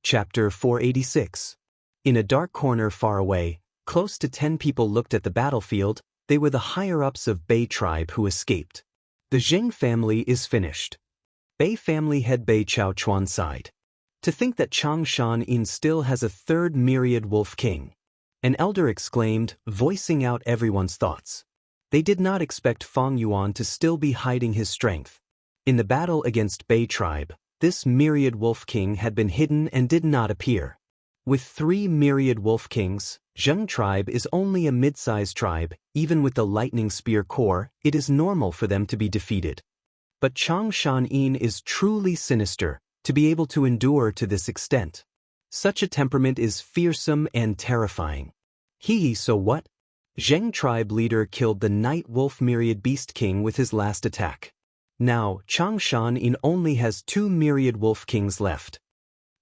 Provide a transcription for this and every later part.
Chapter 486. In a dark corner far away, close to 10 people looked at the battlefield. They were the higher-ups of Bei tribe who escaped. The Zheng family is finished. Bei family head Bei Chaochuan sighed. To think that Changshan Yin still has a third myriad wolf king. An elder exclaimed, voicing out everyone's thoughts. They did not expect Fang Yuan to still be hiding his strength. In the battle against Bei tribe, this myriad wolf king had been hidden and did not appear. With 3 myriad wolf kings, Zheng tribe is only a mid-sized tribe. Even with the lightning spear core, it is normal for them to be defeated. But Changshan Yin is truly sinister, to be able to endure to this extent. Such a temperament is fearsome and terrifying. So what? Zheng tribe leader killed the night wolf myriad beast king with his last attack. Now, Changshan Yin only has 2 myriad wolf kings left.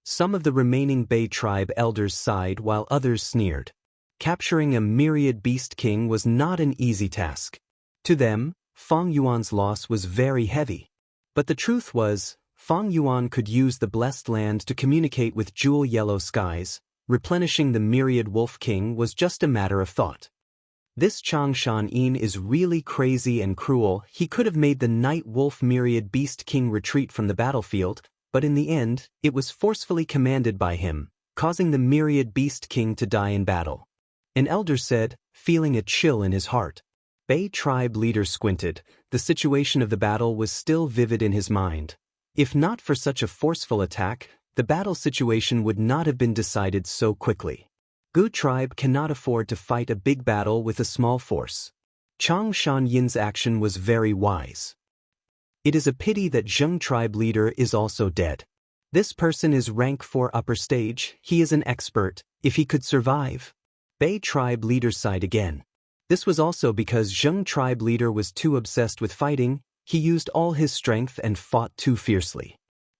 Some of the remaining Bei tribe elders sighed while others sneered. Capturing a myriad beast king was not an easy task. To them, Fang Yuan's loss was very heavy. But the truth was, Fang Yuan could use the blessed land to communicate with jewel yellow skies. Replenishing the myriad wolf king was just a matter of thought. This Changshan Yin is really crazy and cruel. He could have made the night wolf myriad beast king retreat from the battlefield, but in the end, it was forcefully commanded by him, causing the myriad beast king to die in battle. An elder said, feeling a chill in his heart. Bei tribe leader squinted. The situation of the battle was still vivid in his mind. If not for such a forceful attack, the battle situation would not have been decided so quickly. Gu tribe cannot afford to fight a big battle with a small force. Changshan Yin's action was very wise. It is a pity that Zheng tribe leader is also dead. This person is rank 4 upper stage. He is an expert. If he could survive. Bei tribe leader sighed again. This was also because Zheng tribe leader was too obsessed with fighting. He used all his strength and fought too fiercely.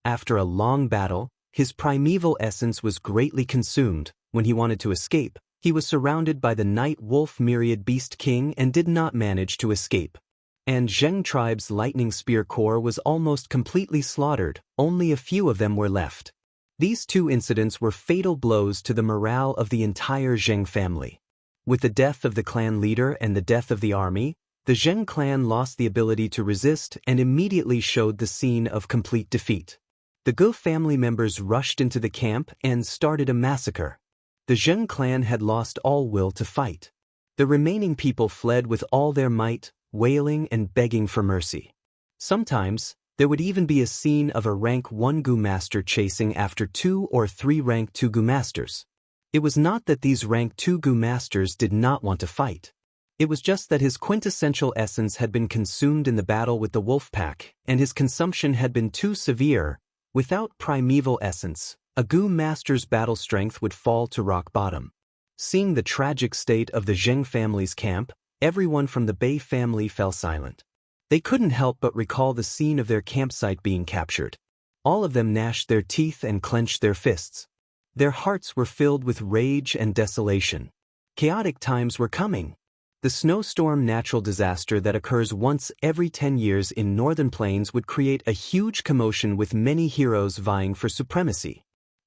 After a long battle, his primeval essence was greatly consumed. When he wanted to escape, he was surrounded by the night wolf myriad beast king and did not manage to escape. And Zheng tribe's lightning spear core was almost completely slaughtered. Only a few of them were left. These 2 incidents were fatal blows to the morale of the entire Zheng family. With the death of the clan leader and the death of the army, the Zheng clan lost the ability to resist and immediately showed the scene of complete defeat. The Gu family members rushed into the camp and started a massacre. The Zheng clan had lost all will to fight. The remaining people fled with all their might, wailing and begging for mercy. Sometimes, there would even be a scene of a rank 1 Gu master chasing after 2 or 3 rank 2 Gu masters. It was not that these rank 2 Gu masters did not want to fight. It was just that his quintessential essence had been consumed in the battle with the wolf pack, and his consumption had been too severe. Without primeval essence, a Gu master's battle strength would fall to rock bottom. Seeing the tragic state of the Zheng family's camp, everyone from the Bei family fell silent. They couldn't help but recall the scene of their campsite being captured. All of them gnashed their teeth and clenched their fists. Their hearts were filled with rage and desolation. Chaotic times were coming. The snowstorm natural disaster that occurs once every 10 years in northern plains would create a huge commotion with many heroes vying for supremacy.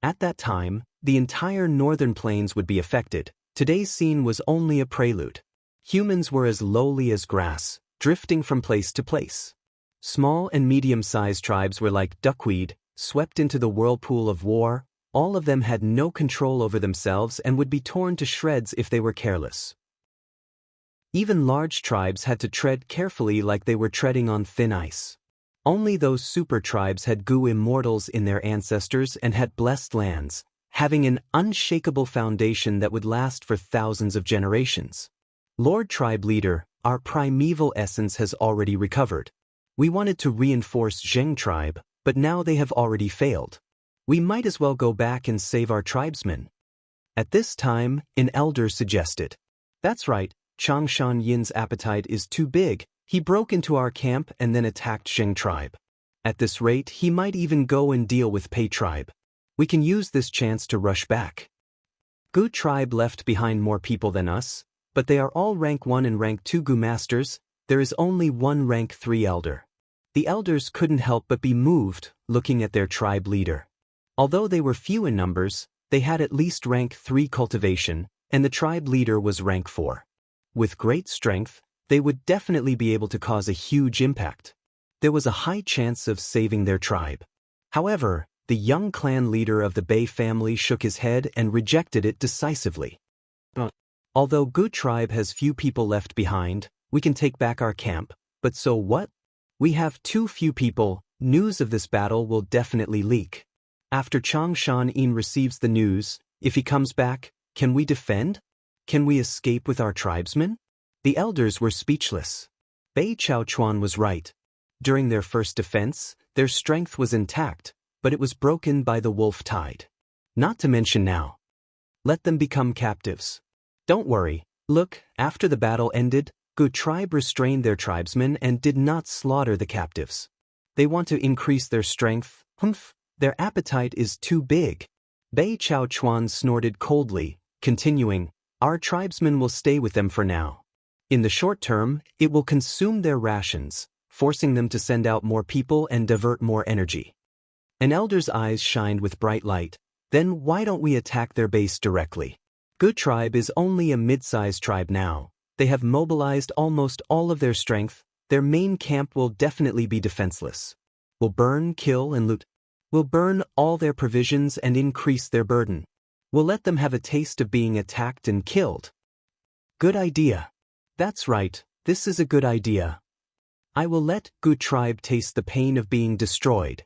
At that time, the entire northern plains would be affected. Today's scene was only a prelude. Humans were as lowly as grass, drifting from place to place. Small and medium-sized tribes were like duckweed, swept into the whirlpool of war. All of them had no control over themselves and would be torn to shreds if they were careless. Even large tribes had to tread carefully like they were treading on thin ice. Only those super tribes had Gu immortals in their ancestors and had blessed lands, having an unshakable foundation that would last for thousands of generations. Lord Tribe Leader, our primeval essence has already recovered. We wanted to reinforce Zheng tribe, but now they have already failed. We might as well go back and save our tribesmen. At this time, an elder suggested. That's right, Changshan Yin's appetite is too big. He broke into our camp and then attacked Zheng tribe. At this rate, he might even go and deal with Bei tribe. We can use this chance to rush back. Gu tribe left behind more people than us, but they are all rank 1 and rank 2 Gu masters. There is only 1 rank 3 elder. The elders couldn't help but be moved, looking at their tribe leader. Although they were few in numbers, they had at least rank 3 cultivation, and the tribe leader was rank 4. With great strength, they would definitely be able to cause a huge impact. There was a high chance of saving their tribe. However, the young clan leader of the Bei family shook his head and rejected it decisively. Although Gu tribe has few people left behind, we can take back our camp, but so what? We have too few people, news of this battle will definitely leak. After Changshan Yin receives the news, if he comes back, can we defend? Can we escape with our tribesmen? The elders were speechless. Bei Chaochuan was right. During their first defense, their strength was intact, but it was broken by the wolf tide. Not to mention now. Let them become captives. Don't worry, look, after the battle ended, Gu tribe restrained their tribesmen and did not slaughter the captives. They want to increase their strength, their appetite is too big. Bei Chaochuan snorted coldly, continuing, our tribesmen will stay with them for now. In the short term, it will consume their rations, forcing them to send out more people and divert more energy. An elder's eyes shined with bright light. Then why don't we attack their base directly? Gu tribe is only a mid-sized tribe now. They have mobilized almost all of their strength. Their main camp will definitely be defenseless. We'll burn, kill, and loot. We'll burn all their provisions and increase their burden. We'll let them have a taste of being attacked and killed. Good idea. That's right, this is a good idea. I will let Gu tribe taste the pain of being destroyed.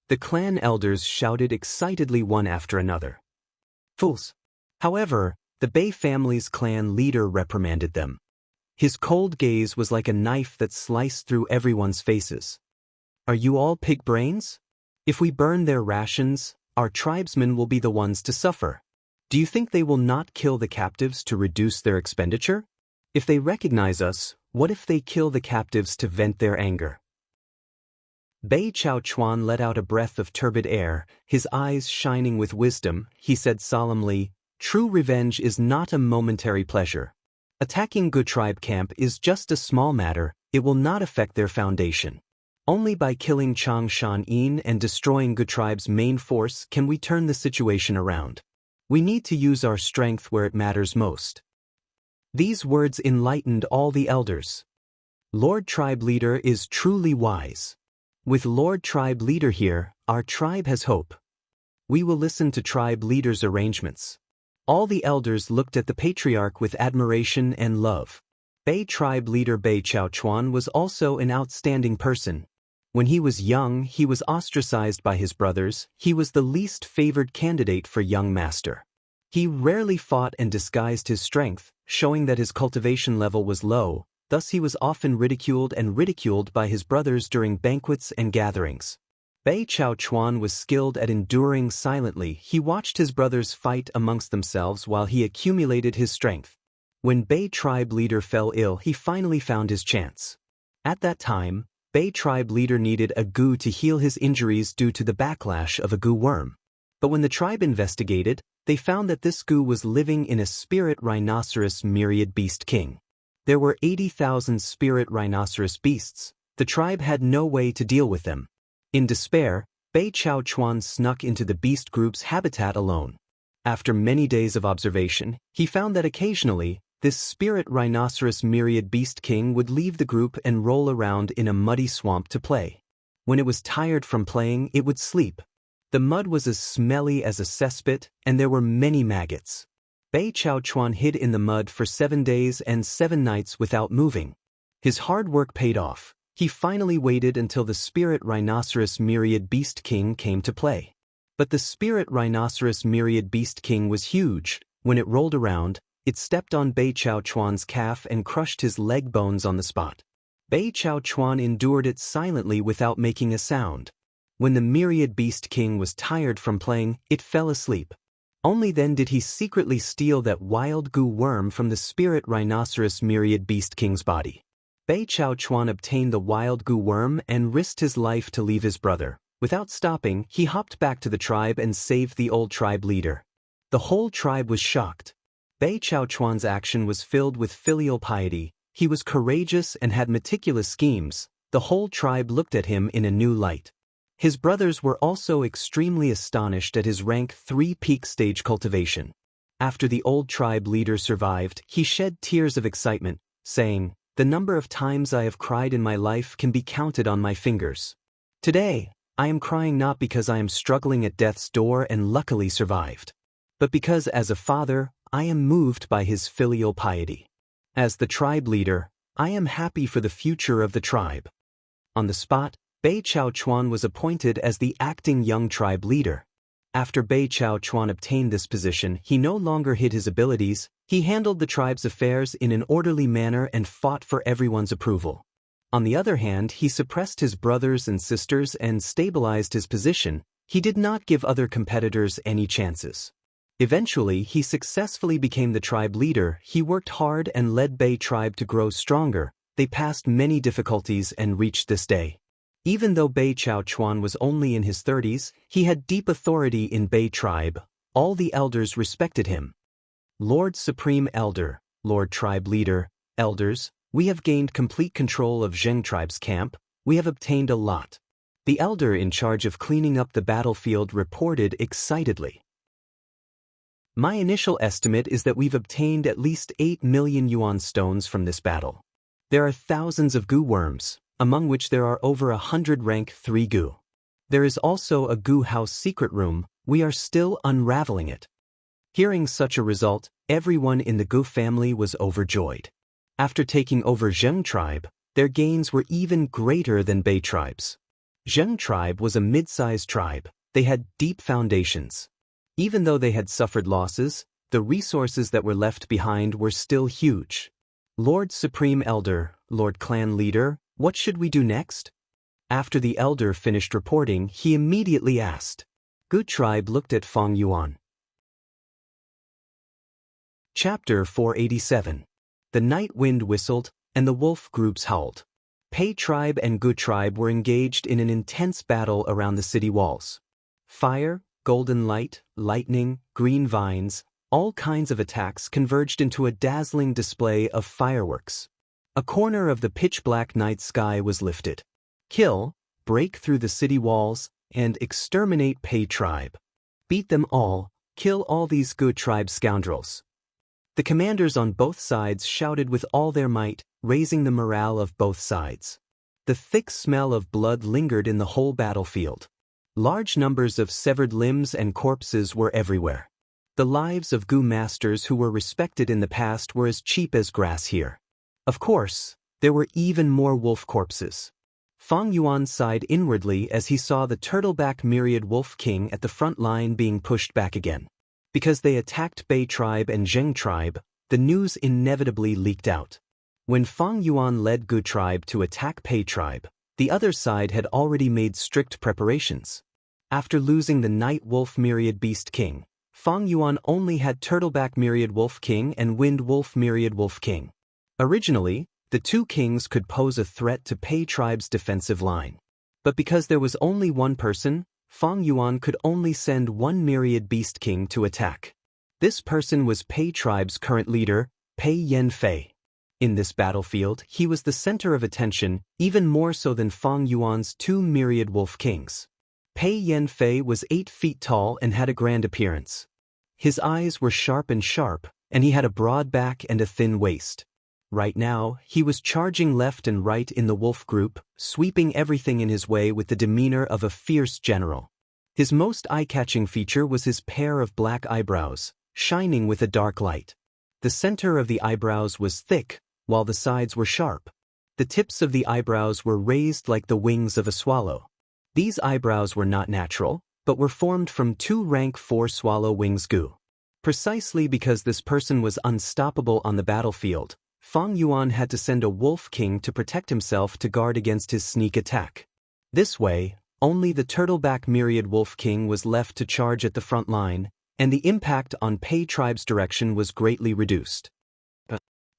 The clan elders shouted excitedly one after another. Fools! However, the Bei family's clan leader reprimanded them. His cold gaze was like a knife that sliced through everyone's faces. Are you all pig brains? If we burn their rations, our tribesmen will be the ones to suffer. Do you think they will not kill the captives to reduce their expenditure? If they recognize us, what if they kill the captives to vent their anger? Bei Chaochuan let out a breath of turbid air, his eyes shining with wisdom. He said solemnly, true revenge is not a momentary pleasure. Attacking Gu tribe camp is just a small matter, it will not affect their foundation. Only by killing Changshan Yin and destroying Gu tribe's main force can we turn the situation around. We need to use our strength where it matters most. These words enlightened all the elders. Lord Tribe Leader is truly wise. With Lord Tribe Leader here, our tribe has hope. We will listen to Tribe Leader's arrangements. All the elders looked at the patriarch with admiration and love. Bei Tribe Leader Bei Chaochuan was also an outstanding person. When he was young, he was ostracized by his brothers. He was the least favored candidate for young master. He rarely fought and disguised his strength, showing that his cultivation level was low. Thus he was often ridiculed by his brothers during banquets and gatherings. Bei Chaochuan was skilled at enduring silently. He watched his brothers fight amongst themselves while he accumulated his strength. When Bei Tribe Leader fell ill, he finally found his chance. At that time, Bei Tribe Leader needed a Gu to heal his injuries due to the backlash of a Gu worm. But when the tribe investigated, they found that this Gu was living in a spirit rhinoceros myriad beast king. There were 80,000 spirit rhinoceros beasts. The tribe had no way to deal with them. In despair, Bei Chaochuan snuck into the beast group's habitat alone. After many days of observation, he found that occasionally, this spirit rhinoceros myriad beast king would leave the group and roll around in a muddy swamp to play. When it was tired from playing, it would sleep. The mud was as smelly as a cesspit, and there were many maggots. Bei Chaochuan hid in the mud for 7 days and 7 nights without moving. His hard work paid off. He finally waited until the spirit rhinoceros myriad beast king came to play. But the spirit rhinoceros myriad beast king was huge. When it rolled around, it stepped on Bei Chaochuan's calf and crushed his leg bones on the spot. Bei Chaochuan endured it silently without making a sound. When the myriad beast king was tired from playing, it fell asleep. Only then did he secretly steal that wild Gu worm from the spirit rhinoceros myriad beast king's body. Bei Chaochuan obtained the wild Gu worm and risked his life to leave his brother. Without stopping, he hopped back to the tribe and saved the old tribe leader. The whole tribe was shocked. Bei Chaochuan's action was filled with filial piety. He was courageous and had meticulous schemes. The whole tribe looked at him in a new light. His brothers were also extremely astonished at his rank 3 peak stage cultivation. After the old tribe leader survived, he shed tears of excitement, saying, "The number of times I have cried in my life can be counted on my fingers. Today, I am crying not because I am struggling at death's door and luckily survived, but because as a father, I am moved by his filial piety. As the tribe leader, I am happy for the future of the tribe." On the spot, Bei Chao Chuan was appointed as the acting young tribe leader. After Bei Chao Chuan obtained this position, he no longer hid his abilities, he handled the tribe's affairs in an orderly manner and fought for everyone's approval. On the other hand, he suppressed his brothers and sisters and stabilized his position. He did not give other competitors any chances. Eventually, he successfully became the tribe leader. He worked hard and led Bei tribe to grow stronger. They passed many difficulties and reached this day. Even though Bei Chao Chuan was only in his 30s, he had deep authority in Bei tribe. All the elders respected him. Lord Supreme Elder, Lord Tribe Leader, Elders, we have gained complete control of Zheng tribe's camp. We have obtained a lot. The elder in charge of cleaning up the battlefield reported excitedly. My initial estimate is that we've obtained at least 8 million yuan stones from this battle. There are thousands of goo worms, among which there are over 100 rank 3 goo. There is also a goo house secret room. We are still unraveling it. Hearing such a result, everyone in the Gu family was overjoyed. After taking over Zheng tribe, their gains were even greater than Bei tribe's. Zheng tribe was a mid-sized tribe. They had deep foundations. Even though they had suffered losses, the resources that were left behind were still huge. Lord Supreme Elder, Lord Clan Leader, what should we do next? After the elder finished reporting, he immediately asked. Gu tribe looked at Feng Yuan. Chapter 487. The night wind whistled, and the wolf groups howled. Pei tribe and Gu tribe were engaged in an intense battle around the city walls. Fire, golden light, lightning, green vines, all kinds of attacks converged into a dazzling display of fireworks. A corner of the pitch-black night sky was lifted. Kill, break through the city walls, and exterminate Pei tribe. Beat them all, kill all these Gu tribe scoundrels. The commanders on both sides shouted with all their might, raising the morale of both sides. The thick smell of blood lingered in the whole battlefield. Large numbers of severed limbs and corpses were everywhere. The lives of Gu masters who were respected in the past were as cheap as grass here. Of course, there were even more wolf corpses. Feng Yuan sighed inwardly as he saw the turtleback myriad wolf king at the front line being pushed back again. Because they attacked Bei tribe and Zheng tribe, the news inevitably leaked out. When Feng Yuan led Gu tribe to attack Pei tribe, the other side had already made strict preparations. After losing the night wolf myriad beast king, Feng Yuan only had turtleback myriad wolf king and wind wolf myriad wolf king. Originally, the two kings could pose a threat to Pei tribe's defensive line. But because there was only one person, Feng Yuan could only send one myriad beast king to attack. This person was Pei tribe's current leader, Pei Yanfei. In this battlefield, he was the center of attention, even more so than Feng Yuan's 2 myriad wolf kings. Pei Yanfei was 8 feet tall and had a grand appearance. His eyes were sharp, and he had a broad back and a thin waist. Right now, he was charging left and right in the wolf group, sweeping everything in his way with the demeanor of a fierce general. His most eye-catching feature was his pair of black eyebrows, shining with a dark light. The center of the eyebrows was thick, while the sides were sharp. The tips of the eyebrows were raised like the wings of a swallow. These eyebrows were not natural, but were formed from 2 rank 4 swallow wings Gu. Precisely because this person was unstoppable on the battlefield, Feng Yuan had to send a wolf king to protect himself to guard against his sneak attack. This way, only the turtleback myriad wolf king was left to charge at the front line, and the impact on Pei tribe's direction was greatly reduced.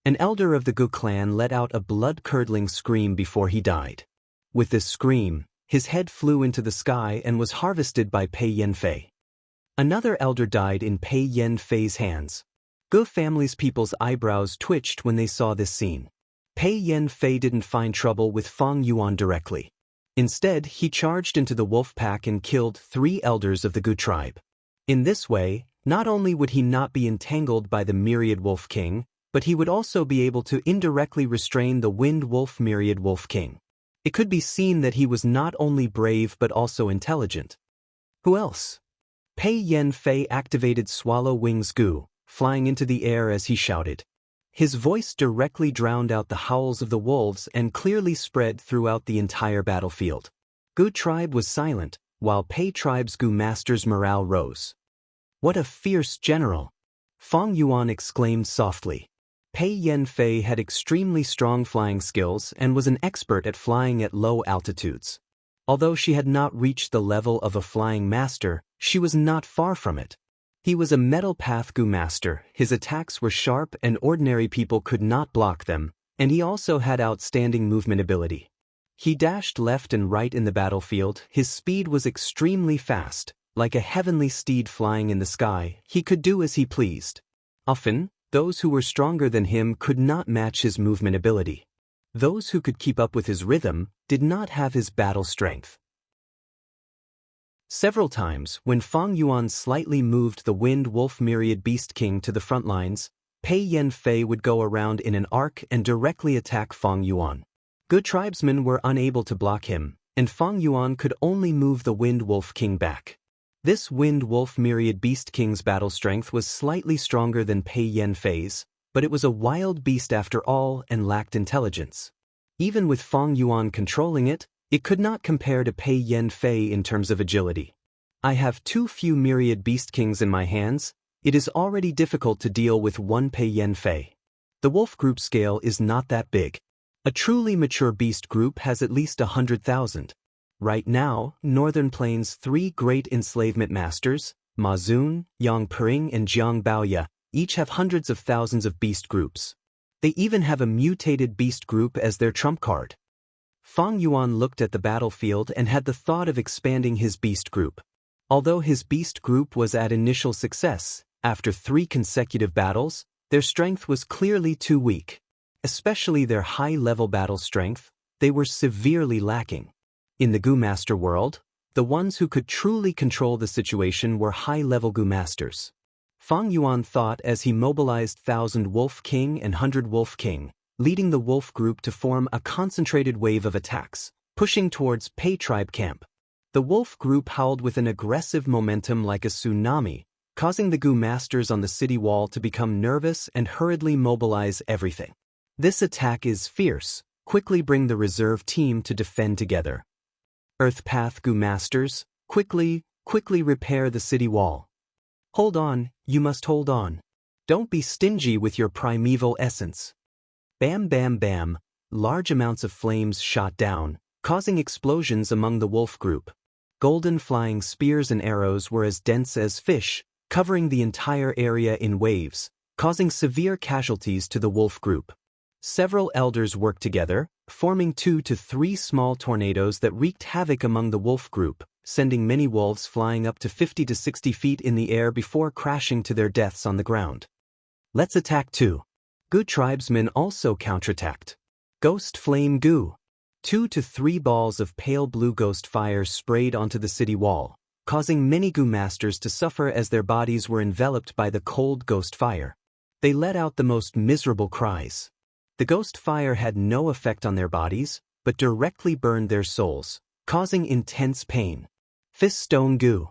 An elder of the Gu clan let out a blood-curdling scream before he died. With this scream, his head flew into the sky and was harvested by Pei Yanfei. Another elder died in Pei Yanfei's hands. Gu family's people's eyebrows twitched when they saw this scene. Pei Yanfei didn't find trouble with Feng Yuan directly. Instead, he charged into the wolf pack and killed 3 elders of the Gu tribe. In this way, not only would he not be entangled by the myriad wolf king, but he would also be able to indirectly restrain the wind wolf myriad wolf king. It could be seen that he was not only brave but also intelligent. Who else? Pei Yan Fei activated Swallow Wings Gu, flying into the air as he shouted. His voice directly drowned out the howls of the wolves and clearly spread throughout the entire battlefield. Gu tribe was silent, while Pei tribe's Gu master's morale rose. What a fierce general! Fang Yuan exclaimed softly. Pei Yan Fei had extremely strong flying skills and was an expert at flying at low altitudes. Although she had not reached the level of a flying master, she was not far from it. He was a metal path Gu master, his attacks were sharp and ordinary people could not block them, and he also had outstanding movement ability. He dashed left and right in the battlefield, his speed was extremely fast, like a heavenly steed flying in the sky, he could do as he pleased. Often, those who were stronger than him could not match his movement ability. Those who could keep up with his rhythm did not have his battle strength. Several times, when Fang Yuan slightly moved the Wind Wolf Myriad Beast King to the front lines, Pei Yan Fei would go around in an arc and directly attack Fang Yuan. Good tribesmen were unable to block him, and Fang Yuan could only move the Wind Wolf King back. This Wind Wolf Myriad Beast King's battle strength was slightly stronger than Pei Yan Fei's, but it was a wild beast after all and lacked intelligence. Even with Fang Yuan controlling it, it could not compare to Pei Yan Fei in terms of agility. I have too few Myriad Beast Kings in my hands, it is already difficult to deal with one Pei Yan Fei. The wolf group scale is not that big. A truly mature beast group has at least 100,000. Right now, Northern Plains' 3 great enslavement masters, Ma Zun, Yang Pering and Jiang Baoya, each have hundreds of thousands of beast groups. They even have a mutated beast group as their trump card. Fang Yuan looked at the battlefield and had the thought of expanding his beast group. Although his beast group was at initial success, after 3 consecutive battles, their strength was clearly too weak. Especially their high-level battle strength, they were severely lacking. In the Gu Master world, the ones who could truly control the situation were high-level Gu Masters. Fang Yuan thought as he mobilized 1,000 Wolf King and 100 Wolf King, leading the wolf group to form a concentrated wave of attacks, pushing towards Pei tribe camp. The wolf group howled with an aggressive momentum like a tsunami, causing the Gu Masters on the city wall to become nervous and hurriedly mobilize everything. This attack is fierce, quickly bring the reserve team to defend together. Earth Path Gu Masters, quickly repair the city wall. Hold on, you must hold on. Don't be stingy with your primeval essence. Bam bam bam, large amounts of flames shot down, causing explosions among the wolf group. Golden flying spears and arrows were as dense as fish, covering the entire area in waves, causing severe casualties to the wolf group. Several elders worked together, forming 2 to 3 small tornadoes that wreaked havoc among the wolf group, sending many wolves flying up to 50 to 60 feet in the air before crashing to their deaths on the ground. Let's attack too. Gu tribesmen also counterattacked. Ghost Flame Gu. 2 to 3 balls of pale blue ghost fire sprayed onto the city wall, causing many Gu masters to suffer as their bodies were enveloped by the cold ghost fire. They let out the most miserable cries. The ghost fire had no effect on their bodies, but directly burned their souls, causing intense pain. Fist Stone Gu.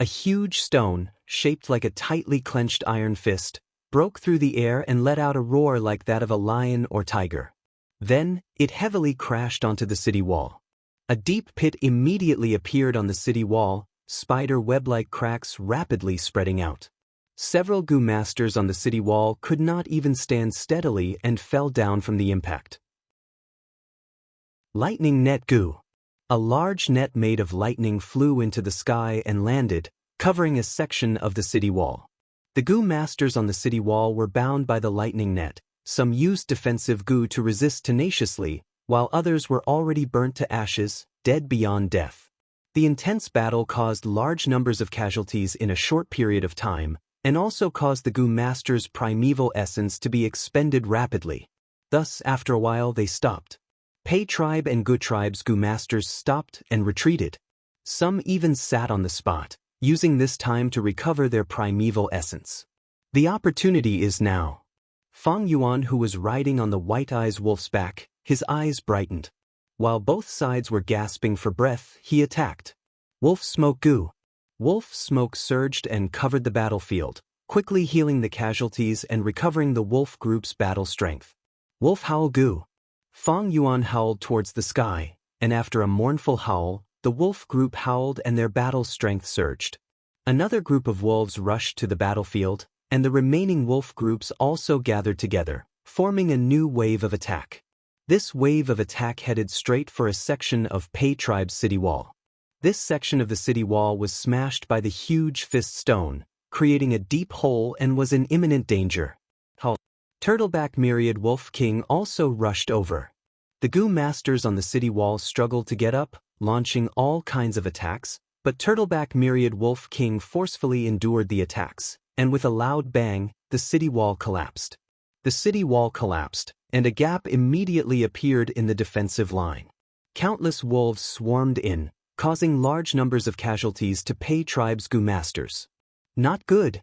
A huge stone, shaped like a tightly clenched iron fist, broke through the air and let out a roar like that of a lion or tiger. Then, it heavily crashed onto the city wall. A deep pit immediately appeared on the city wall, spider web-like cracks rapidly spreading out. Several Gu masters on the city wall could not even stand steadily and fell down from the impact. Lightning Net Gu. A large net made of lightning flew into the sky and landed, covering a section of the city wall. The Gu masters on the city wall were bound by the lightning net. Some used defensive Gu to resist tenaciously, while others were already burnt to ashes, dead beyond death. The intense battle caused large numbers of casualties in a short period of time, and also caused the Gu masters' primeval essence to be expended rapidly. Thus, after a while they stopped. Pei tribe and Gu tribe's Gu masters stopped and retreated. Some even sat on the spot, using this time to recover their primeval essence. The opportunity is now. Fang Yuan, who was riding on the White-Eyes Wolf's back, his eyes brightened. While both sides were gasping for breath, he attacked. Wolf Smoke Gu. Wolf smoke surged and covered the battlefield, quickly healing the casualties and recovering the wolf group's battle strength. Wolf Howl Gu. Fang Yuan howled towards the sky, and after a mournful howl, the wolf group howled and their battle strength surged. Another group of wolves rushed to the battlefield, and the remaining wolf groups also gathered together, forming a new wave of attack. This wave of attack headed straight for a section of Pei tribe's city wall. This section of the city wall was smashed by the huge fist stone, creating a deep hole and was in imminent danger. Turtleback Myriad Wolf King also rushed over. The Gu masters on the city wall struggled to get up, launching all kinds of attacks, but Turtleback Myriad Wolf King forcefully endured the attacks, and with a loud bang, the city wall collapsed. The city wall collapsed, and a gap immediately appeared in the defensive line. Countless wolves swarmed in, causing large numbers of casualties to Pei tribe's Gu masters. Not good.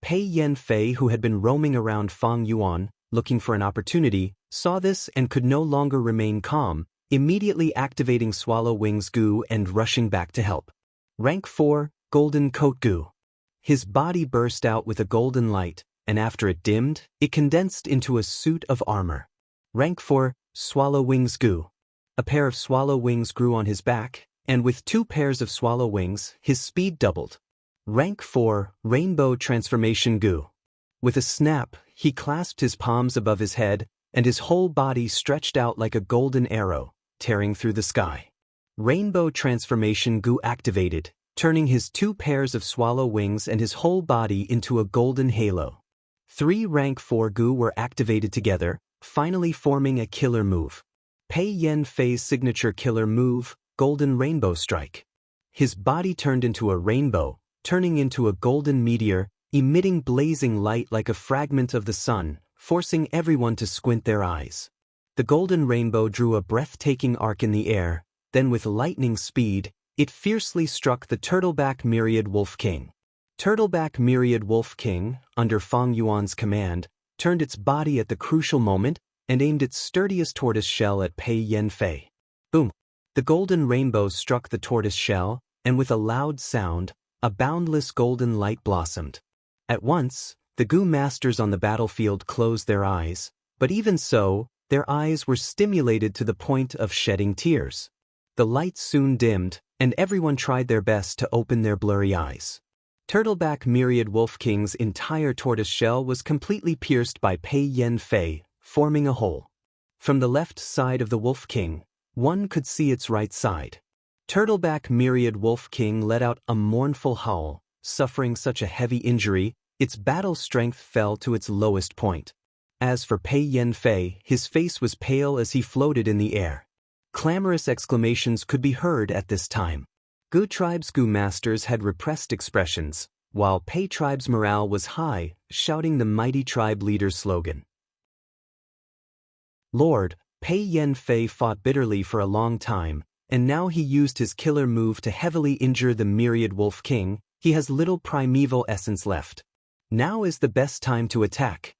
Pei Yanfei, who had been roaming around Fang Yuan, looking for an opportunity, saw this and could no longer remain calm, immediately activating Swallow Wings Gu and rushing back to help. Rank 4, Golden Coat Gu. His body burst out with a golden light, and after it dimmed, it condensed into a suit of armor. Rank 4, Swallow Wings Gu. A pair of swallow wings grew on his back, and with 2 pairs of swallow wings, his speed doubled. Rank 4, Rainbow Transformation Gu. With a snap, he clasped his palms above his head, and his whole body stretched out like a golden arrow, tearing through the sky. Rainbow Transformation Gu activated, turning his 2 pairs of swallow wings and his whole body into a golden halo. 3 Rank 4 Gu were activated together, finally forming a killer move. Pei Yanfei's signature killer move, Golden Rainbow Strike. His body turned into a rainbow, turning into a golden meteor, emitting blazing light like a fragment of the sun, forcing everyone to squint their eyes. The golden rainbow drew a breathtaking arc in the air, then with lightning speed, it fiercely struck the Turtleback Myriad Wolf King. Turtleback Myriad Wolf King, under Fang Yuan's command, turned its body at the crucial moment and aimed its sturdiest tortoise shell at Pei Yanfei. Boom! The golden rainbow struck the tortoise shell, and with a loud sound, a boundless golden light blossomed. At once, the Gu masters on the battlefield closed their eyes, but even so, their eyes were stimulated to the point of shedding tears. The light soon dimmed, and everyone tried their best to open their blurry eyes. Turtleback Myriad Wolf King's entire tortoise shell was completely pierced by Pei Yanfei, forming a hole. From the left side of the Wolf King, one could see its right side. Turtleback Myriad Wolf King let out a mournful howl, suffering such a heavy injury, its battle strength fell to its lowest point. As for Pei Yanfei, his face was pale as he floated in the air. Clamorous exclamations could be heard at this time. Gu tribe's Gu masters had repressed expressions, while Pei tribe's morale was high, shouting the mighty tribe leader's slogan. Lord, Pei Yanfei fought bitterly for a long time, and now he used his killer move to heavily injure the Myriad Wolf King. He has little primeval essence left. Now is the best time to attack.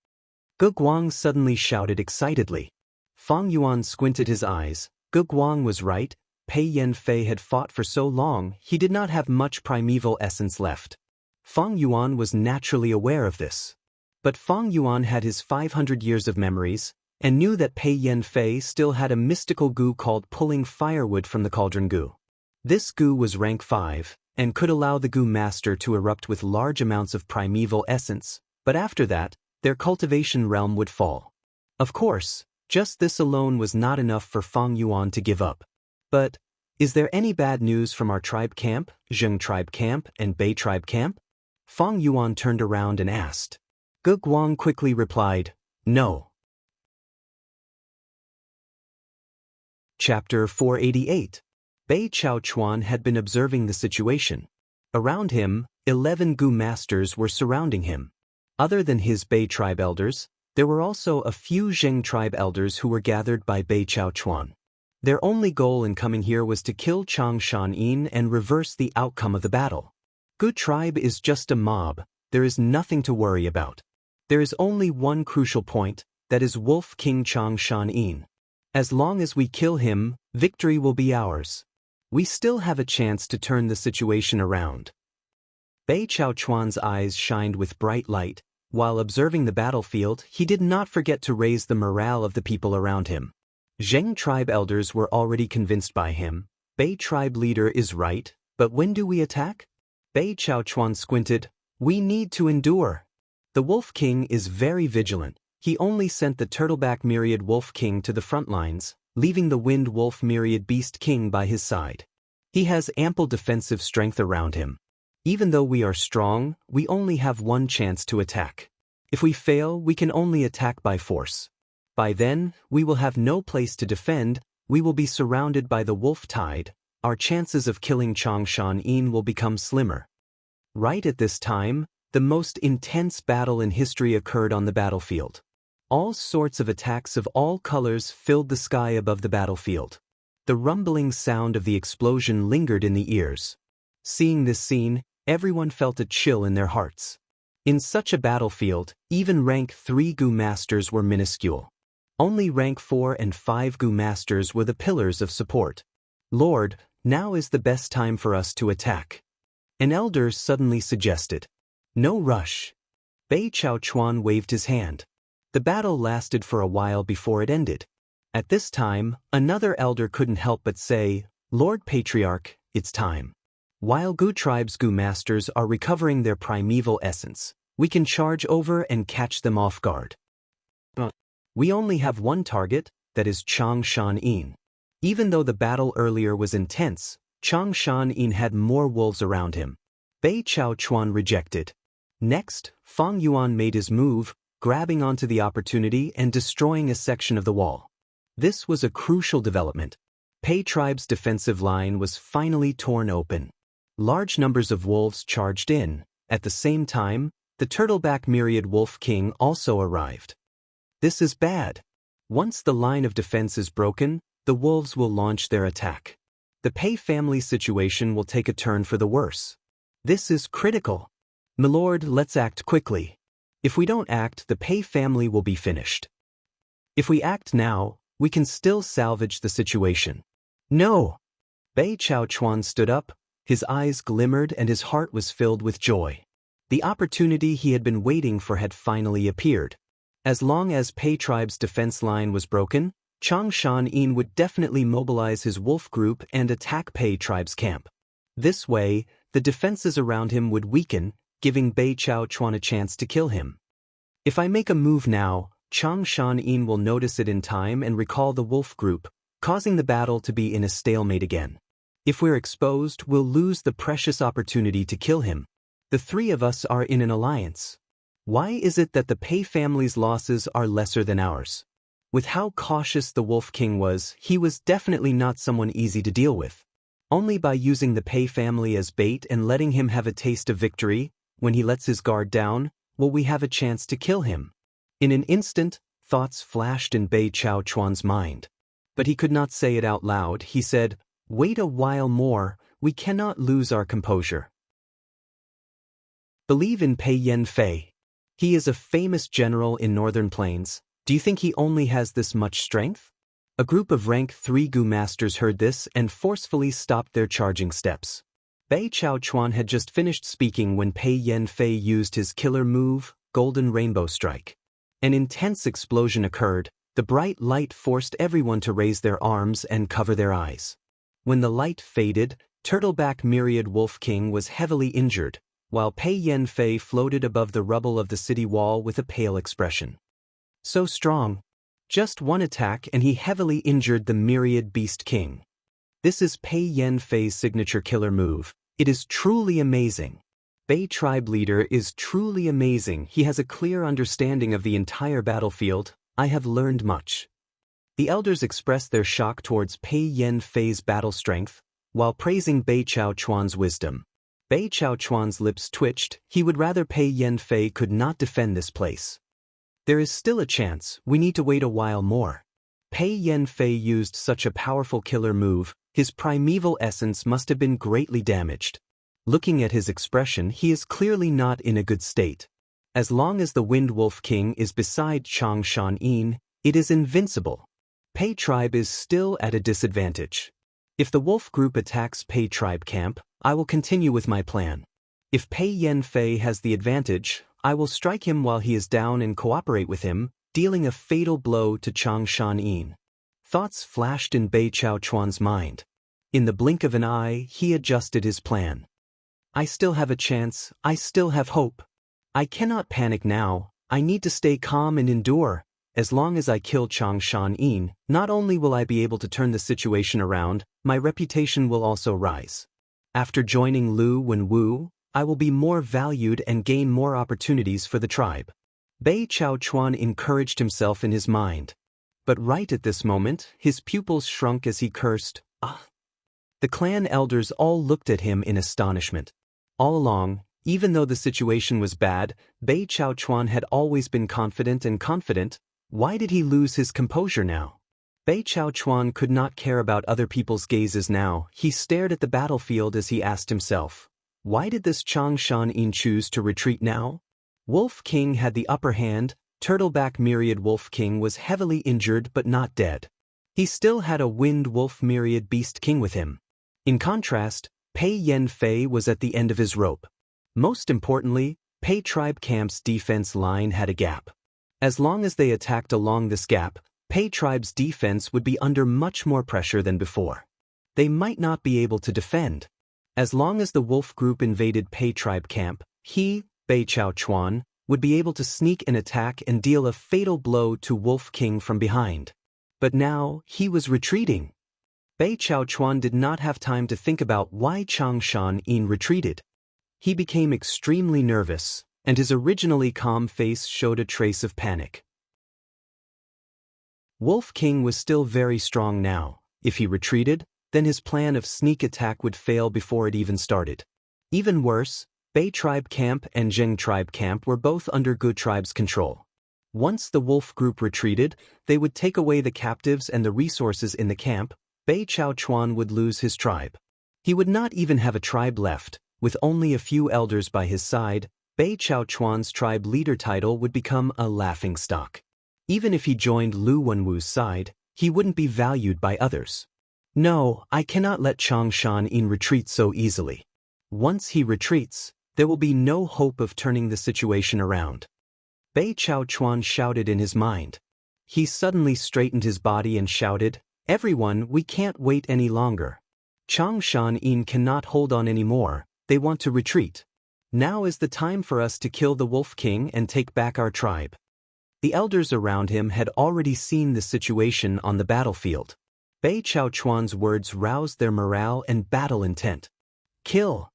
Gu Guang suddenly shouted excitedly. Fang Yuan squinted his eyes. Gu Guang was right. Pei Yanfei had fought for so long, he did not have much primeval essence left. Fang Yuan was naturally aware of this. But Fang Yuan had his 500 years of memories, and knew that Pei Yanfei still had a mystical Gu called Pulling Firewood from the Cauldron Gu. This Gu was rank 5, and could allow the Gu master to erupt with large amounts of primeval essence, but after that, their cultivation realm would fall. Of course, just this alone was not enough for Fang Yuan to give up. But, is there any bad news from our tribe camp, Zheng tribe camp, and Bei tribe camp? Fang Yuan turned around and asked. Gu Guang quickly replied, no. Chapter 488. Bei Chaochuan had been observing the situation. Around him, 11 Gu masters were surrounding him. Other than his Bei tribe elders, there were also a few Zheng tribe elders who were gathered by Bei Chaochuan. Their only goal in coming here was to kill Xianxia and reverse the outcome of the battle. Good tribe is just a mob, there is nothing to worry about. There is only one crucial point, that is Wolf King Xianxia. As long as we kill him, victory will be ours. We still have a chance to turn the situation around. Bei Chaochuan's eyes shined with bright light. While observing the battlefield, he did not forget to raise the morale of the people around him. Zheng tribe elders were already convinced by him. Bei tribe leader is right, but when do we attack? Bei Chaochuan squinted. We need to endure. The Wolf King is very vigilant. He only sent the Turtleback Myriad Wolf King to the front lines, leaving the Wind Wolf Myriad Beast King by his side. He has ample defensive strength around him. Even though we are strong, we only have one chance to attack. If we fail, we can only attack by force. By then, we will have no place to defend, we will be surrounded by the wolf tide, our chances of killing Xianxia will become slimmer. Right at this time, the most intense battle in history occurred on the battlefield. All sorts of attacks of all colors filled the sky above the battlefield. The rumbling sound of the explosion lingered in the ears. Seeing this scene, everyone felt a chill in their hearts. In such a battlefield, even rank 3 Gu Masters were minuscule. Only rank 4 and 5 Gu Masters were the pillars of support. Lord, now is the best time for us to attack. An elder suddenly suggested. No rush. Bei Chaochuan waved his hand. The battle lasted for a while before it ended. At this time, another elder couldn't help but say, Lord Patriarch, it's time. While Gu Tribe's Gu Masters are recovering their primeval essence, we can charge over and catch them off guard. We only have one target, that is Xianxia. Even though the battle earlier was intense, Xianxia had more wolves around him. Bei Chaochuan rejected. Next, Fang Yuan made his move, grabbing onto the opportunity and destroying a section of the wall. This was a crucial development. Bei Tribe's defensive line was finally torn open. Large numbers of wolves charged in. At the same time, the Turtleback Myriad Wolf King also arrived. This is bad. Once the line of defense is broken, the wolves will launch their attack. The Bei family situation will take a turn for the worse. This is critical. Milord, let's act quickly. If we don't act, the Bei family will be finished. If we act now, we can still salvage the situation. No! Bei Chaochuan stood up, his eyes glimmered and his heart was filled with joy. The opportunity he had been waiting for had finally appeared. As long as Bei Tribe's defense line was broken, Xianxia would definitely mobilize his wolf group and attack Bei Tribe's camp. This way, the defenses around him would weaken, giving Bei Chaochuan a chance to kill him. If I make a move now, Xianxia will notice it in time and recall the wolf group, causing the battle to be in a stalemate again. If we're exposed, we'll lose the precious opportunity to kill him. The 3 of us are in an alliance. Why is it that the Bei family's losses are lesser than ours? With how cautious the Wolf King was, he was definitely not someone easy to deal with. Only by using the Bei family as bait and letting him have a taste of victory, when he lets his guard down, will we have a chance to kill him. In an instant, thoughts flashed in Bei Chaochuan's mind. But he could not say it out loud. He said, wait a while more, we cannot lose our composure. Believe in Pei Yanfei. He is a famous general in Northern Plains. Do you think he only has this much strength? A group of rank 3 Gu Masters heard this and forcefully stopped their charging steps. Bei Chaochuan had just finished speaking when Pei Yanfei used his killer move, Golden Rainbow Strike. An intense explosion occurred. The bright light forced everyone to raise their arms and cover their eyes. When the light faded, Turtleback Myriad Wolf King was heavily injured, while Pei Yanfei floated above the rubble of the city wall with a pale expression. So strong. Just one attack and he heavily injured the Myriad Beast King. This is Pei Yanfei's signature killer move. It is truly amazing. Bei tribe leader is truly amazing. He has a clear understanding of the entire battlefield. I have learned much. The elders expressed their shock towards Pei Yanfei's battle strength, while praising Bei Chaochuan's wisdom. Bei Chaochuan's lips twitched. He would rather Pei Yanfei could not defend this place. There is still a chance. We need to wait a while more. Pei Yanfei used such a powerful killer move, his primeval essence must have been greatly damaged. Looking at his expression, he is clearly not in a good state. As long as the Wind Wolf King is beside Changshan, it is invincible. Pei tribe is still at a disadvantage. If the wolf group attacks Pei tribe camp, I will continue with my plan. If Pei Yanfei has the advantage, I will strike him while he is down and cooperate with him, dealing a fatal blow to Changshan. Thoughts flashed in Bei Chaochuan's mind. In the blink of an eye, he adjusted his plan. I still have a chance, I still have hope. I cannot panic now, I need to stay calm and endure. As long as I kill Changshan, not only will I be able to turn the situation around, my reputation will also rise. After joining Lu Wenwu, I will be more valued and gain more opportunities for the tribe. Bei Chaochuan encouraged himself in his mind. But right at this moment, his pupils shrunk as he cursed, "Ah!" The clan elders all looked at him in astonishment. All along, even though the situation was bad, Bei Chaochuan had always been confident. Why did he lose his composure now? Bei Chaochuan could not care about other people's gazes now. He stared at the battlefield as he asked himself, why did this Changshan choose to retreat now? Wolf King had the upper hand. Turtleback Myriad Wolf King was heavily injured but not dead. He still had a Wind Wolf Myriad Beast King with him. In contrast, Pei Yanfei was at the end of his rope. Most importantly, Pei Tribe Camp's defense line had a gap. As long as they attacked along this gap, Pei Tribe's defense would be under much more pressure than before. They might not be able to defend. As long as the wolf group invaded Pei Tribe Camp, he, Bei Chaochuan, would be able to sneak an attack and deal a fatal blow to Wolf King from behind. But now, he was retreating. Bei Chaochuan did not have time to think about why Changshan retreated. He became extremely nervous, and his originally calm face showed a trace of panic. Wolf King was still very strong now. If he retreated, then his plan of sneak attack would fail before it even started. Even worse, Bei Tribe Camp and Zheng Tribe Camp were both under Gu Tribe's control. Once the wolf group retreated, they would take away the captives and the resources in the camp. Bei Chaochuan would lose his tribe. He would not even have a tribe left. With only a few elders by his side, Bei Chaochuan's tribe leader title would become a laughingstock. Even if he joined Lu Wenwu's side, he wouldn't be valued by others. No, I cannot let Changshan retreat so easily. Once he retreats, there will be no hope of turning the situation around. Bei Chaochuan shouted in his mind. He suddenly straightened his body and shouted, "Everyone, we can't wait any longer. Changshan cannot hold on anymore, they want to retreat. Now is the time for us to kill the Wolf King and take back our tribe." The elders around him had already seen the situation on the battlefield. Bei Chaochuan's words roused their morale and battle intent. "Kill!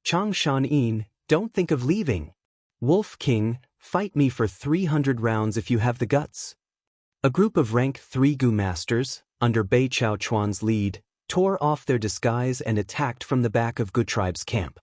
Changshan, don't think of leaving. Wolf King, fight me for 300 rounds if you have the guts." A group of rank 3 Gu masters, under Bei Chaochuan's lead, tore off their disguise and attacked from the back of Gu Tribe's camp.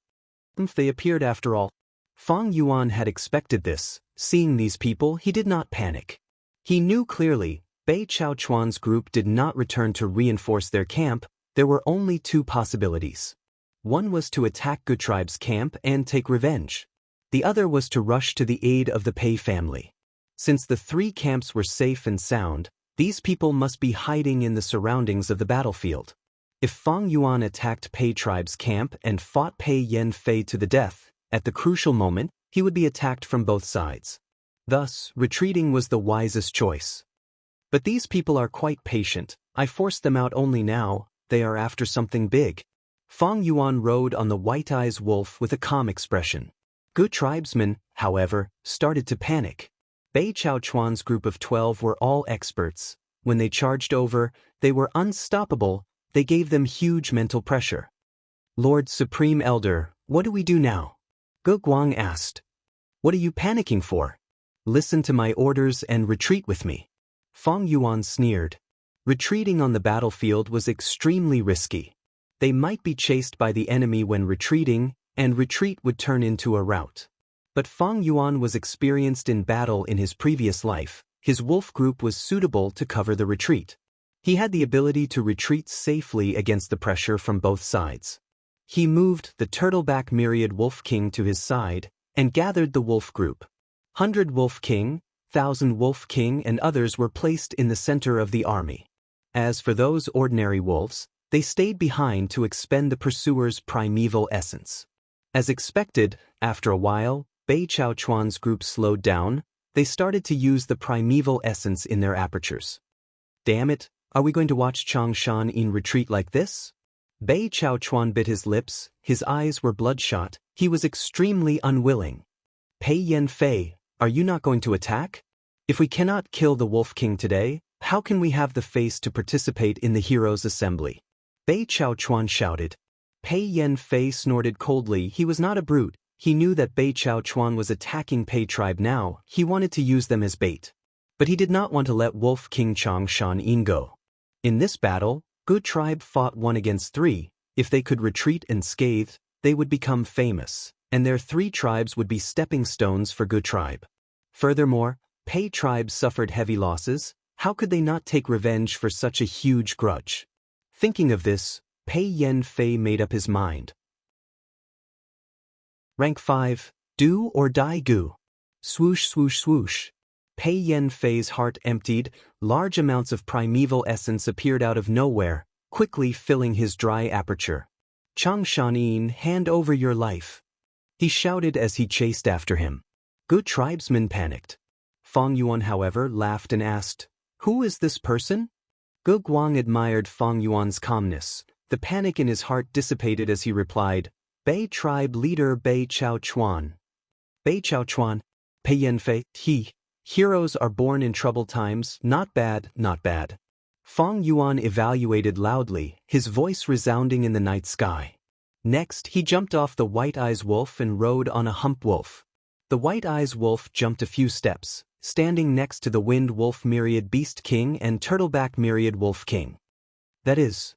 They appeared after all. Fang Yuan had expected this. Seeing these people, he did not panic. He knew clearly, Bei Chaochuan's group did not return to reinforce their camp. There were only two possibilities. One was to attack Gu Tribe's camp and take revenge. The other was to rush to the aid of the Pei family. Since the three camps were safe and sound, these people must be hiding in the surroundings of the battlefield. If Fang Yuan attacked Pei Tribe's camp and fought Pei Yanfei to the death, at the crucial moment, he would be attacked from both sides. Thus, retreating was the wisest choice. But these people are quite patient. I forced them out only now. They are after something big. Fang Yuan rode on the White Eyes Wolf with a calm expression. Gu tribesmen, however, started to panic. Bei Chaochuan's group of 12 were all experts. When they charged over, they were unstoppable. They gave them huge mental pressure. "Lord Supreme Elder, what do we do now?" Gu Guang asked. "What are you panicking for? Listen to my orders and retreat with me." Fang Yuan sneered. Retreating on the battlefield was extremely risky. They might be chased by the enemy when retreating, and retreat would turn into a rout. But Fang Yuan was experienced in battle in his previous life. his wolf group was suitable to cover the retreat. He had the ability to retreat safely against the pressure from both sides. He moved the turtleback myriad wolf king to his side and gathered the wolf group. 100 wolf king, 1,000 wolf king and others were placed in the center of the army. As for those ordinary wolves, they stayed behind to expend the pursuer's primeval essence. As expected, after a while, Bei Chao Chuan's group slowed down. They started to use the primeval essence in their apertures. Damn it, are we going to watch Chang Shan in retreat like this? Bei Chao Chuan bit his lips, his eyes were bloodshot, he was extremely unwilling. Pei Yan Fei, are you not going to attack? If we cannot kill the Wolf King today, how can we have the face to participate in the heroes' assembly? Bei Chao Chuan shouted. Pei Yan Fei snorted coldly. He was not a brute. He knew that Bei Chao Chuan was attacking Pei tribe now. He wanted to use them as bait. But he did not want to let Wolf King Chang Shan go. In this battle, Good tribe fought 1 against 3. If they could retreat unscathed, they would become famous, and their 3 tribes would be stepping stones for Good tribe. Furthermore, Pei tribe suffered heavy losses. How could they not take revenge for such a huge grudge? Thinking of this, Pei Yan Fei made up his mind. Rank 5, do or die Gu. Swoosh swoosh swoosh. Pei Yan Fei's heart emptied, large amounts of primeval essence appeared out of nowhere, quickly filling his dry aperture. Chang Shan, hand over your life. He shouted as he chased after him. Good tribesmen panicked. Fang Yuan, however, laughed and asked, "Who is this person?" Gu Guang admired Fang Yuan's calmness. The panic in his heart dissipated as he replied, "Bei tribe leader Bei Chao Chuan." Bei Chao Chuan, Pei Yan Fei, heroes are born in troubled times, not bad, not bad. Fang Yuan evaluated loudly, his voice resounding in the night sky. Next, he jumped off the White Eyes Wolf and rode on a hump wolf. The White Eyes Wolf jumped a few steps, standing next to the Wind Wolf Myriad Beast King and Turtleback Myriad Wolf King. That is,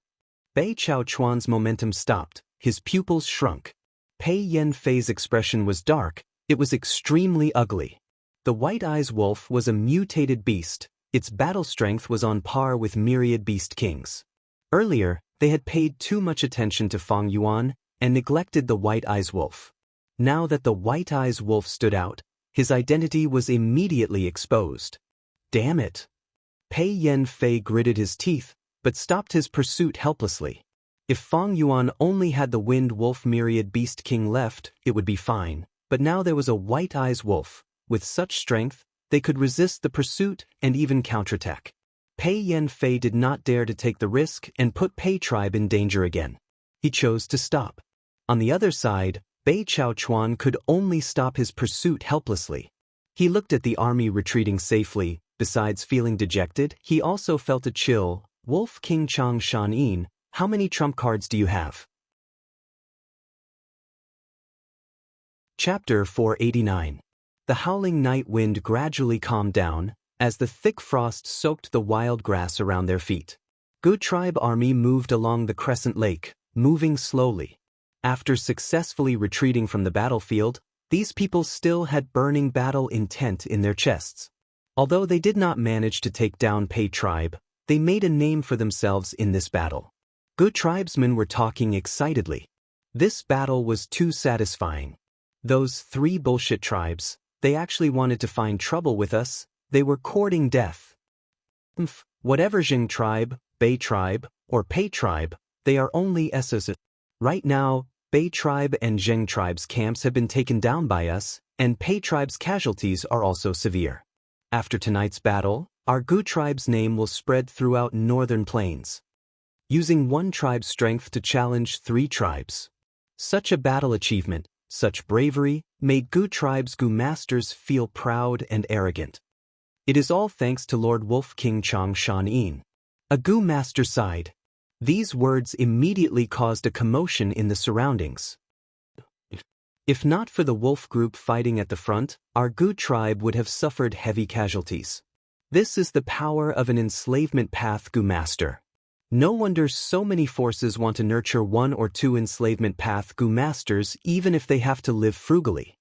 Bei Chao Chuan's momentum stopped, his pupils shrunk. Pei Yan Fei's expression was dark, it was extremely ugly. The White Eyes Wolf was a mutated beast, its battle strength was on par with Myriad Beast Kings. Earlier, they had paid too much attention to Fang Yuan and neglected the White Eyes Wolf. Now that the White Eyes Wolf stood out, his identity was immediately exposed. Damn it! Pei Yan Fei gritted his teeth, but stopped his pursuit helplessly. If Fang Yuan only had the Wind Wolf Myriad Beast King left, it would be fine, but now there was a White Eyes Wolf. With such strength, they could resist the pursuit and even counterattack. Pei Yan Fei did not dare to take the risk and put Pei tribe in danger again. He chose to stop. On the other side, Bei Chao Chuan could only stop his pursuit helplessly. He looked at the army retreating safely. Besides feeling dejected, he also felt a chill. Wolf King Chang Shan, how many trump cards do you have? Chapter 489. The howling night wind gradually calmed down, as the thick frost soaked the wild grass around their feet. Good tribe army moved along the crescent lake, moving slowly. After successfully retreating from the battlefield, these people still had burning battle intent in their chests. Although they did not manage to take down Pei tribe, they made a name for themselves in this battle. Good tribesmen were talking excitedly. This battle was too satisfying. Those 3 bullshit tribes, they actually wanted to find trouble with us, they were courting death. Whatever Jing tribe, Bei tribe, or Pei tribe, they are only SOS. Right now, Bei tribe and Zheng tribe's camps have been taken down by us, and Pei tribe's casualties are also severe. After tonight's battle, our Gu tribe's name will spread throughout northern plains. Using 1 tribe's strength to challenge 3 tribes. Such a battle achievement, such bravery, made Gu tribe's Gu masters feel proud and arrogant. It is all thanks to Lord Wolf King Chang Shan. A Gu master sighed. These words immediately caused a commotion in the surroundings. If not for the wolf group fighting at the front, our Gu tribe would have suffered heavy casualties. This is the power of an enslavement path Gu master. No wonder so many forces want to nurture 1 or 2 enslavement path Gu masters even if they have to live frugally.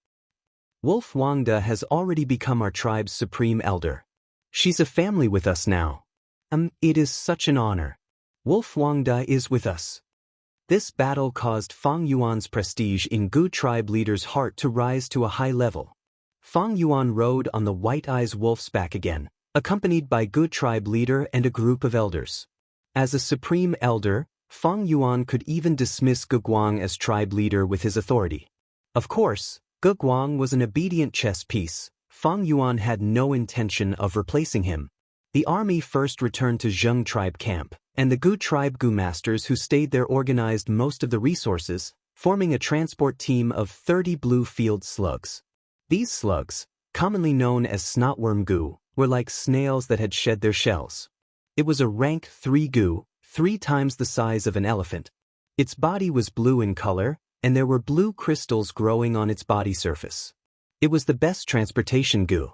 Wolf Wangda has already become our tribe's supreme elder. She's a family with us now. It is such an honor. Wolf Wangda is with us. This battle caused Fang Yuan's prestige in Gu tribe leader's heart to rise to a high level. Fang Yuan rode on the White Eyes Wolf's back again, accompanied by Gu tribe leader and a group of elders. As a supreme elder, Fang Yuan could even dismiss Gu Guang as tribe leader with his authority. Of course, Gu Guang was an obedient chess piece. Fang Yuan had no intention of replacing him. The army first returned to Zheng tribe camp, and the Gu tribe Gu masters who stayed there organized most of the resources, forming a transport team of 30 blue field slugs. These slugs, commonly known as snotworm Gu, were like snails that had shed their shells. It was a rank 3 Gu, 3 times the size of an elephant. Its body was blue in color, and there were blue crystals growing on its body surface. It was the best transportation Gu.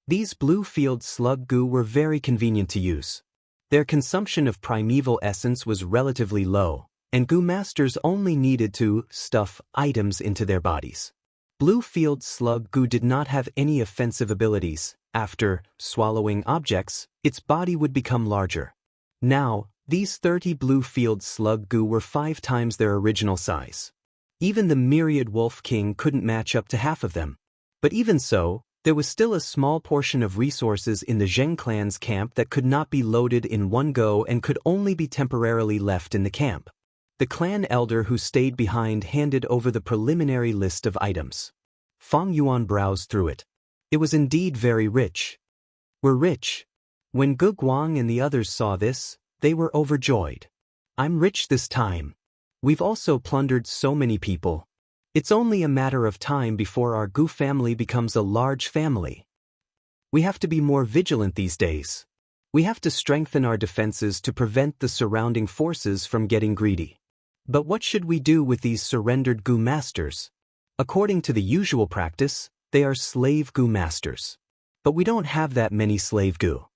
These blue field slug Gu were very convenient to use. Their consumption of primeval essence was relatively low, and Gu masters only needed to stuff items into their bodies. Blue field slug Gu did not have any offensive abilities. After swallowing objects, its body would become larger. Now, these 30 blue field slug Gu were 5 times their original size. Even the myriad wolf king couldn't match up to half of them. But even so, there was still a small portion of resources in the Zheng clan's camp that could not be loaded in one go and could only be temporarily left in the camp. The clan elder who stayed behind handed over the preliminary list of items. Fang Yuan browsed through it. It was indeed very rich. We're rich. When Gu Guang and the others saw this, they were overjoyed. I'm rich this time. We've also plundered so many people. It's only a matter of time before our Gu family becomes a large family. We have to be more vigilant these days. We have to strengthen our defenses to prevent the surrounding forces from getting greedy. But what should we do with these surrendered Gu masters? According to the usual practice, they are slave Gu masters. But we don't have that many slave Gu.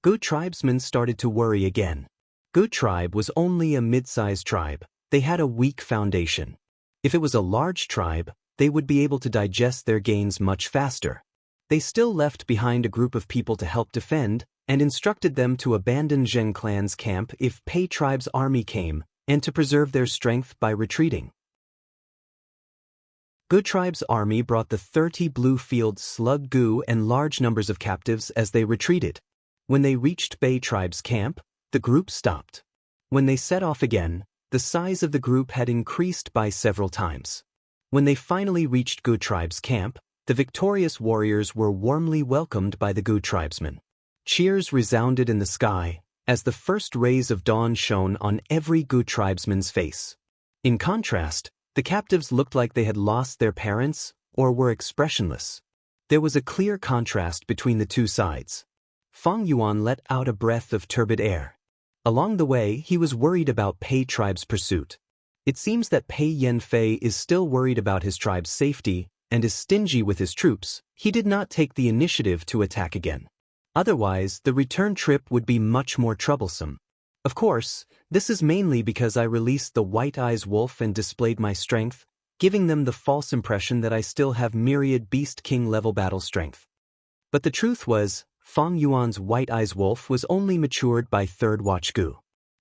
Gu tribesmen started to worry again. Gu tribe was only a mid-sized tribe. They had a weak foundation. If it was a large tribe, they would be able to digest their gains much faster. They still left behind a group of people to help defend, and instructed them to abandon Zheng clan's camp if Pei tribe's army came, and to preserve their strength by retreating. Gu tribe's army brought the 30 blue field slug Gu and large numbers of captives as they retreated. When they reached Bei tribe's camp, the group stopped. When they set off again, the size of the group had increased by several times. When they finally reached Gu tribe's camp, the victorious warriors were warmly welcomed by the Gu tribesmen. Cheers resounded in the sky, as the first rays of dawn shone on every Gu tribesman's face. In contrast, the captives looked like they had lost their parents or were expressionless. There was a clear contrast between the two sides. Fang Yuan let out a breath of turbid air. Along the way, he was worried about Pei tribe's pursuit. It seems that Pei Yanfei is still worried about his tribe's safety and is stingy with his troops. He did not take the initiative to attack again. Otherwise, the return trip would be much more troublesome. Of course, this is mainly because I released the White Eyes Wolf and displayed my strength, giving them the false impression that I still have myriad Beast King level battle strength. But the truth was, Fang Yuan's White Eyes Wolf was only matured by third watch Gu.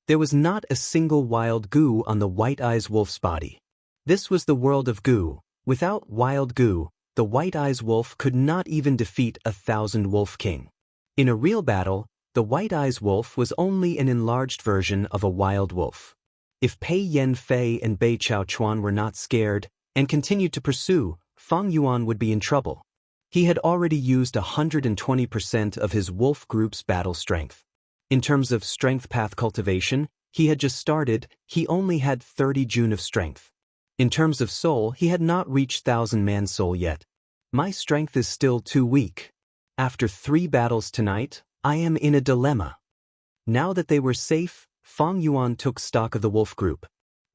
There was not a single wild Gu on the White Eyes Wolf's body. This was the world of Gu. Without wild Gu, the White Eyes Wolf could not even defeat 1,000 Wolf King. In a real battle, the White Eyes Wolf was only an enlarged version of a wild wolf. If Pei Yanfei and Bei Chaochuan were not scared and continued to pursue, Fang Yuan would be in trouble. He had already used 120% of his wolf group's battle strength. In terms of strength path cultivation, he had just started. He only had 30 June of strength. In terms of soul, he had not reached 1,000-man soul yet. My strength is still too weak. After 3 battles tonight, I am in a dilemma. Now that they were safe, Fang Yuan took stock of the wolf group.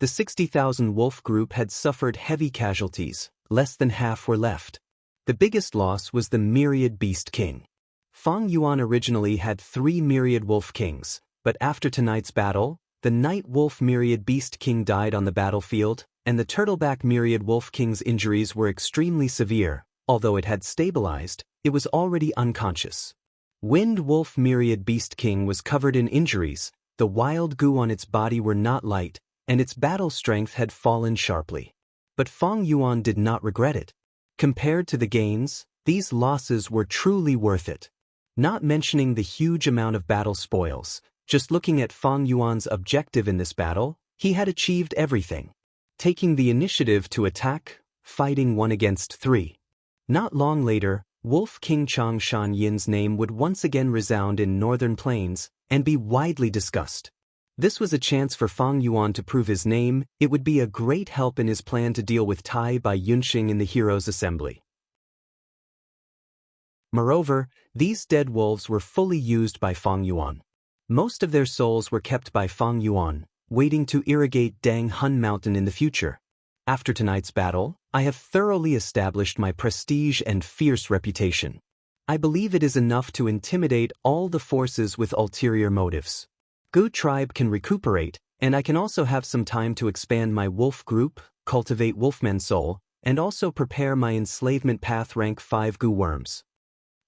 The 60,000 wolf group had suffered heavy casualties. Less than half were left. The biggest loss was the myriad Beast King. Fang Yuan originally had 3 myriad Wolf Kings, but after tonight's battle, the Night Wolf myriad Beast King died on the battlefield, and the Turtleback myriad Wolf King's injuries were extremely severe. Although it had stabilized, it was already unconscious. Wind Wolf Myriad Beast King was covered in injuries, the wild goo on its body were not light, and its battle strength had fallen sharply. But Feng Yuan did not regret it. Compared to the gains, these losses were truly worth it. Not mentioning the huge amount of battle spoils, just looking at Feng Yuan's objective in this battle, he had achieved everything. Taking the initiative to attack, fighting 1 against 3. Not long later, Wolf King Changshan Yin's name would once again resound in northern plains and be widely discussed. This was a chance for Feng Yuan to prove his name. It would be a great help in his plan to deal with Tai by Yunxing in the Heroes' Assembly. Moreover, these dead wolves were fully used by Feng Yuan. Most of their souls were kept by Feng Yuan, waiting to irrigate Dang Hun Mountain in the future. After tonight's battle, I have thoroughly established my prestige and fierce reputation. I believe it is enough to intimidate all the forces with ulterior motives. Gu tribe can recuperate, and I can also have some time to expand my wolf group, cultivate wolfman soul, and also prepare my enslavement path rank 5 Gu worms.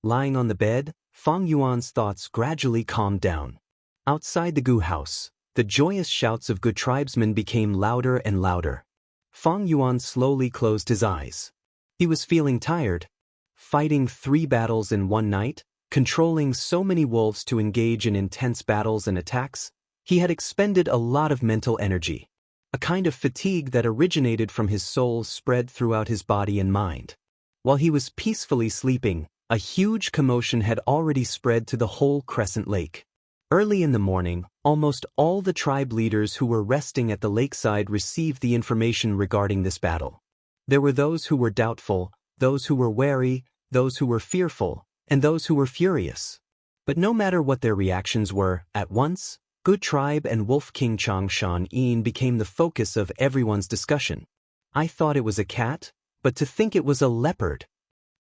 Lying on the bed, Feng Yuan's thoughts gradually calmed down. Outside the Gu house, the joyous shouts of Gu tribesmen became louder and louder. Feng Yuan slowly closed his eyes. He was feeling tired. Fighting 3 battles in one night, controlling so many wolves to engage in intense battles and attacks, he had expended a lot of mental energy. A kind of fatigue that originated from his soul spread throughout his body and mind. While he was peacefully sleeping, a huge commotion had already spread to the whole Crescent Lake. Early in the morning, almost all the tribe leaders who were resting at the lakeside received the information regarding this battle. There were those who were doubtful, those who were wary, those who were fearful, and those who were furious. But no matter what their reactions were, at once, Gu tribe and Wolf King Changshan Yin became the focus of everyone's discussion. I thought it was a cat, but to think it was a leopard.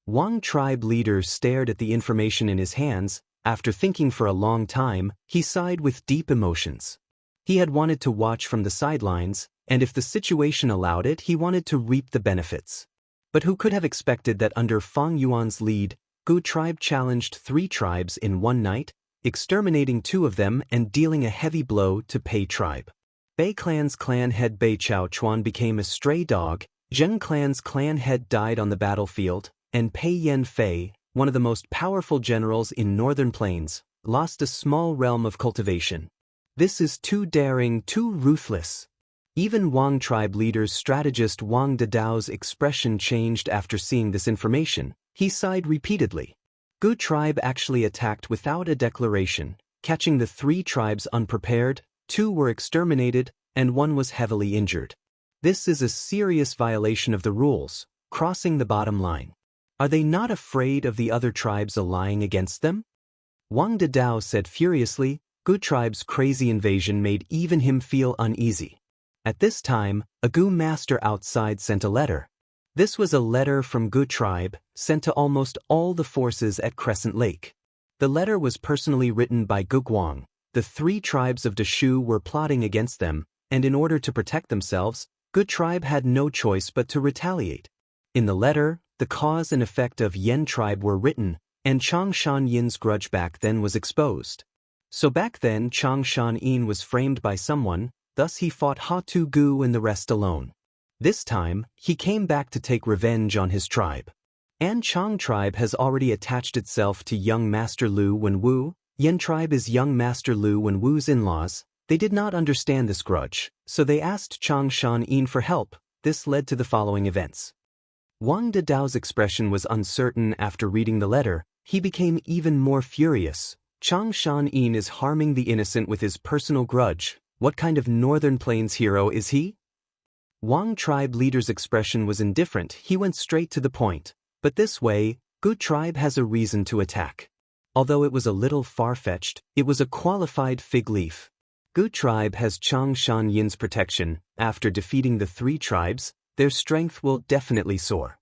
Wang tribe leader stared at the information in his hands. After thinking for a long time, he sighed with deep emotions. He had wanted to watch from the sidelines, and if the situation allowed it, he wanted to reap the benefits. But who could have expected that under Feng Yuan's lead, Gu tribe challenged 3 tribes in one night, exterminating 2 of them and dealing a heavy blow to Pei tribe. Bei clan's clan head Bei Chao Chuan became a stray dog, Zheng clan's clan head died on the battlefield, and Pei Yan Fei, one of the most powerful generals in northern plains, lost a small realm of cultivation. This is too daring, too ruthless. Even Wang tribe leader's strategist Wang Dadao's expression changed after seeing this information. He sighed repeatedly. Gu tribe actually attacked without a declaration, catching the 3 tribes unprepared, 2 were exterminated, and 1 was heavily injured. This is a serious violation of the rules, crossing the bottom line. Are they not afraid of the other tribes allying against them? Wang Dadao said furiously. Gu tribe's crazy invasion made even him feel uneasy. At this time, a Gu master outside sent a letter. This was a letter from Gu tribe, sent to almost all the forces at Crescent Lake. The letter was personally written by Gu Guang. The 3 tribes of Deshu were plotting against them, and in order to protect themselves, Gu tribe had no choice but to retaliate. In the letter, the cause and effect of Yen tribe were written, and Changshan Yin's grudge back then was exposed. So back then Changshan Yin was framed by someone, thus he fought Hatu Gu and the rest alone. This time, he came back to take revenge on his tribe. An Chang tribe has already attached itself to young Master Lu Wenwu. Yen tribe is young Master Lu Wenwu's in-laws. They did not understand this grudge, so they asked Changshan Yin for help. This led to the following events. Wang Dadao's expression was uncertain after reading the letter. He became even more furious. Changshan Yin is harming the innocent with his personal grudge. What kind of Northern Plains hero is he? Wang tribe leader's expression was indifferent. He went straight to the point. But this way, Gu tribe has a reason to attack. Although it was a little far-fetched, it was a qualified fig leaf. Gu tribe has Changshan Yin's protection. After defeating the 3 tribes, their strength will definitely soar.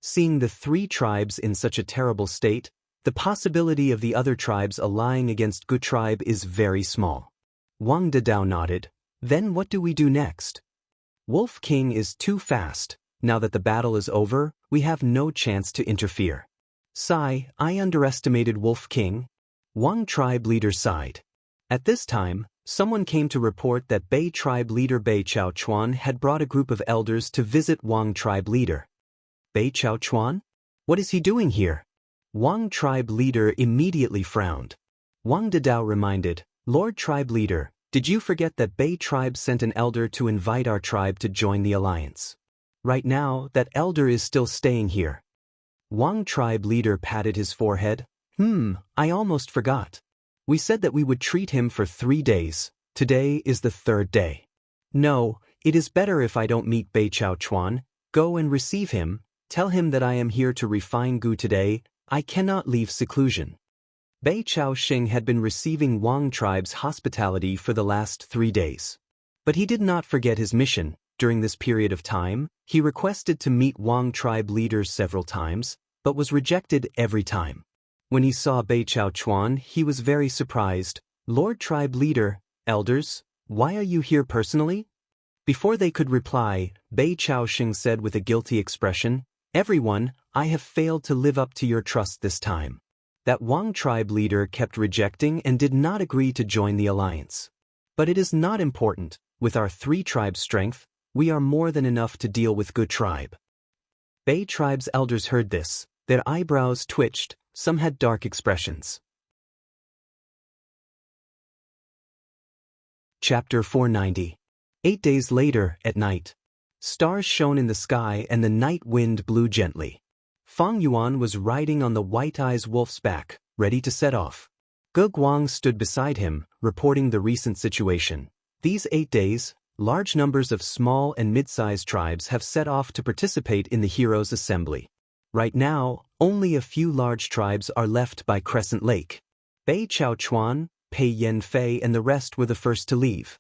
Seeing the 3 tribes in such a terrible state, the possibility of the other tribes allying against Gu tribe is very small. Wang Dadao nodded. Then what do we do next? Wolf King is too fast. Now that the battle is over, we have no chance to interfere. Sigh, I underestimated Wolf King. Wang tribe leader sighed. At this time, someone came to report that Bei tribe leader Bei Chao Chuan had brought a group of elders to visit Wang tribe leader. Bei Chao Chuan? What is he doing here? Wang tribe leader immediately frowned. Wang Dadao reminded, Lord tribe leader, did you forget that Bei tribe sent an elder to invite our tribe to join the alliance? Right now, that elder is still staying here. Wang tribe leader patted his forehead. I almost forgot. We said that we would treat him for 3 days. Today is the 3rd day. No, it is better if I don't meet Bei Chao Chuan. Go and receive him. Tell him that I am here to refine Gu today. I cannot leave seclusion. Bei Chao Xing had been receiving Wang tribe's hospitality for the last 3 days. But he did not forget his mission. During this period of time, he requested to meet Wang tribe leaders several times, but was rejected every time. When he saw Bei Chao Chuan, he was very surprised. Lord tribe leader, elders, why are you here personally? Before they could reply, Bei Chao Xing said with a guilty expression, Everyone, I have failed to live up to your trust this time. That Wang tribe leader kept rejecting and did not agree to join the alliance. But it is not important. With our 3 tribes' strength, we are more than enough to deal with Gu tribe. Bei tribe's elders heard this. Their eyebrows twitched, some had dark expressions. Chapter 490. 8 days later, at night. Stars shone in the sky and the night wind blew gently. Fang Yuan was riding on the white-eyed wolf's back, ready to set off. Ge Guang stood beside him, reporting the recent situation. These 8 days, large numbers of small and mid-sized tribes have set off to participate in the Heroes' Assembly. Right now, only a few large tribes are left by Crescent Lake. Bei Chao Chuan, Pei Yanfei and the rest were the first to leave.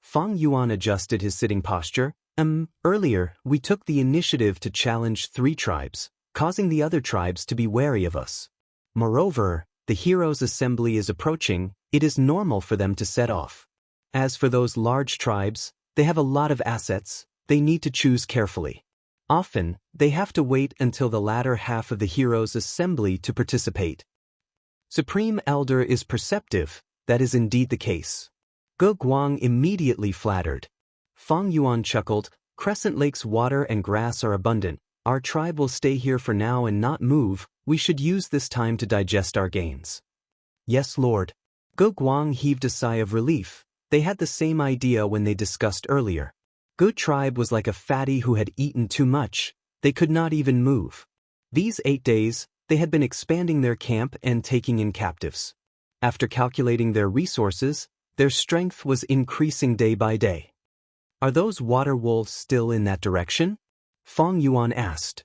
Fang Yuan adjusted his sitting posture. Earlier, we took the initiative to challenge 3 tribes, causing the other tribes to be wary of us. Moreover, the Heroes' Assembly is approaching, it is normal for them to set off. As for those large tribes, they have a lot of assets, they need to choose carefully. Often, they have to wait until the latter half of the Heroes' Assembly to participate. Supreme Elder is perceptive, that is indeed the case. Ge Guang immediately flattered. Fang Yuan chuckled, Crescent Lake's water and grass are abundant. Our tribe will stay here for now and not move. We should use this time to digest our gains. Yes, Lord. Ge Guang heaved a sigh of relief. They had the same idea when they discussed earlier. Gu tribe was like a fatty who had eaten too much. They could not even move. These 8 days, they had been expanding their camp and taking in captives. After calculating their resources, their strength was increasing day by day. Are those water wolves still in that direction? Fang Yuan asked.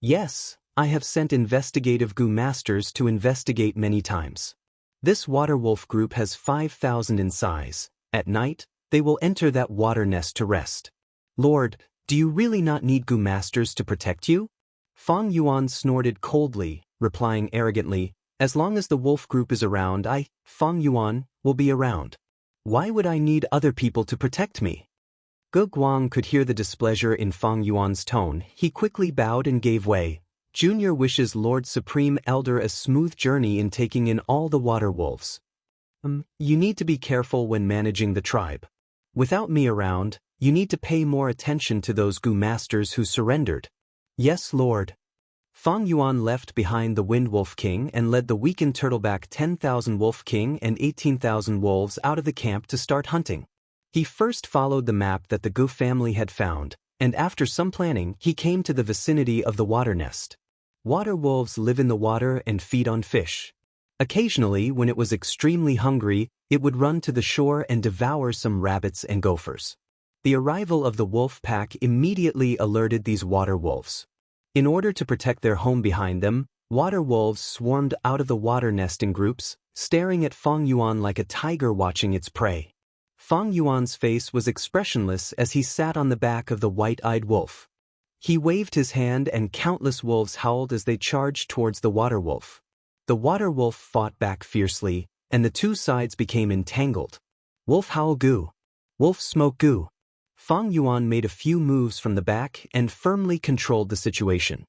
Yes, I have sent investigative Gu masters to investigate many times. This water wolf group has 5,000 in size. At night, they will enter that water nest to rest. Lord, do you really not need Gu masters to protect you? Fang Yuan snorted coldly, replying arrogantly, as long as the wolf group is around, Fang Yuan, will be around. Why would I need other people to protect me? Ge Guang could hear the displeasure in Fang Yuan's tone. He quickly bowed and gave way. Junior wishes Lord Supreme Elder a smooth journey in taking in all the water wolves. You need to be careful when managing the tribe. Without me around, you need to pay more attention to those Gu masters who surrendered. Yes, Lord. Fang Yuan left behind the Wind Wolf King and led the weakened turtleback 10,000 Wolf King and 18,000 wolves out of the camp to start hunting. He first followed the map that the Gu family had found, and after some planning, he came to the vicinity of the water nest. Water wolves live in the water and feed on fish. Occasionally, when it was extremely hungry, it would run to the shore and devour some rabbits and gophers. The arrival of the wolf pack immediately alerted these water wolves. In order to protect their home behind them, water wolves swarmed out of the water nest in groups, staring at Fang Yuan like a tiger watching its prey. Fang Yuan's face was expressionless as he sat on the back of the white-eyed wolf. He waved his hand and countless wolves howled as they charged towards the water wolf. The water wolf fought back fiercely, and the 2 sides became entangled. Wolf howl Gu. Wolf smoke Gu. Fang Yuan made a few moves from the back and firmly controlled the situation.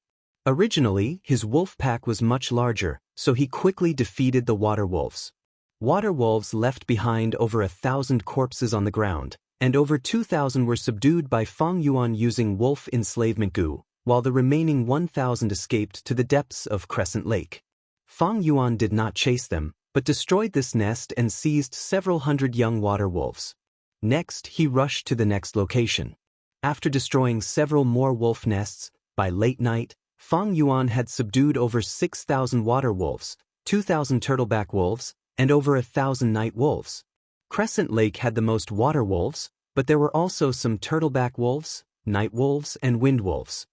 Originally, his wolf pack was much larger, so he quickly defeated the water wolves. Water wolves left behind over 1,000 corpses on the ground, and over 2,000 were subdued by Fang Yuan using wolf enslavement goo, while the remaining 1,000 escaped to the depths of Crescent Lake. Fang Yuan did not chase them, but destroyed this nest and seized several hundred young water wolves. Next, he rushed to the next location. After destroying several more wolf nests, by late night, Fang Yuan had subdued over 6,000 water wolves, 2,000 turtleback wolves, and over 1,000 night wolves. Crescent Lake had the most water wolves, but there were also some turtleback wolves, night wolves, and wind wolves.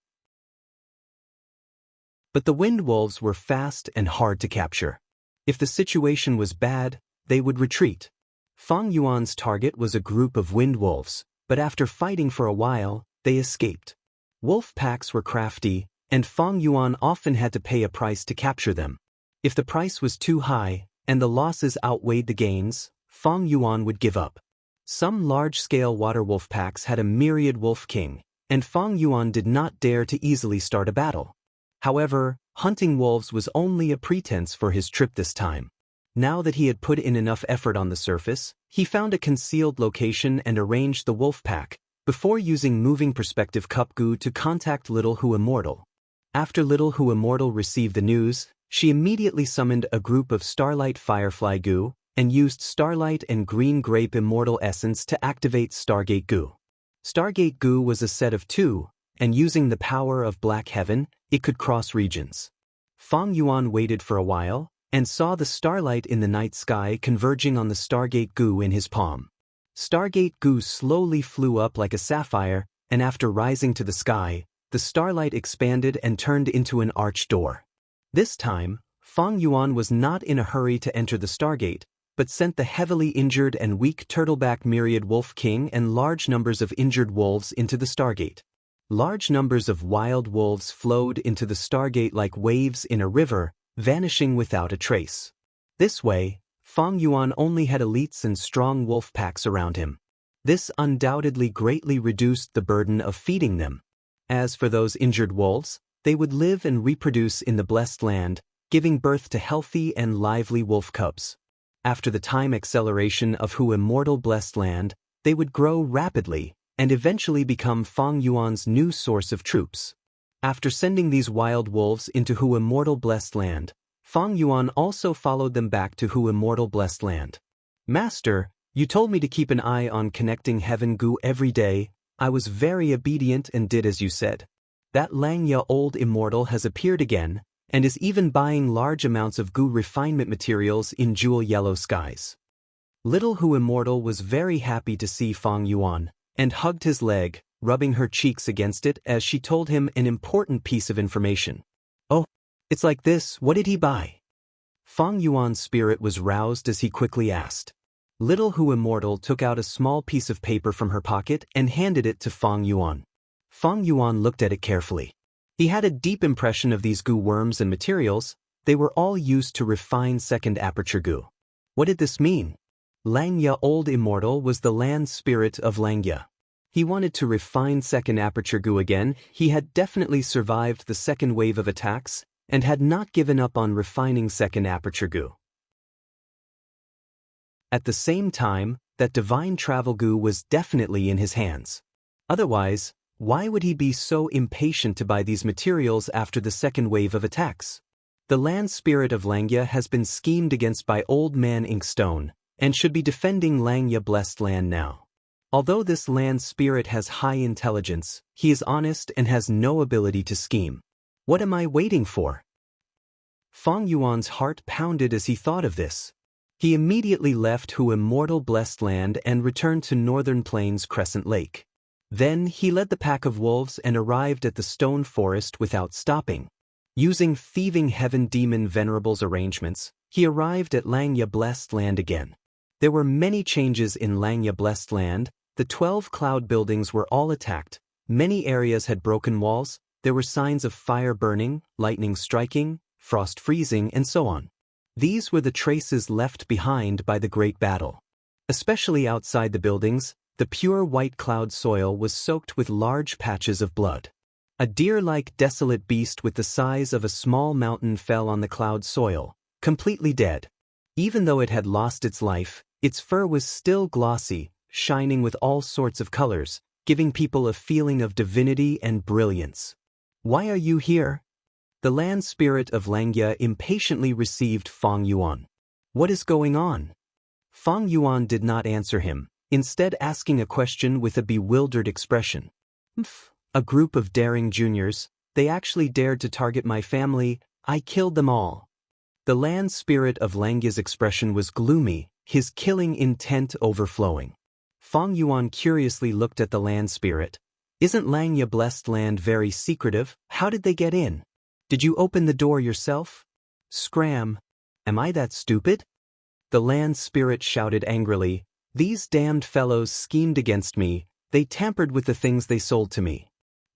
But the wind wolves were fast and hard to capture. If the situation was bad, they would retreat. Fang Yuan's target was a group of wind wolves, but after fighting for a while, they escaped. Wolf packs were crafty, and Fang Yuan often had to pay a price to capture them. If the price was too high, and the losses outweighed the gains, Fang Yuan would give up. Some large-scale water wolf packs had a myriad wolf king, and Fang Yuan did not dare to easily start a battle. However, hunting wolves was only a pretense for his trip this time. Now that he had put in enough effort on the surface, he found a concealed location and arranged the wolf pack, before using moving perspective cup goo to contact Little Who Immortal. After Little Who Immortal received the news, she immediately summoned a group of Starlight Firefly goo, and used Starlight and Green Grape Immortal Essence to activate Stargate goo. Stargate goo was a set of 2, and using the power of Black Heaven, it could cross regions. Fang Yuan waited for a while, and saw the starlight in the night sky converging on the Stargate goo in his palm. Stargate goo slowly flew up like a sapphire, and after rising to the sky, the starlight expanded and turned into an arched door. This time, Fang Yuan was not in a hurry to enter the Stargate, but sent the heavily injured and weak turtleback myriad wolf king and large numbers of injured wolves into the Stargate. Large numbers of wild wolves flowed into the Stargate like waves in a river, vanishing without a trace. This way, Fang Yuan only had elites and strong wolf packs around him. This undoubtedly greatly reduced the burden of feeding them. As for those injured wolves, they would live and reproduce in the blessed land, giving birth to healthy and lively wolf cubs. After the time acceleration of Who Immortal Blessed Land, they would grow rapidly, and eventually become Fang Yuan's new source of troops. After sending these wild wolves into Who Immortal Blessed Land, Fang Yuan also followed them back to Who Immortal Blessed Land. Master, you told me to keep an eye on connecting heaven goo every day. I was very obedient and did as you said. That Xianxia old immortal has appeared again, and is even buying large amounts of goo refinement materials in jewel yellow skies. Little Who Immortal was very happy to see Fang Yuan, and hugged his leg, rubbing her cheeks against it as she told him an important piece of information. Oh, it's like this, what did he buy? Fang Yuan's spirit was roused as he quickly asked. Little Who Immortal took out a small piece of paper from her pocket and handed it to Fang Yuan. Fang Yuan looked at it carefully. He had a deep impression of these goo worms and materials. They were all used to refine second aperture goo. What did this mean? Xianxia Old Immortal was the land spirit of Xianxia. He wanted to refine second aperture goo again. He had definitely survived the second wave of attacks, and had not given up on refining second aperture goo. At the same time, that divine travel goo was definitely in his hands. Otherwise, why would he be so impatient to buy these materials after the second wave of attacks? The land spirit of Xianxia has been schemed against by Old Man Inkstone, and should be defending Xianxia Blessed Land now. Although this land spirit has high intelligence, he is honest and has no ability to scheme. What am I waiting for? Fang Yuan's heart pounded as he thought of this. He immediately left Who Immortal Blessed Land and returned to Northern Plains Crescent Lake. Then he led the pack of wolves and arrived at the stone forest without stopping. Using Thieving Heaven Demon Venerable's arrangements, he arrived at Xianxia Blessed Land again. There were many changes in Xianxia Blessed Land. The 12 cloud buildings were all attacked, many areas had broken walls, there were signs of fire burning, lightning striking, frost freezing, and so on. These were the traces left behind by the Great Battle. Especially outside the buildings, the pure white cloud soil was soaked with large patches of blood. A deer-like desolate beast with the size of a small mountain fell on the cloud soil, completely dead. Even though it had lost its life, its fur was still glossy, shining with all sorts of colors, giving people a feeling of divinity and brilliance. Why are you here? The land spirit of Xianxia impatiently received Feng Yuan. What is going on? Feng Yuan did not answer him, instead asking a question with a bewildered expression. A group of daring juniors, they actually dared to target my family, I killed them all. The land spirit of Xianxia's expression was gloomy, his killing intent overflowing. Feng Yuan curiously looked at the land spirit. Isn't Xianxia blessed land very secretive? How did they get in? Did you open the door yourself? Scram. Am I that stupid? The land spirit shouted angrily. These damned fellows schemed against me, they tampered with the things they sold to me.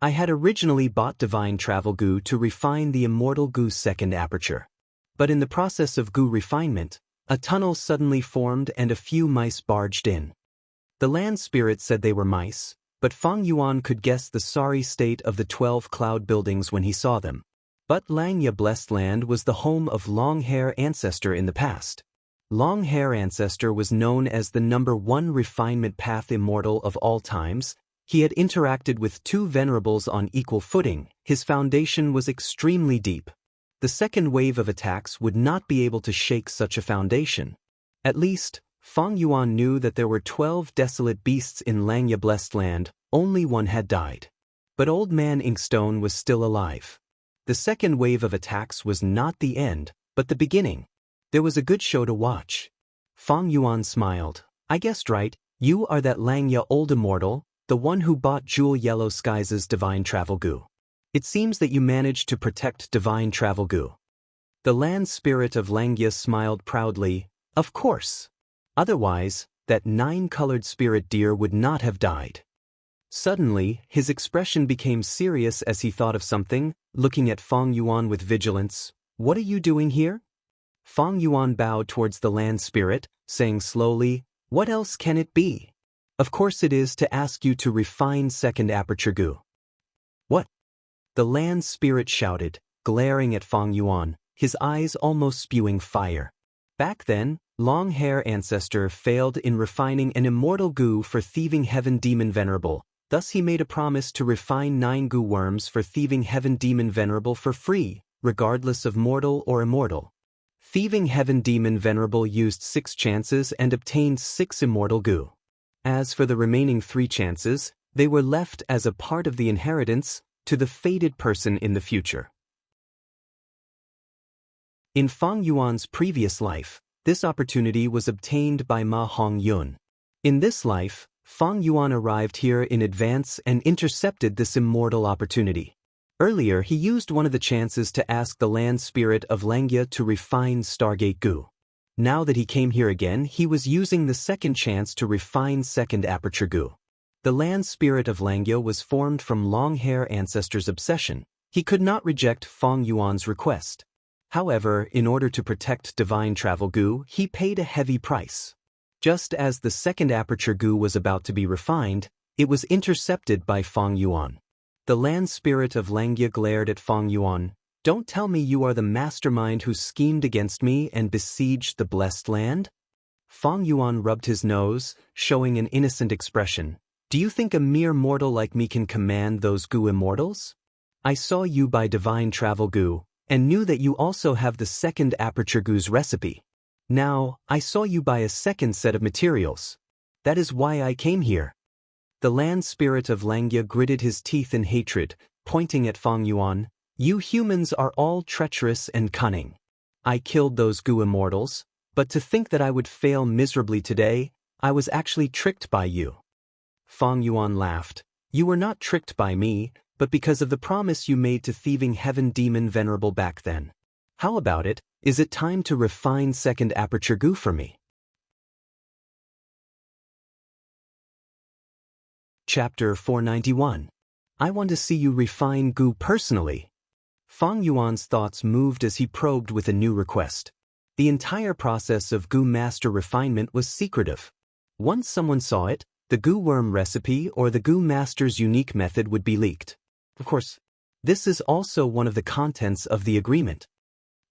I had originally bought divine travel goo to refine the immortal goo's second aperture. But in the process of goo refinement, a tunnel suddenly formed and a few mice barged in. The land spirit said they were mice, but Feng Yuan could guess the sorry state of the 12 cloud buildings when he saw them. But Xianxia blessed land was the home of Long-Hair Ancestor in the past. Long-Hair Ancestor was known as the #1 refinement path immortal of all times. He had interacted with 2 venerables on equal footing, his foundation was extremely deep. The second wave of attacks would not be able to shake such a foundation. At least, Feng Yuan knew that there were 12 desolate beasts in Xianxia blessed land, only one had died. But Old Man Inkstone was still alive. The second wave of attacks was not the end, but the beginning. There was a good show to watch. Feng Yuan smiled. I guessed right, you are that Xianxia old immortal, the one who bought Jewel Yellow Skies' divine travel goo. It seems that you managed to protect divine travel goo. The land spirit of Xianxia smiled proudly. Of course. Otherwise, that 9-colored spirit deer would not have died. Suddenly, his expression became serious as he thought of something, looking at Feng Yuan with vigilance. What are you doing here? Feng Yuan bowed towards the land spirit, saying slowly, what else can it be? Of course it is to ask you to refine second aperture goo. What? The land spirit shouted, glaring at Feng Yuan, his eyes almost spewing fire. Back then, Long-Hair Ancestor failed in refining an immortal goo for Thieving Heaven Demon Venerable, thus he made a promise to refine 9 goo worms for Thieving Heaven Demon Venerable for free, regardless of mortal or immortal. Thieving Heaven Demon Venerable used 6 chances and obtained 6 immortal goo. As for the remaining 3 chances, they were left as a part of the inheritance to the fated person in the future. In Feng Yuan's previous life, this opportunity was obtained by Ma Hongyun. In this life, Feng Yuan arrived here in advance and intercepted this immortal opportunity. Earlier he used one of the chances to ask the land spirit of Xianxia to refine Stargate goo. Now that he came here again, he was using the second chance to refine second aperture goo. The land spirit of Xianxia was formed from Long-Hair Ancestor's obsession. He could not reject Feng Yuan's request. However, in order to protect divine travel goo, he paid a heavy price. Just as the second aperture goo was about to be refined, it was intercepted by Feng Yuan. The land spirit of Xianxia glared at Feng Yuan. Don't tell me you are the mastermind who schemed against me and besieged the blessed land? Feng Yuan rubbed his nose, showing an innocent expression. Do you think a mere mortal like me can command those goo immortals? I saw you buy divine travel goo, and knew that you also have the second aperture goo's recipe. Now, I saw you buy a second set of materials. That is why I came here. The land spirit of Xianxia gritted his teeth in hatred, pointing at Feng Yuan. You humans are all treacherous and cunning. I killed those goo immortals, but to think that I would fail miserably today, I was actually tricked by you. Feng Yuan laughed. You were not tricked by me, but because of the promise you made to Thieving Heaven Demon Venerable back then. How about it? Is it time to refine second aperture goo for me? Chapter 491. I want to see you refine goo personally. Feng Yuan's thoughts moved as he probed with a new request. The entire process of goo master refinement was secretive. Once someone saw it, the goo worm recipe or the goo master's unique method would be leaked. Of course, This is also one of the contents of the agreement.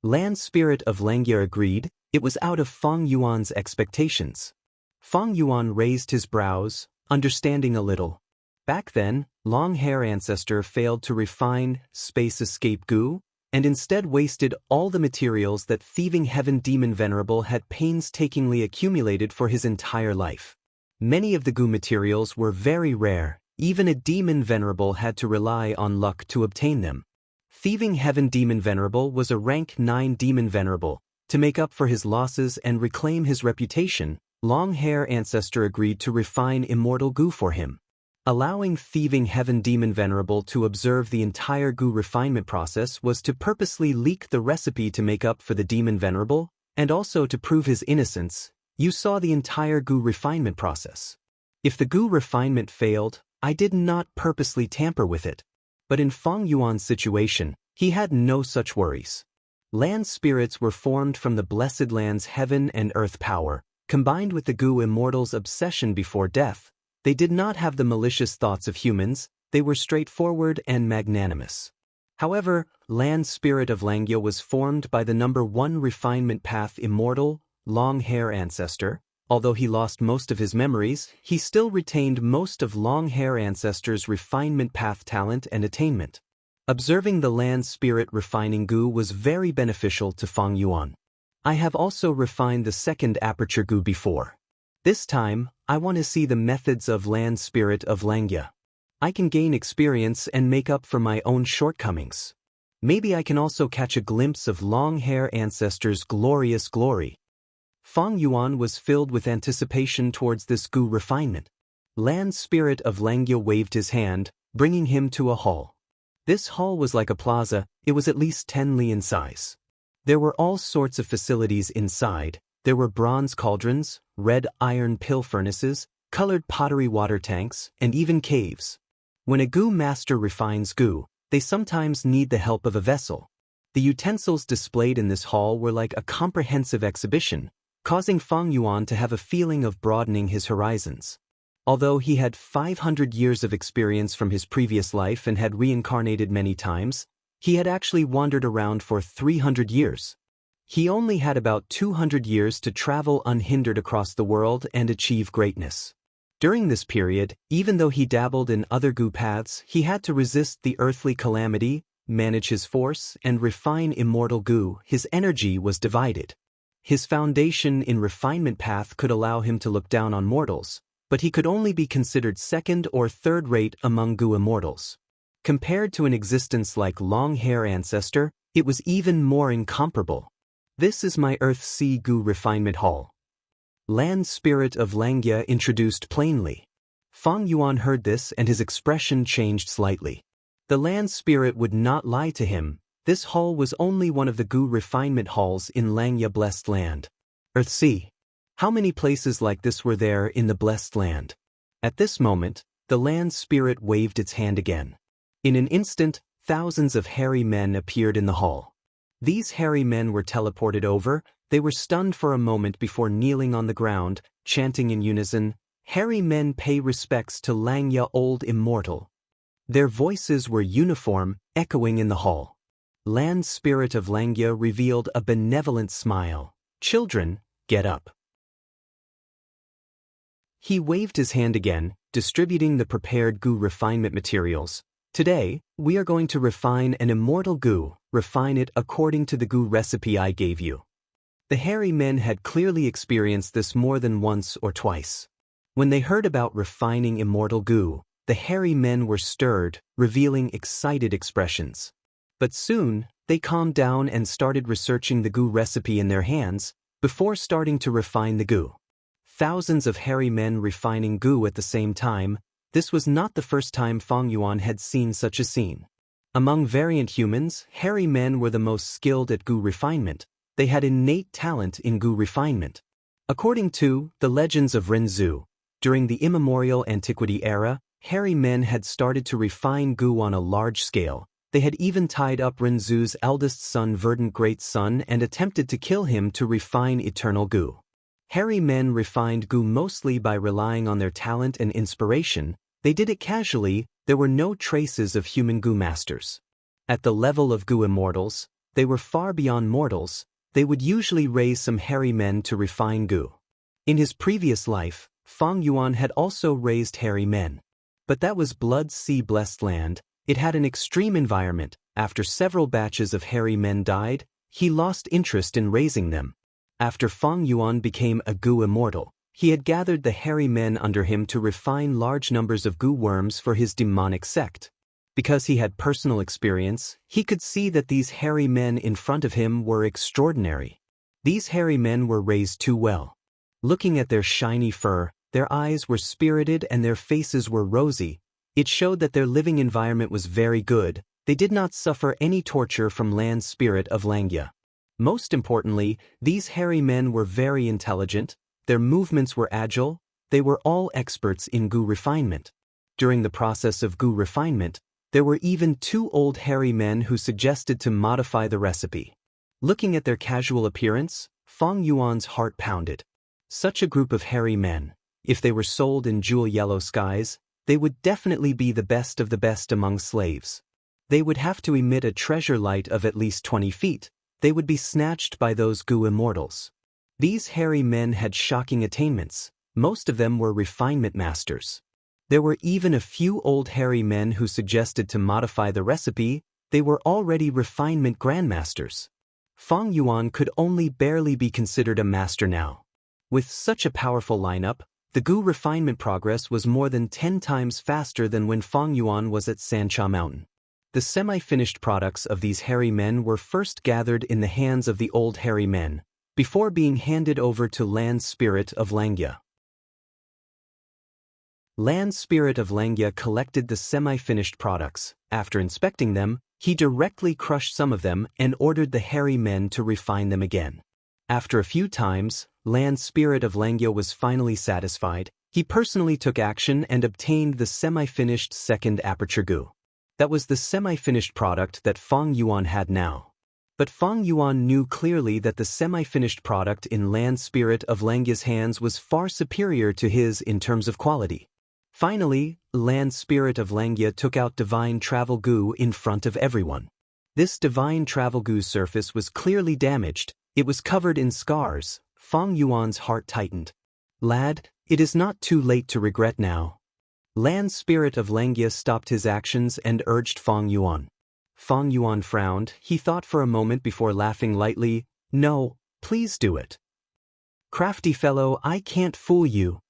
Land Spirit of Langya agreed. It was out of Feng Yuan's expectations. Feng Yuan raised his brows, understanding a little. Back then, long-hair ancestor failed to refine space escape goo, and instead wasted all the materials that thieving heaven demon venerable had painstakingly accumulated for his entire life. Many of the goo materials were very rare, even a demon venerable had to rely on luck to obtain them. Thieving heaven demon venerable was a rank 9 demon venerable. To make up for his losses and reclaim his reputation, long-hair ancestor agreed to refine immortal goo for him. Allowing thieving heaven demon venerable to observe the entire goo refinement process was to purposely leak the recipe to make up for the demon venerable, and also to prove his innocence. You saw the entire goo refinement process. If the goo refinement failed, I did not purposely tamper with it. But in Feng Yuan's situation, he had no such worries. Land spirits were formed from the blessed land's heaven and earth power, combined with the goo immortal's obsession before death. They did not have the malicious thoughts of humans, they were straightforward and magnanimous. However, Land Spirit of Langya was formed by the number 1 refinement path immortal, long-hair ancestor. Although he lost most of his memories, he still retained most of long-hair ancestor's refinement path talent and attainment. Observing the land spirit refining goo was very beneficial to Feng Yuan. I have also refined the second aperture goo before. This time, I want to see the methods of land spirit of Langya. I can gain experience and make up for my own shortcomings. Maybe I can also catch a glimpse of long-hair ancestor's glorious glory. Feng Yuan was filled with anticipation towards this goo refinement. Land Spirit of Langya waved his hand, bringing him to a hall. This hall was like a plaza. It was at least 10 li in size. There were all sorts of facilities inside. There were bronze cauldrons, red iron pill furnaces, colored pottery water tanks, and even caves. When a goo master refines goo, they sometimes need the help of a vessel. The utensils displayed in this hall were like a comprehensive exhibition, causing Feng Yuan to have a feeling of broadening his horizons. Although he had 500 years of experience from his previous life and had reincarnated many times, he had actually wandered around for 300 years. He only had about 200 years to travel unhindered across the world and achieve greatness. During this period, even though he dabbled in other goo paths, he had to resist the earthly calamity, manage his force, and refine immortal goo. His energy was divided. His foundation in refinement path could allow him to look down on mortals, but he could only be considered second or third rate among goo immortals. Compared to an existence like long-hair ancestor, it was even more incomparable. This is my Earth Sea Goo Refinement Hall. Land Spirit of Langya introduced plainly. Feng Yuan heard this and his expression changed slightly. The land spirit would not lie to him. This hall was only one of the goo refinement halls in Langya Blessed Land. Earthsea. How many places like this were there in the Blessed Land? At this moment, the land spirit waved its hand again. In an instant, thousands of hairy men appeared in the hall. These hairy men were teleported over. They were stunned for a moment before kneeling on the ground, chanting in unison, "Hairy men pay respects to Langya Old Immortal." Their voices were uniform, echoing in the hall. Land Spirit of Langya revealed a benevolent smile. "Children, get up." He waved his hand again, distributing the prepared goo refinement materials. "Today, we are going to refine an immortal goo, refine it according to the goo recipe I gave you." The hairy men had clearly experienced this more than once or twice. When they heard about refining immortal goo, the hairy men were stirred, revealing excited expressions. But soon, they calmed down and started researching the goo recipe in their hands, before starting to refine the goo. Thousands of hairy men refining goo at the same time. This was not the first time Feng Yuan had seen such a scene. Among variant humans, hairy men were the most skilled at goo refinement. They had innate talent in goo refinement. According to the legends of Renzu, during the immemorial antiquity era, hairy men had started to refine goo on a large scale. They had even tied up Renzu's eldest son, Verdant Great Son, and attempted to kill him to refine eternal goo. Hairy men refined goo mostly by relying on their talent and inspiration. They did it casually. There were no traces of human goo masters. At the level of Gu immortals, they were far beyond mortals. They would usually raise some hairy men to refine Gu. In his previous life, Feng Yuan had also raised hairy men. But that was Blood Sea-blessed land. It had an extreme environment. After several batches of hairy men died, he lost interest in raising them. After Feng Yuan became a Gu immortal, he had gathered the hairy men under him to refine large numbers of Gu worms for his demonic sect. Because he had personal experience, he could see that these hairy men in front of him were extraordinary. These hairy men were raised too well. Looking at their shiny fur, their eyes were spirited and their faces were rosy. It showed that their living environment was very good. They did not suffer any torture from land spirit of Xianxia. Most importantly, these hairy men were very intelligent. Their movements were agile. They were all experts in Gu refinement. During the process of Gu refinement, there were even 2 old hairy men who suggested to modify the recipe. Looking at their casual appearance, Feng Yuan's heart pounded. Such a group of hairy men, if they were sold in jewel yellow skies, they would definitely be the best of the best among slaves. They would have to emit a treasure light of at least 20 feet. They would be snatched by those Gu immortals. These hairy men had shocking attainments. Most of them were refinement masters. There were even a few old hairy men who suggested to modify the recipe. They were already refinement grandmasters. Feng Yuan could only barely be considered a master now. With such a powerful lineup, the Gu refinement progress was more than 10 times faster than when Feng Yuan was at Xianxia Mountain. The semi-finished products of these hairy men were first gathered in the hands of the old hairy men, before being handed over to Land Spirit of Xianxia. Land Spirit of Xianxia collected the semi-finished products. After inspecting them, he directly crushed some of them and ordered the hairy men to refine them again. After a few times, Land Spirit of Xianxia was finally satisfied. He personally took action and obtained the semi-finished second aperture Gu. That was the semi-finished product that Feng Yuan had now. But Feng Yuan knew clearly that the semi-finished product in Land Spirit of Xianxia's hands was far superior to his in terms of quality. Finally, Land Spirit of Xianxia took out Divine Travel Gu in front of everyone. This Divine Travel Gu's surface was clearly damaged. It was covered in scars. Feng Yuan's heart tightened. Lad, it is not too late to regret now. Land Spirit of Xianxia stopped his actions and urged Feng Yuan. Feng Yuan frowned. He thought for a moment before laughing lightly. No, please do it. Crafty fellow, I can't fool you.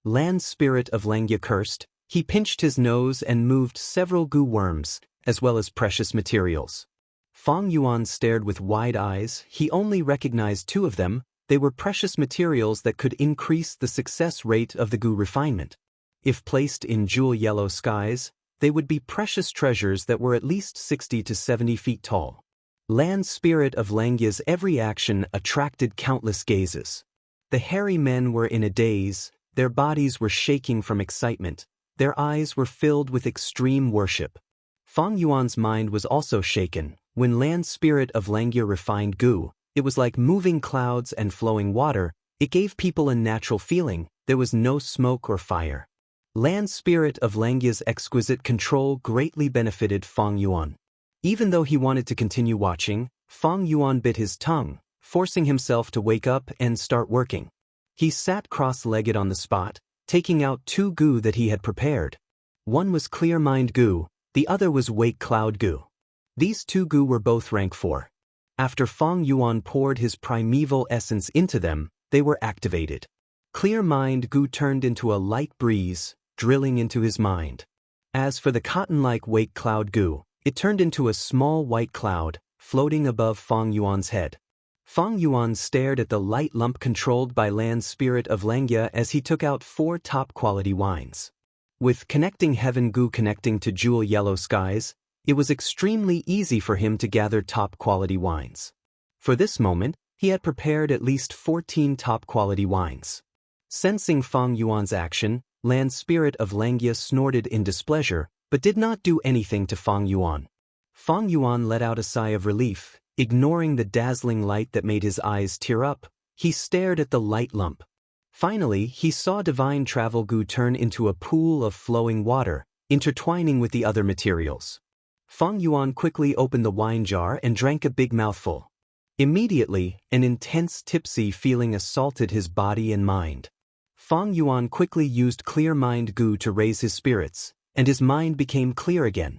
Land Spirit of Xianxia cursed. He pinched his nose and moved several Gu worms, as well as precious materials. Feng Yuan stared with wide eyes. He only recognized 2 of them. They were precious materials that could increase the success rate of the Gu refinement. If placed in jewel yellow skies, they would be precious treasures that were at least 60 to 70 feet tall. Land Spirit of Xianxia's every action attracted countless gazes. The hairy men were in a daze. Their bodies were shaking from excitement. Their eyes were filled with extreme worship. Feng Yuan's mind was also shaken. When Land Spirit of Xianxia refined Gu, it was like moving clouds and flowing water. It gave people a natural feeling. There was no smoke or fire. Land Spirit of Xianxia's exquisite control greatly benefited Feng Yuan. Even though he wanted to continue watching, Feng Yuan bit his tongue, forcing himself to wake up and start working. He sat cross-legged on the spot, taking out 2 Gu that he had prepared. One was Clear Mind Gu, the other was Wake Cloud Gu. These 2 Gu were both rank 4. After Feng Yuan poured his primeval essence into them, they were activated. Clear Mind Gu turned into a light breeze, drilling into his mind. As for the cotton-like Wake Cloud Gu, it turned into a small white cloud, floating above Feng Yuan's head. Feng Yuan stared at the light lump controlled by Land Spirit of Xianxia as he took out 4 top-quality wines. With Connecting Heaven Gu connecting to jewel yellow skies, it was extremely easy for him to gather top-quality wines. For this moment, he had prepared at least 14 top-quality wines. Sensing Feng Yuan's action, Land Spirit of Xianxia snorted in displeasure, but did not do anything to Feng Yuan. Feng Yuan let out a sigh of relief. Ignoring the dazzling light that made his eyes tear up, he stared at the light lump. Finally, he saw Divine Travel Gu turn into a pool of flowing water, intertwining with the other materials. Feng Yuan quickly opened the wine jar and drank a big mouthful. Immediately, an intense tipsy feeling assaulted his body and mind. Feng Yuan quickly used clear mind goo to raise his spirits, and his mind became clear again.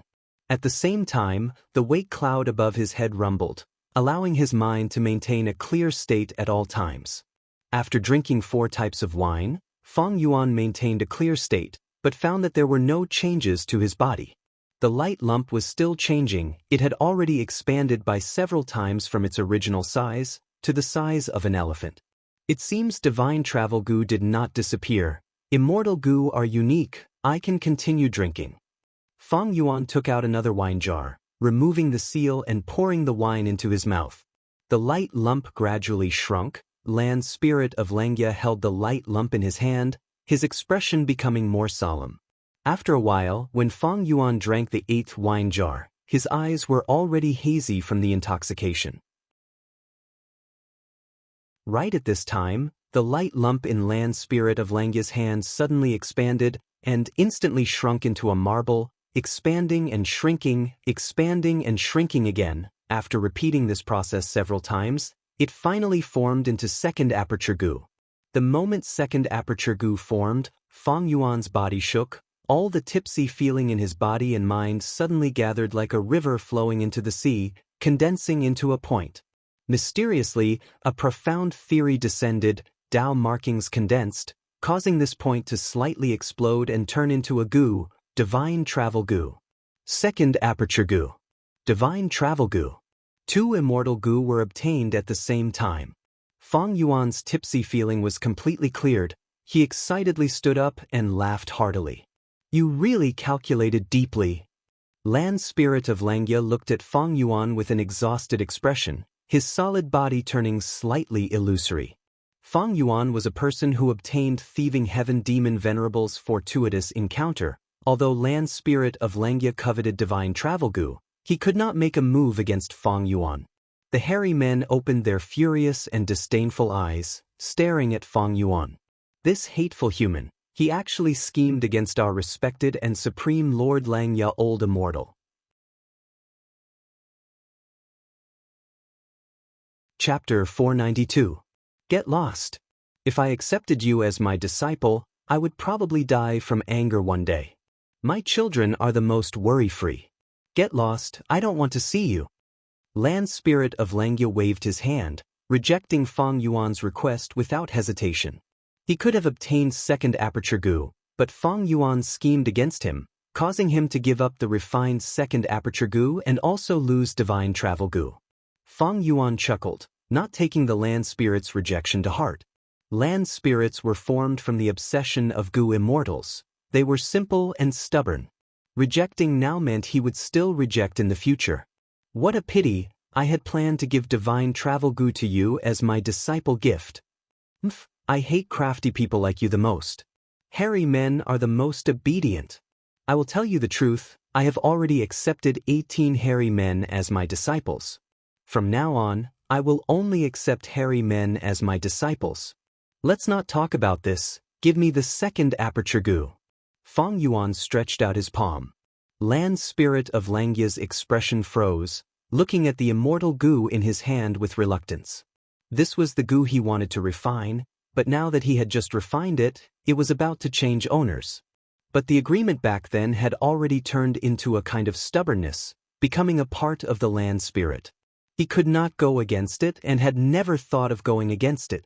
At the same time, the weight cloud above his head rumbled, allowing his mind to maintain a clear state at all times. After drinking 4 types of wine, Feng Yuan maintained a clear state, but found that there were no changes to his body. The light lump was still changing. It had already expanded by several times from its original size to the size of an elephant. It seems divine travel goo did not disappear. Immortal goo are unique. I can continue drinking. Feng Yuan took out another wine jar, removing the seal and pouring the wine into his mouth. The light lump gradually shrunk. Land Spirit of Xianxia held the light lump in his hand, his expression becoming more solemn. After a while, when Feng Yuan drank the 8th wine jar, his eyes were already hazy from the intoxication. Right at this time, the light lump in Land Spirit of Xianxia's hand suddenly expanded and instantly shrunk into a marble, expanding and shrinking again. After repeating this process several times, it finally formed into second aperture goo. The moment second aperture goo formed, Feng Yuan's body shook. All the tipsy feeling in his body and mind suddenly gathered like a river flowing into the sea, condensing into a point. Mysteriously, a profound theory descended, Tao markings condensed, causing this point to slightly explode and turn into a goo, divine travel goo. Second aperture goo. Divine travel goo. 2 immortal goo were obtained at the same time. Feng Yuan's tipsy feeling was completely cleared. He excitedly stood up and laughed heartily. You really calculated deeply. Land Spirit of Xianxia looked at Feng Yuan with an exhausted expression, his solid body turning slightly illusory. Feng Yuan was a person who obtained Thieving Heaven Demon Venerable's fortuitous encounter. Although Land Spirit of Xianxia coveted divine travel goo, he could not make a move against Feng Yuan. The hairy men opened their furious and disdainful eyes, staring at Feng Yuan. This hateful human. He actually schemed against our respected and supreme Lord Xianxia, old immortal. Chapter 492. Get lost. If I accepted you as my disciple, I would probably die from anger one day. My children are the most worry-free. Get lost, I don't want to see you. Land Spirit of Xianxia waved his hand, rejecting Feng Yuan's request without hesitation. He could have obtained second aperture goo, but Feng Yuan schemed against him, causing him to give up the refined second aperture goo and also lose divine travel goo. Feng Yuan chuckled, not taking the land spirit's rejection to heart. Land spirits were formed from the obsession of goo immortals. They were simple and stubborn. Rejecting now meant he would still reject in the future. What a pity, I had planned to give divine travel goo to you as my disciple gift. I hate crafty people like you the most. Hairy men are the most obedient. I will tell you the truth, I have already accepted 18 hairy men as my disciples. From now on, I will only accept hairy men as my disciples. Let's not talk about this, give me the second aperture goo. Feng Yuan stretched out his palm. Land Spirit of Xianxia's expression froze, looking at the immortal goo in his hand with reluctance. This was the goo he wanted to refine, but now that he had just refined it, it was about to change owners. But the agreement back then had already turned into a kind of stubbornness, becoming a part of the land spirit. He could not go against it and had never thought of going against it.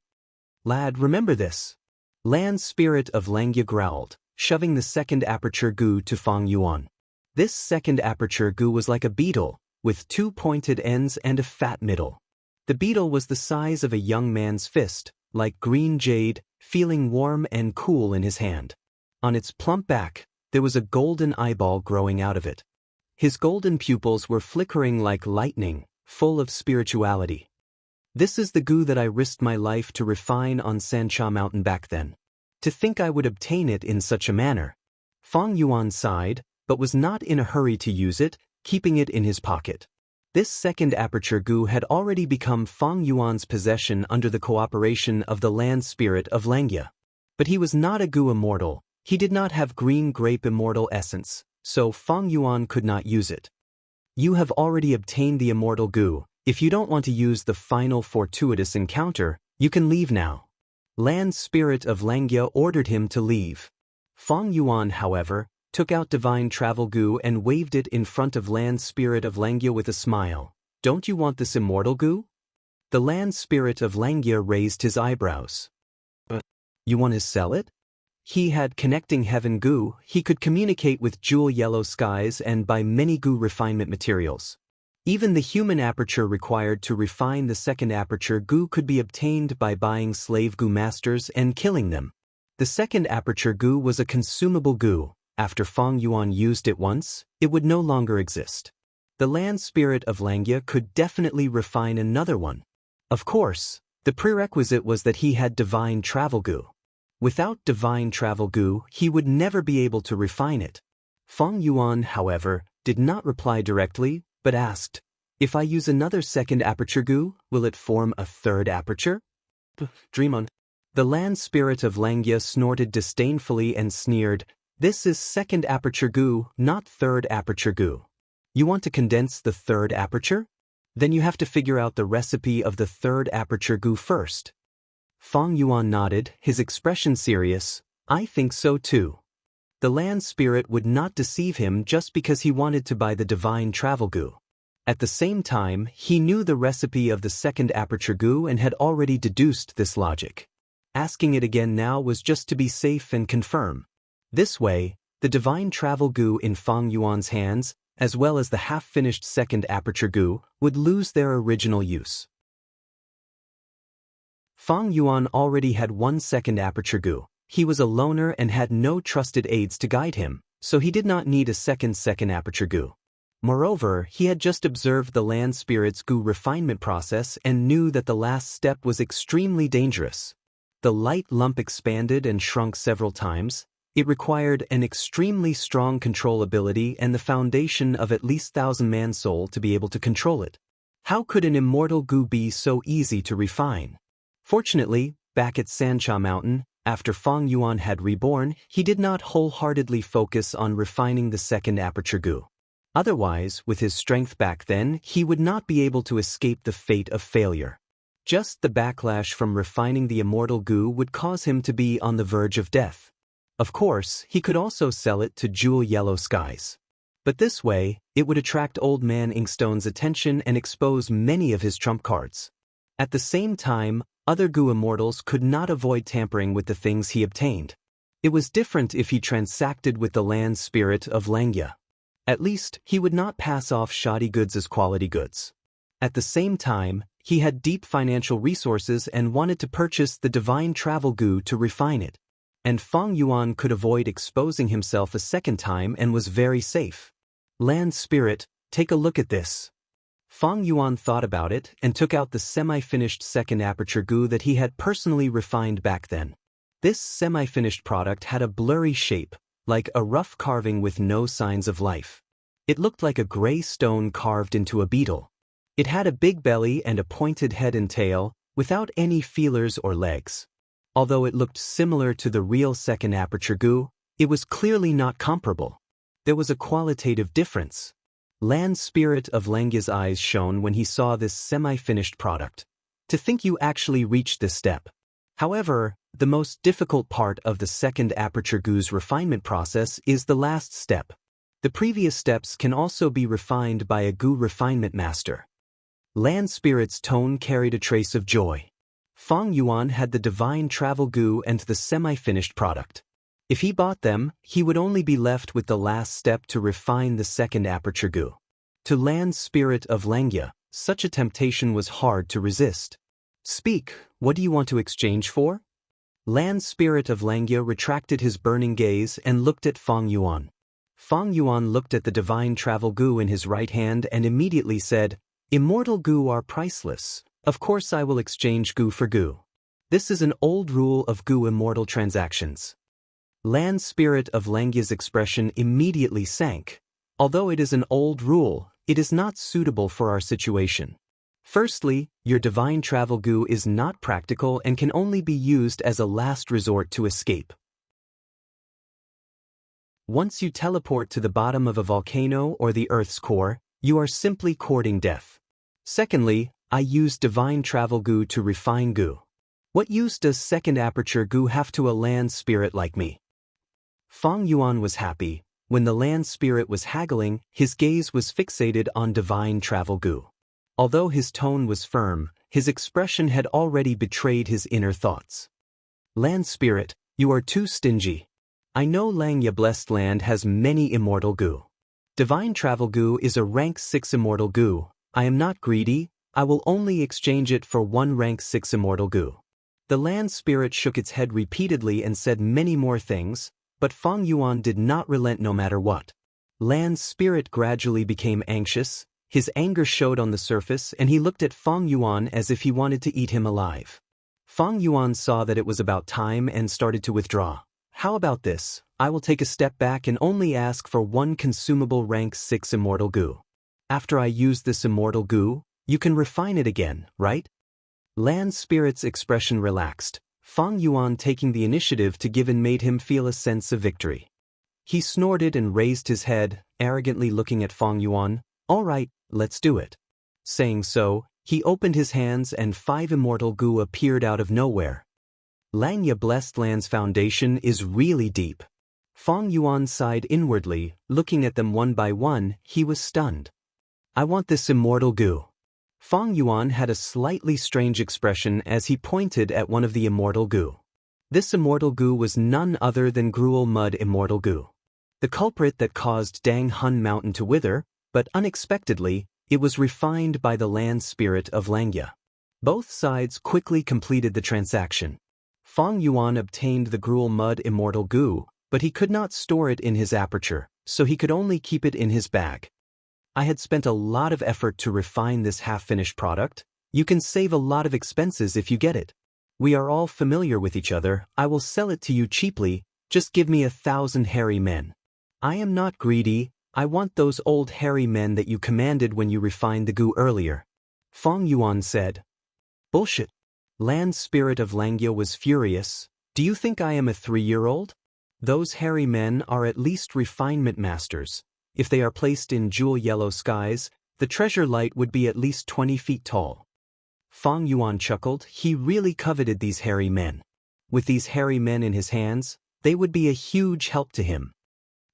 Lad, remember this. Land Spirit of Xianxia growled, shoving the second aperture goo to Feng Yuan. This second aperture goo was like a beetle, with 2 pointed ends and a fat middle. The beetle was the size of a young man's fist, like green jade, feeling warm and cool in his hand. On its plump back, there was a golden eyeball growing out of it. His golden pupils were flickering like lightning, full of spirituality. This is the goo that I risked my life to refine on Xianxia Mountain back then. To think I would obtain it in such a manner. Feng Yuan sighed, but was not in a hurry to use it, keeping it in his pocket. This second aperture goo had already become Feng Yuan's possession under the cooperation of the land spirit of Xianxia. But he was not a goo immortal, he did not have green grape immortal essence, so Feng Yuan could not use it. You have already obtained the immortal goo. If you don't want to use the final fortuitous encounter, you can leave now. Land Spirit of Langia ordered him to leave. Feng Yuan, however, took out divine travel goo and waved it in front of Land Spirit of Langia with a smile. Don't you want this immortal goo? The Land Spirit of Langia raised his eyebrows. You want to sell it? He had connecting heaven goo. He could communicate with jewel yellow skies and buy many goo refinement materials. Even the human aperture required to refine the second aperture goo could be obtained by buying slave goo masters and killing them. The second aperture goo was a consumable goo. After Feng Yuan used it once, it would no longer exist. The Land Spirit of Langia could definitely refine another one. Of course, the prerequisite was that he had divine travel goo. Without divine travel goo, he would never be able to refine it. Feng Yuan, however, did not reply directly, but asked, "If I use another second aperture goo, will it form a third aperture?" Dream on. The Land Spirit of Langia snorted disdainfully and sneered, "This is second aperture goo, not third aperture goo. You want to condense the third aperture? Then you have to figure out the recipe of the third aperture goo first." Feng Yuan nodded, his expression serious. "I think so too." The Land Spirit would not deceive him just because he wanted to buy the divine travel goo. At the same time, he knew the recipe of the second aperture goo and had already deduced this logic. Asking it again now was just to be safe and confirm. This way, the divine travel goo in Feng Yuan's hands, as well as the half-finished second aperture goo, would lose their original use. Feng Yuan already had one second aperture goo. He was a loner and had no trusted aides to guide him, so he did not need a second aperture goo. Moreover, he had just observed the Land Spirit's goo refinement process and knew that the last step was extremely dangerous. The light lump expanded and shrunk several times. It required an extremely strong control ability and the foundation of at least 1,000-man soul to be able to control it. How could an immortal goo be so easy to refine? Fortunately, back at Xianxia Mountain, after Feng Yuan had reborn, he did not wholeheartedly focus on refining the second aperture goo. Otherwise, with his strength back then, he would not be able to escape the fate of failure. Just the backlash from refining the immortal goo would cause him to be on the verge of death. Of course, he could also sell it to jewel yellow skies. But this way, it would attract Old Man Inkstone's attention and expose many of his trump cards. At the same time, other goo immortals could not avoid tampering with the things he obtained. It was different if he transacted with the Land Spirit of Langia. At least, he would not pass off shoddy goods as quality goods. At the same time, he had deep financial resources and wanted to purchase the divine travel goo to refine it. And Feng Yuan could avoid exposing himself a second time and was very safe. Land Spirit, take a look at this. Feng Yuan thought about it and took out the semi-finished second aperture goo that he had personally refined back then. This semi-finished product had a blurry shape, like a rough carving with no signs of life. It looked like a gray stone carved into a beetle. It had a big belly and a pointed head and tail, without any feelers or legs. Although it looked similar to the real second aperture goo, it was clearly not comparable. There was a qualitative difference. Land Spirit of Langia's eyes shone when he saw this semi-finished product. To think you actually reached this step. However, the most difficult part of the second aperture goo's refinement process is the last step. The previous steps can also be refined by a goo refinement master. Land Spirit's tone carried a trace of joy. Feng Yuan had the divine travel goo and the semi-finished product. If he bought them, he would only be left with the last step to refine the second aperture goo. To Land Spirit of Langia, such a temptation was hard to resist. "Speak, what do you want to exchange for?" Land Spirit of Langia retracted his burning gaze and looked at Feng Yuan. Feng Yuan looked at the divine travel goo in his right hand and immediately said, "Immortal goo are priceless. Of course I will exchange goo for goo. This is an old rule of goo immortal transactions." Land Spirit of Langia's expression immediately sank. Although it is an old rule, it is not suitable for our situation. Firstly, your divine travel goo is not practical and can only be used as a last resort to escape. Once you teleport to the bottom of a volcano or the Earth's core, You are simply courting death. Secondly, I used divine travel goo to refine goo. What use does second aperture goo have to a land spirit like me? Feng Yuan was happy. When the land spirit was haggling, his gaze was fixated on divine travel goo. Although his tone was firm, his expression had already betrayed his inner thoughts. Land spirit, you are too stingy. I know Xianxia blessed land has many immortal goo. Divine travel goo is a rank 6 immortal goo. I am not greedy, I will only exchange it for one rank 6 immortal goo. The land spirit shook its head repeatedly and said many more things, but Feng Yuan did not relent no matter what. Land spirit gradually became anxious, his anger showed on the surface and he looked at Feng Yuan as if he wanted to eat him alive. Feng Yuan saw that it was about time and started to withdraw. How about this? I will take a step back and only ask for one consumable rank 6 immortal goo. After I use this immortal goo, you can refine it again, right? Land spirit's expression relaxed. Feng Yuan taking the initiative to give in made him feel a sense of victory. He snorted and raised his head, arrogantly looking at Feng Yuan. All right, let's do it. Saying so, he opened his hands and 5 immortal goo appeared out of nowhere. Xianxia blessed land's foundation is really deep. Feng Yuan sighed inwardly, looking at them one by one, he was stunned. I want this immortal goo. Feng Yuan had a slightly strange expression as he pointed at one of the immortal goo. This immortal goo was none other than Gruel Mud immortal goo. The culprit that caused Dang Hun Mountain to wither, but unexpectedly, it was refined by the land spirit of Xianxia. Both sides quickly completed the transaction. Feng Yuan obtained the Gruel Mud immortal goo, but he could not store it in his aperture, so he could only keep it in his bag. I had spent a lot of effort to refine this half-finished product. You can save a lot of expenses if you get it. We are all familiar with each other, I will sell it to you cheaply, just give me 1,000 hairy men. I am not greedy, I want those old hairy men that you commanded when you refined the goo earlier. Feng Yuan said. Bullshit. Land spirit of Xianxia was furious. Do you think I am a 3-year-old? Those hairy men are at least refinement masters. If they are placed in jewel yellow skies, the treasure light would be at least 20 feet tall. Feng Yuan chuckled, he really coveted these hairy men. With these hairy men in his hands, they would be a huge help to him.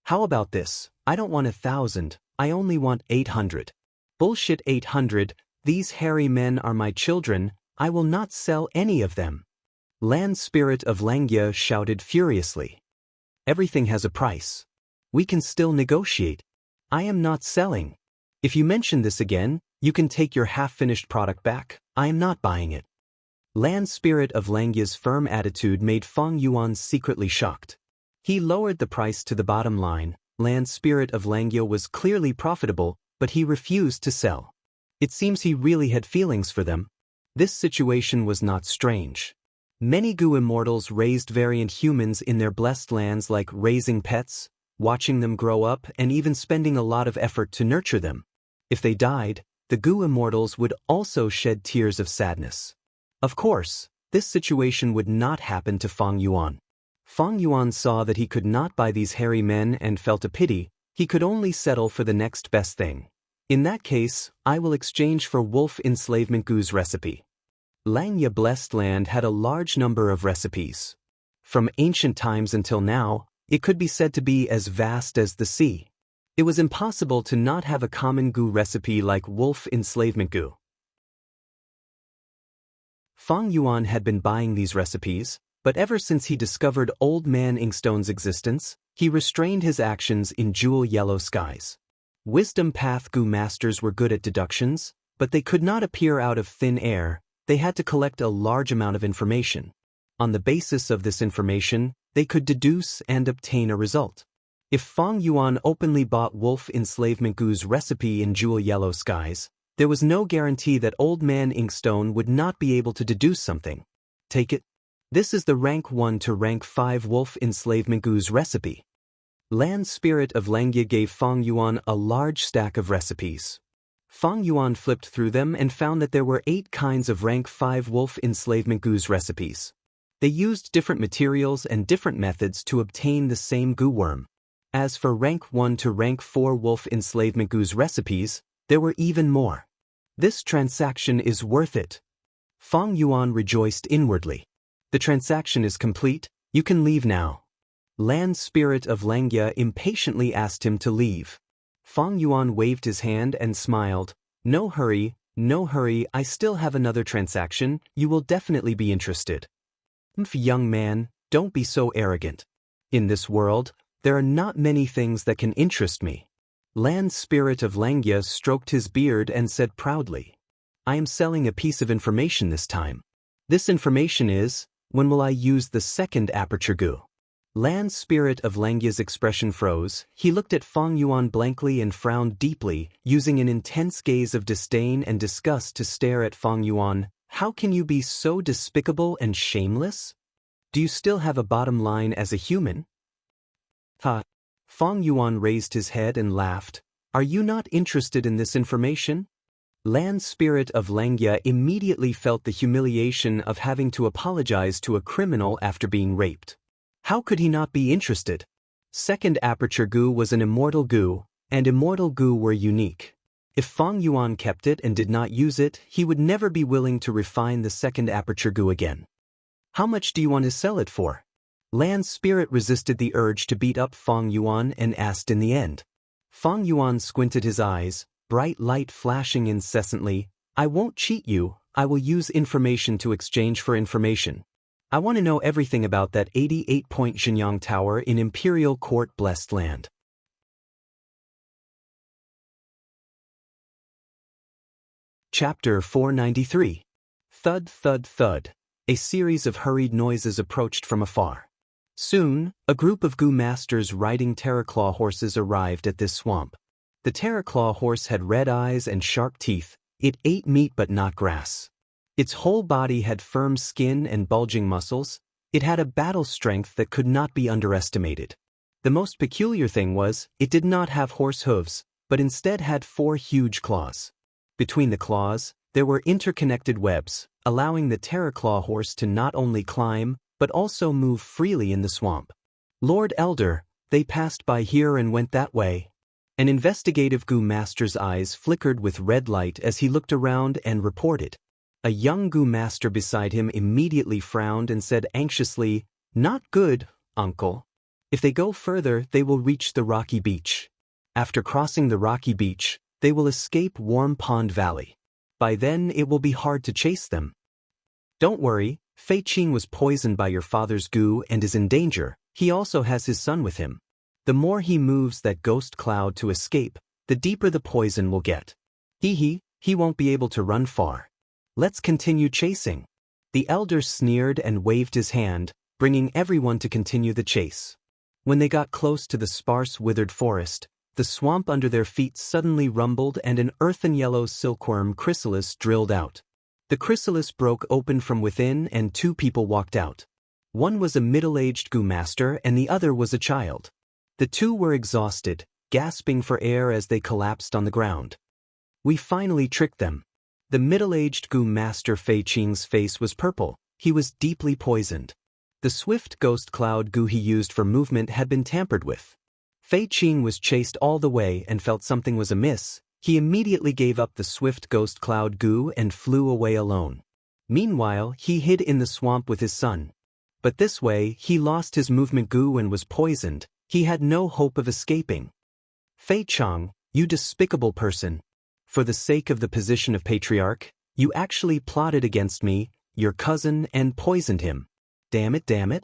How about this? I don't want 1,000, I only want 800. Bullshit 800, these hairy men are my children, I will not sell any of them. Land spirit of Xianxia shouted furiously. Everything has a price. We can still negotiate. I am not selling. If you mention this again, you can take your half-finished product back. I am not buying it. Land spirit of Xianxia's firm attitude made Feng Yuan secretly shocked. He lowered the price to the bottom line. Land spirit of Xianxia was clearly profitable, but he refused to sell. It seems he really had feelings for them. This situation was not strange. Many goo immortals raised variant humans in their blessed lands, like raising pets, watching them grow up and even spending a lot of effort to nurture them. If they died, the goo immortals would also shed tears of sadness. Of course, this situation would not happen to Feng Yuan. Feng Yuan saw that he could not buy these hairy men and felt a pity. He could only settle for the next best thing. In that case, I will exchange for wolf enslavement goo's recipe. Xianxia blessed land had a large number of recipes. From ancient times until now, it could be said to be as vast as the sea. It was impossible to not have a common goo recipe like wolf enslavement goo. Feng Yuan had been buying these recipes, but ever since he discovered Old Man Inkstone's existence, he restrained his actions in jewel yellow skies. Wisdom Path goo masters were good at deductions, but they could not appear out of thin air. They had to collect a large amount of information. On the basis of this information, they could deduce and obtain a result. If Feng Yuan openly bought wolf enslavement goo's recipe in jewel yellow skies, there was no guarantee that Old Man Inkstone would not be able to deduce something. Take it. This is the rank 1 to rank 5 wolf enslavement goo's recipe. Land spirit of Xianxia gave Feng Yuan a large stack of recipes. Feng Yuan flipped through them and found that there were 8 kinds of rank 5 wolf enslavement goo's recipes. They used different materials and different methods to obtain the same goo worm. As for rank 1 to rank 4 wolf enslavement goo's recipes, There were even more. This transaction is worth it. Fang Yuan rejoiced inwardly. The transaction is complete, you can leave now. Land Spirit of Xianxia impatiently asked him to leave. Fang Yuan waved his hand and smiled. No hurry, I still have another transaction, you will definitely be interested. Young man, don't be so arrogant. In this world, there are not many things that can interest me. Land Spirit of Xianxia stroked his beard and said proudly. I am selling a piece of information this time. This information is, when will I use the second aperture goo? Land Spirit of Xianxia's expression froze. He looked at Fang Yuan blankly and frowned deeply, using an intense gaze of disdain and disgust to stare at Fang Yuan. How can you be so despicable and shameless? Do you still have a bottom line as a human? Ha! Fang Yuan raised his head and laughed. Are you not interested in this information? Land Spirit of Xianxia immediately felt the humiliation of having to apologize to a criminal after being raped. How could he not be interested? Second aperture goo was an immortal goo, and immortal goo were unique. If Fang Yuan kept it and did not use it, he would never be willing to refine the second aperture goo again. How much do you want to sell it for? Land Spirit resisted the urge to beat up Fang Yuan and asked in the end. Fang Yuan squinted his eyes, bright light flashing incessantly. I won't cheat you, I will use information to exchange for information. I want to know everything about that 88-point Xianxia Tower in Imperial Court Blessed Land. Chapter 493. Thud, thud, thud. A series of hurried noises approached from afar. Soon, a group of goo masters riding Terraclaw horses arrived at this swamp. The Terraclaw horse had red eyes and sharp teeth. It ate meat but not grass. Its whole body had firm skin and bulging muscles. It had a battle strength that could not be underestimated. The most peculiar thing was, it did not have horse hooves, but instead had 4 huge claws. Between the claws, there were interconnected webs, allowing the Terraclaw horse to not only climb, but also move freely in the swamp. Lord Elder, they passed by here and went that way. An investigative goo master's eyes flickered with red light as he looked around and reported. A young goo master beside him immediately frowned and said anxiously, Not good, uncle. If they go further, they will reach the rocky beach. After crossing the rocky beach, they will escape Warm Pond Valley. By then, it will be hard to chase them. Don't worry, Fei Qing was poisoned by your father's goo and is in danger. He also has his son with him. The more he moves that ghost cloud to escape, the deeper the poison will get. He won't be able to run far. Let's continue chasing. The elder sneered and waved his hand, bringing everyone to continue the chase. When they got close to the sparse withered forest, the swamp under their feet suddenly rumbled and an earthen yellow silkworm chrysalis drilled out. The chrysalis broke open from within and 2 people walked out. One was a middle-aged goo master and the other was a child. The 2 were exhausted, gasping for air as they collapsed on the ground. We finally tricked them. The middle-aged goo master Fei Qing's face was purple. He was deeply poisoned. The swift ghost cloud goo he used for movement had been tampered with. Fei Qing was chased all the way and felt something was amiss. He immediately gave up the swift ghost cloud goo and flew away alone. Meanwhile, he hid in the swamp with his son. But this way, he lost his movement goo and was poisoned. He had no hope of escaping. Fei Chang, you despicable person. For the sake of the position of patriarch, you actually plotted against me, your cousin, and poisoned him. Damn it.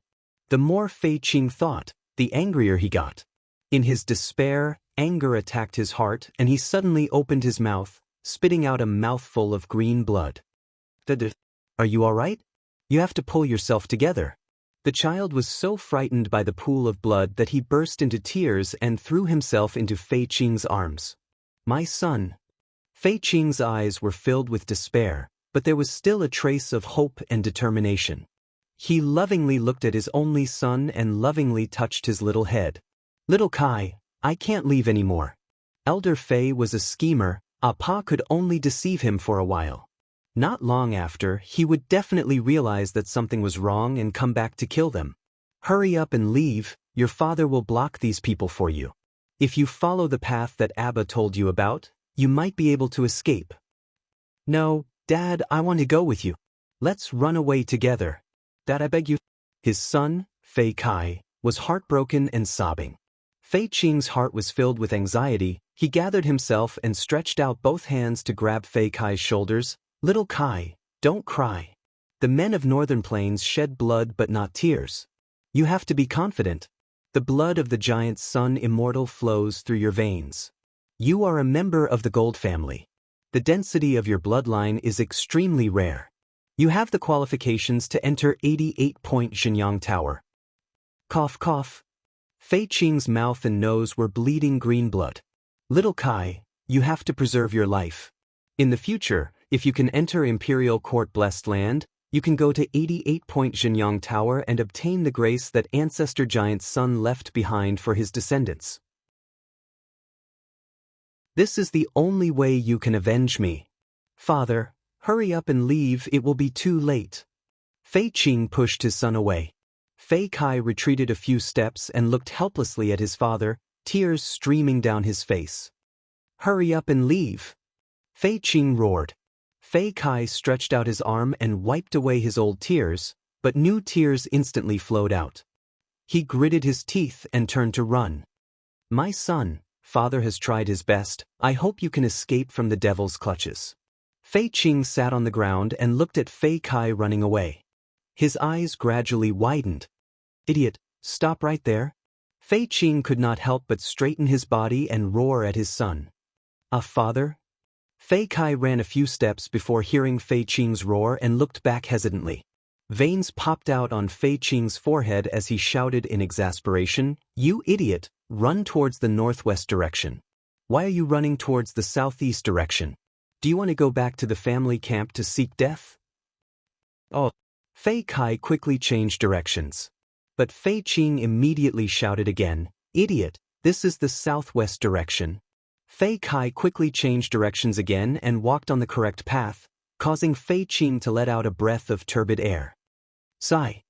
The more Fei Qing thought, the angrier he got. In his despair, anger attacked his heart and he suddenly opened his mouth, spitting out a mouthful of green blood. Are you all right? You have to pull yourself together. The child was so frightened by the pool of blood that he burst into tears and threw himself into Fei Qing's arms. My son. Fei Qing's eyes were filled with despair, but there was still a trace of hope and determination. He lovingly looked at his only son and lovingly touched his little head. Little Kai, I can't leave anymore. Elder Fei was a schemer. Pa could only deceive him for a while. Not long after, he would definitely realize that something was wrong and come back to kill them. Hurry up and leave, your father will block these people for you. If you follow the path that Abba told you about, You might be able to escape. No, Dad, I want to go with you. Let's run away together. Dad, I beg you. His son, Fei Kai, was heartbroken and sobbing. Fei Qing's heart was filled with anxiety. He gathered himself and stretched out both hands to grab Fei Kai's shoulders. Little Kai, don't cry. The men of Northern Plains shed blood but not tears. You have to be confident. The blood of the giant sun immortal flows through your veins. You are a member of the Gold family. The density of your bloodline is extremely rare. You have the qualifications to enter 88-point Xianxia Tower. Cough cough. Fei Qing's mouth and nose were bleeding green blood. Little Kai, you have to preserve your life. In the future, if you can enter Imperial Court Blessed Land, you can go to 88-point Xianxia Tower and obtain the grace that Ancestor Giant Sun left behind for his descendants. This is the only way you can avenge me. Father, hurry up and leave, it will be too late. Fei Qing pushed his son away. Fei Kai retreated a few steps and looked helplessly at his father, tears streaming down his face. Hurry up and leave. Fei Qing roared. Fei Kai stretched out his arm and wiped away his old tears, but new tears instantly flowed out. He gritted his teeth and turned to run. My son, father has tried his best, I hope you can escape from the devil's clutches. Fei Qing sat on the ground and looked at Fei Kai running away. His eyes gradually widened. Idiot, stop right there. Fei Qing could not help but straighten his body and roar at his son. Father? Fei Kai ran a few steps before hearing Fei Qing's roar and looked back hesitantly. Veins popped out on Fei Qing's forehead as he shouted in exasperation, You idiot, run towards the northwest direction. Why are you running towards the southeast direction? Do you want to go back to the family camp to seek death? Oh. Fei Kai quickly changed directions. But Fei Qing immediately shouted again, Idiot, this is the southwest direction. Fei Kai quickly changed directions again and walked on the correct path, causing Fei Qing to let out a breath of turbid air. Sigh.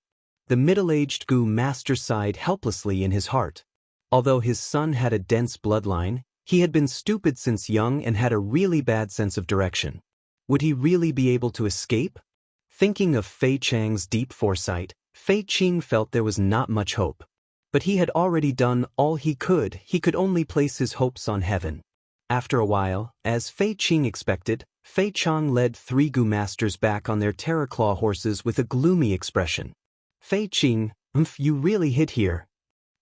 The middle-aged Gu master sighed helplessly in his heart. Although his son had a dense bloodline, he had been stupid since young and had a really bad sense of direction. Would he really be able to escape? Thinking of Fei Chang's deep foresight, Fei Qing felt there was not much hope. But he had already done all he could only place his hopes on heaven. After a while, as Fei Qing expected, Fei Chang led 3 Gu masters back on their terror-claw horses with a gloomy expression. Fei Qing, you really hid here.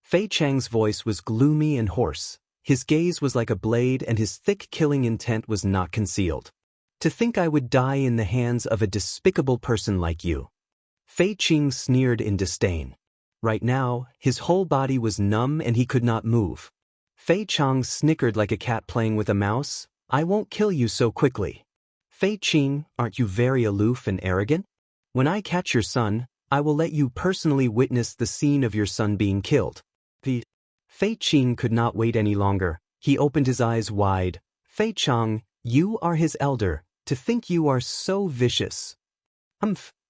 Fei Chang's voice was gloomy and hoarse. His gaze was like a blade and his thick killing intent was not concealed. To think I would die in the hands of a despicable person like you. Fei Qing sneered in disdain. Right now, his whole body was numb and he could not move. Fei Chang snickered like a cat playing with a mouse. I won't kill you so quickly. Fei Qing, aren't you very aloof and arrogant? When I catch your son, I will let you personally witness the scene of your son being killed. Fei Qing could not wait any longer. He opened his eyes wide. Fei Chang, you are his elder. To think you are so vicious.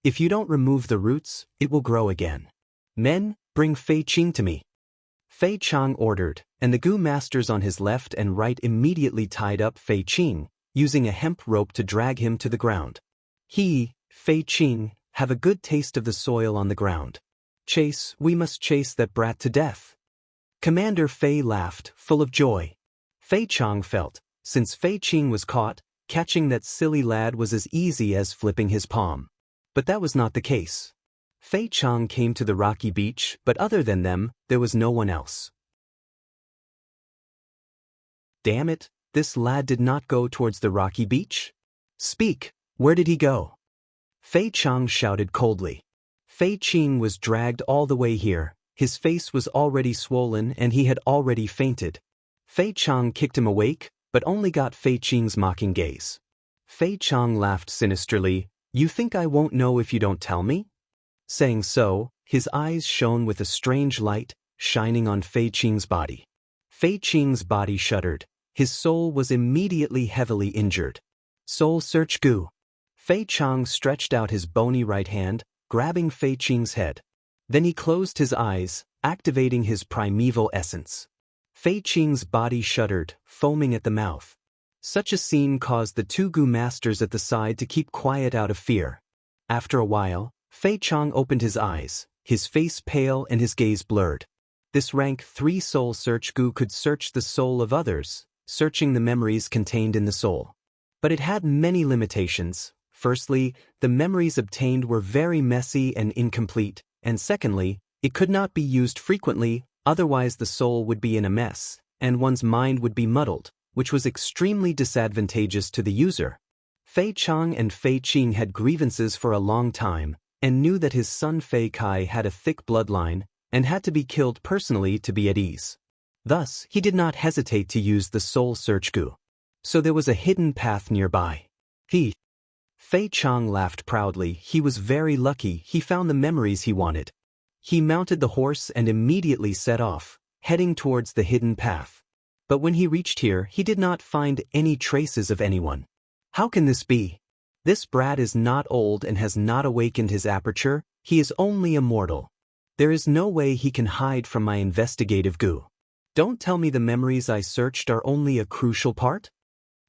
If you don't remove the roots, it will grow again. Men, bring Fei Qing to me. Fei Chang ordered, and the Gu masters on his left and right immediately tied up Fei Qing, using a hemp rope to drag him to the ground. Fei Qing, have a good taste of the soil on the ground. We must chase that brat to death. Commander Fei laughed, full of joy. Fei Chang felt, since Fei Qing was caught, catching that silly lad was as easy as flipping his palm. But that was not the case. Fei Chang came to the rocky beach, but other than them, there was no one else. Damn it, this lad did not go towards the rocky beach? Speak, where did he go? Fei Chang shouted coldly. Fei Qing was dragged all the way here, his face was already swollen and he had already fainted. Fei Chang kicked him awake, but only got Fei Qing's mocking gaze. Fei Chang laughed sinisterly, You think I won't know if you don't tell me? Saying so, his eyes shone with a strange light, shining on Fei Qing's body. Fei Qing's body shuddered. His soul was immediately heavily injured. Soul search Gu. Fei Chang stretched out his bony right hand, grabbing Fei Qing's head. Then he closed his eyes, activating his primeval essence. Fei Qing's body shuddered, foaming at the mouth. Such a scene caused the two Gu masters at the side to keep quiet out of fear. After a while, Fei Chang opened his eyes, his face pale and his gaze blurred. This rank 3 soul search Gu could search the soul of others, searching the memories contained in the soul. But it had many limitations. Firstly, the memories obtained were very messy and incomplete, and secondly, it could not be used frequently, otherwise the soul would be in a mess, and one's mind would be muddled, which was extremely disadvantageous to the user. Fei Chang and Fei Qing had grievances for a long time, and knew that his son Fei Kai had a thick bloodline, and had to be killed personally to be at ease. Thus, he did not hesitate to use the soul search Gu. So there was a hidden path nearby. Fei Chang laughed proudly. He was very lucky he found the memories he wanted. He mounted the horse and immediately set off, heading towards the hidden path. But when he reached here, he did not find any traces of anyone. How can this be? This brat is not old and has not awakened his aperture, he is only a mortal. There is no way he can hide from my investigative Gu. Don't tell me the memories I searched are only a crucial part?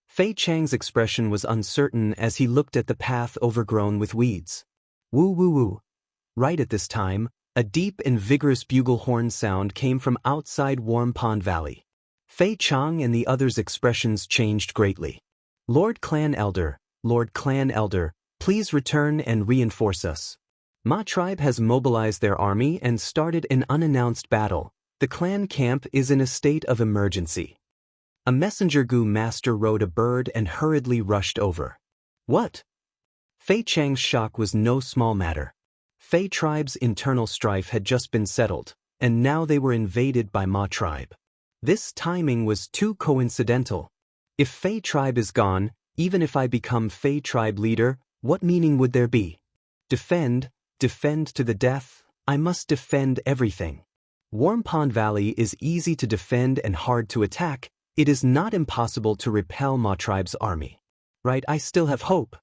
Fei Chang's expression was uncertain as he looked at the path overgrown with weeds. Woo woo woo. Right at this time, a deep and vigorous bugle horn sound came from outside Warm Pond Valley. Fei Chang and the others' expressions changed greatly. Lord Clan Elder, please return and reinforce us. Ma tribe has mobilized their army and started an unannounced battle. The clan camp is in a state of emergency. A messenger Gu master rode a bird and hurriedly rushed over. What? Fei Chang's shock was no small matter. Fei tribe's internal strife had just been settled, and now they were invaded by Ma tribe. This timing was too coincidental. If Fei tribe is gone, even if I become Fei tribe leader, what meaning would there be? Defend to the death, I must defend everything. Warm Pond Valley is easy to defend and hard to attack. It is not impossible to repel Ma tribe's army. Right, I still have hope.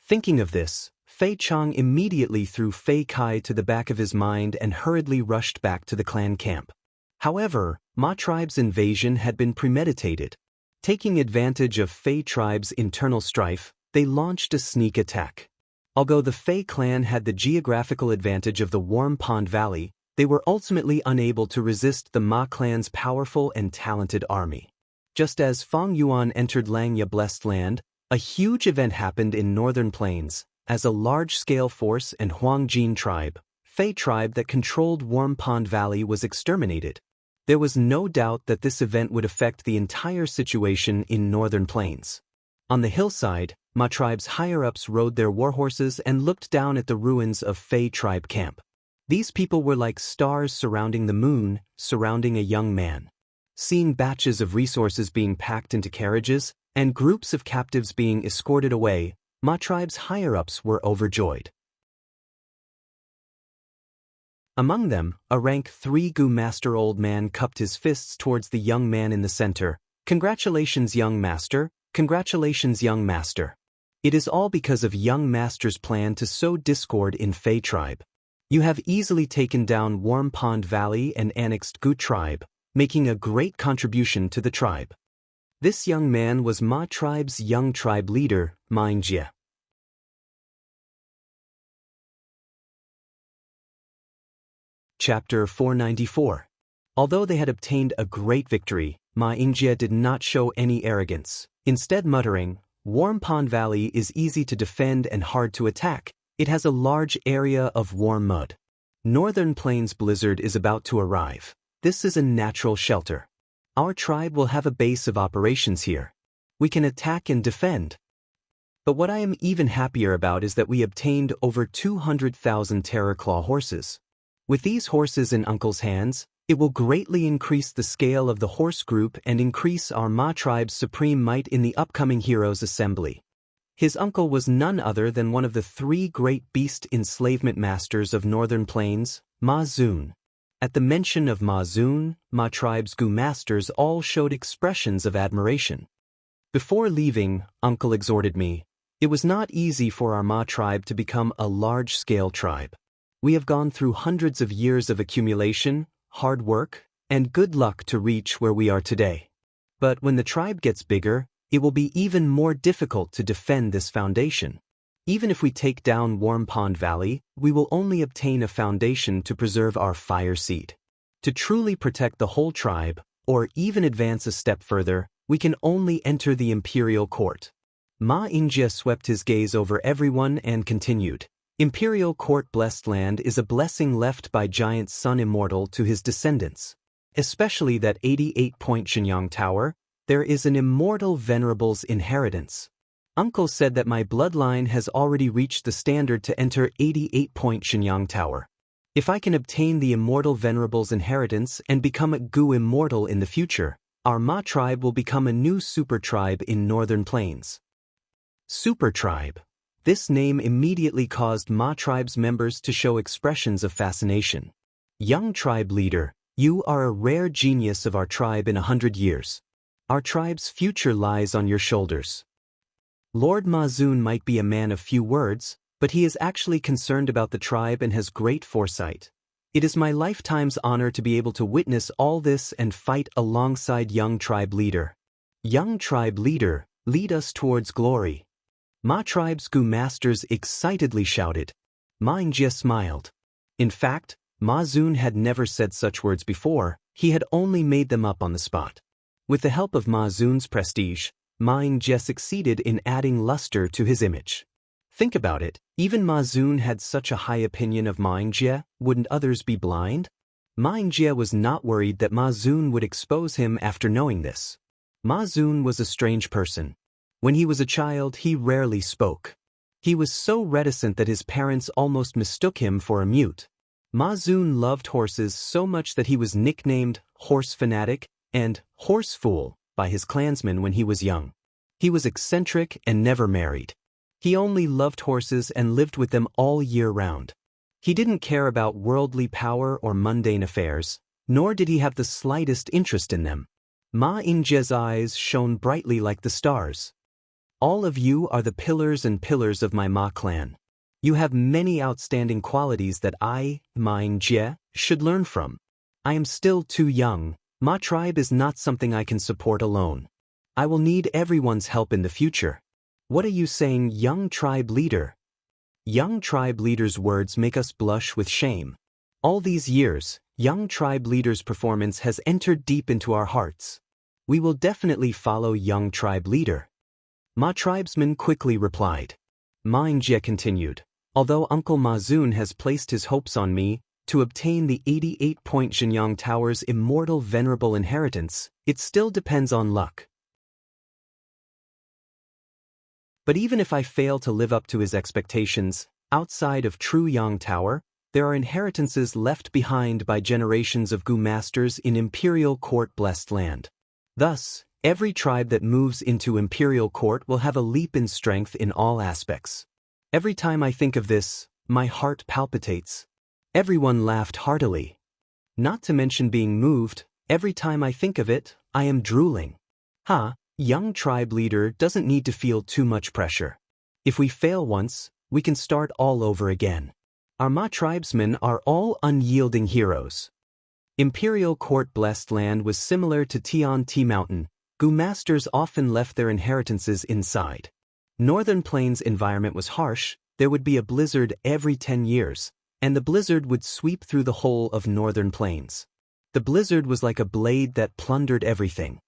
Thinking of this, Fei Chang immediately threw Fei Kai to the back of his mind and hurriedly rushed back to the clan camp. However, Ma tribe's invasion had been premeditated. Taking advantage of Fei tribe's internal strife, they launched a sneak attack. Although the Fei clan had the geographical advantage of the Warm Pond Valley, they were ultimately unable to resist the Ma clan's powerful and talented army. Just as Fang Yuan entered Langya Blessed Land, a huge event happened in Northern Plains, as a large-scale force and Huangjin tribe, Fei tribe that controlled Warm Pond Valley was exterminated. There was no doubt that this event would affect the entire situation in Northern Plains. On the hillside, Ma tribe's higher-ups rode their warhorses and looked down at the ruins of Fei tribe camp. These people were like stars surrounding the moon, surrounding a young man. Seeing batches of resources being packed into carriages, and groups of captives being escorted away, Ma tribe's higher-ups were overjoyed. Among them, a rank 3 Gu master old man cupped his fists towards the young man in the center. Congratulations, young master. Congratulations, young master. It is all because of young master's plan to sow discord in Fei tribe. You have easily taken down Warm Pond Valley and annexed Gu tribe, making a great contribution to the tribe. This young man was Ma tribe's young tribe leader, Xianxia. Chapter 494. Although they had obtained a great victory, Xianxia did not show any arrogance. Instead muttering, Warm Pond Valley is easy to defend and hard to attack. It has a large area of warm mud. Northern Plains blizzard is about to arrive. This is a natural shelter. Our tribe will have a base of operations here. We can attack and defend. But what I am even happier about is that we obtained over 200,000 Terror Claw horses. With these horses in Uncle's hands, it will greatly increase the scale of the horse group and increase our Ma tribe's supreme might in the upcoming Heroes Assembly. His uncle was none other than one of the 3 great beast enslavement masters of Northern Plains, Ma Zun. At the mention of Ma Zun, Ma tribe's Gu masters all showed expressions of admiration. Before leaving, Uncle exhorted me. It was not easy for our Ma tribe to become a large-scale tribe. We have gone through hundreds of years of accumulation, hard work, and good luck to reach where we are today. But when the tribe gets bigger, it will be even more difficult to defend this foundation. Even if we take down Warm Pond Valley, we will only obtain a foundation to preserve our fire seed. To truly protect the whole tribe, or even advance a step further, we can only enter the imperial court. Ma Yingjie swept his gaze over everyone and continued. Imperial court blessed land is a blessing left by giant Sun Immortal to his descendants. Especially that 88-point Xianxia tower, there is an immortal venerable's inheritance. Uncle said that my bloodline has already reached the standard to enter 88-point Xianxia tower. If I can obtain the immortal venerable's inheritance and become a Gu immortal in the future, our Ma tribe will become a new super tribe in Northern Plains. Super tribe. This name immediately caused Ma tribe's members to show expressions of fascination. Young tribe leader, you are a rare genius of our tribe in 100 years. Our tribe's future lies on your shoulders. Lord Mazun might be a man of few words, but he is actually concerned about the tribe and has great foresight. It is my lifetime's honor to be able to witness all this and fight alongside young tribe leader. Young tribe leader, lead us towards glory. Ma tribe's Gu masters excitedly shouted. Ma Yingjie smiled. In fact, Ma Zun had never said such words before, he had only made them up on the spot. With the help of Ma Zun's prestige, Ma Yingjie succeeded in adding luster to his image. Think about it, even Ma Zun had such a high opinion of Ma Yingjie, wouldn't others be blind? Ma Yingjie was not worried that Ma Zun would expose him after knowing this. Ma Zun was a strange person. When he was a child, he rarely spoke. He was so reticent that his parents almost mistook him for a mute. Ma Zun loved horses so much that he was nicknamed Horse Fanatic and Horse Fool by his clansmen when he was young. He was eccentric and never married. He only loved horses and lived with them all year round. He didn't care about worldly power or mundane affairs, nor did he have the slightest interest in them. Ma Yingjie's eyes shone brightly like the stars. All of you are the pillars and pillars of my Ma clan. You have many outstanding qualities that I, Ma Yingjie, should learn from. I am still too young. Ma tribe is not something I can support alone. I will need everyone's help in the future. What are you saying, young tribe leader? Young tribe leader's words make us blush with shame. All these years, young tribe leader's performance has entered deep into our hearts. We will definitely follow young tribe leader. Ma tribesman quickly replied. Ma Yingjie continued. Although Uncle Ma Zun has placed his hopes on me to obtain the 88-point Xianxia Tower's immortal venerable inheritance, it still depends on luck. But even if I fail to live up to his expectations, outside of True Yang Tower, there are inheritances left behind by generations of Gu masters in Imperial Court blessed land. Thus, every tribe that moves into Imperial Court will have a leap in strength in all aspects. Every time I think of this, my heart palpitates. Everyone laughed heartily. Not to mention being moved, every time I think of it, I am drooling. Young tribe leader doesn't need to feel too much pressure. If we fail once, we can start all over again. Our Ma tribesmen are all unyielding heroes. Imperial Court blessed land was similar to Tian Ti Mountain. Gu masters often left their inheritances inside. Northern Plains environment was harsh, there would be a blizzard every 10 years, and the blizzard would sweep through the whole of Northern Plains. The blizzard was like a blade that plundered everything.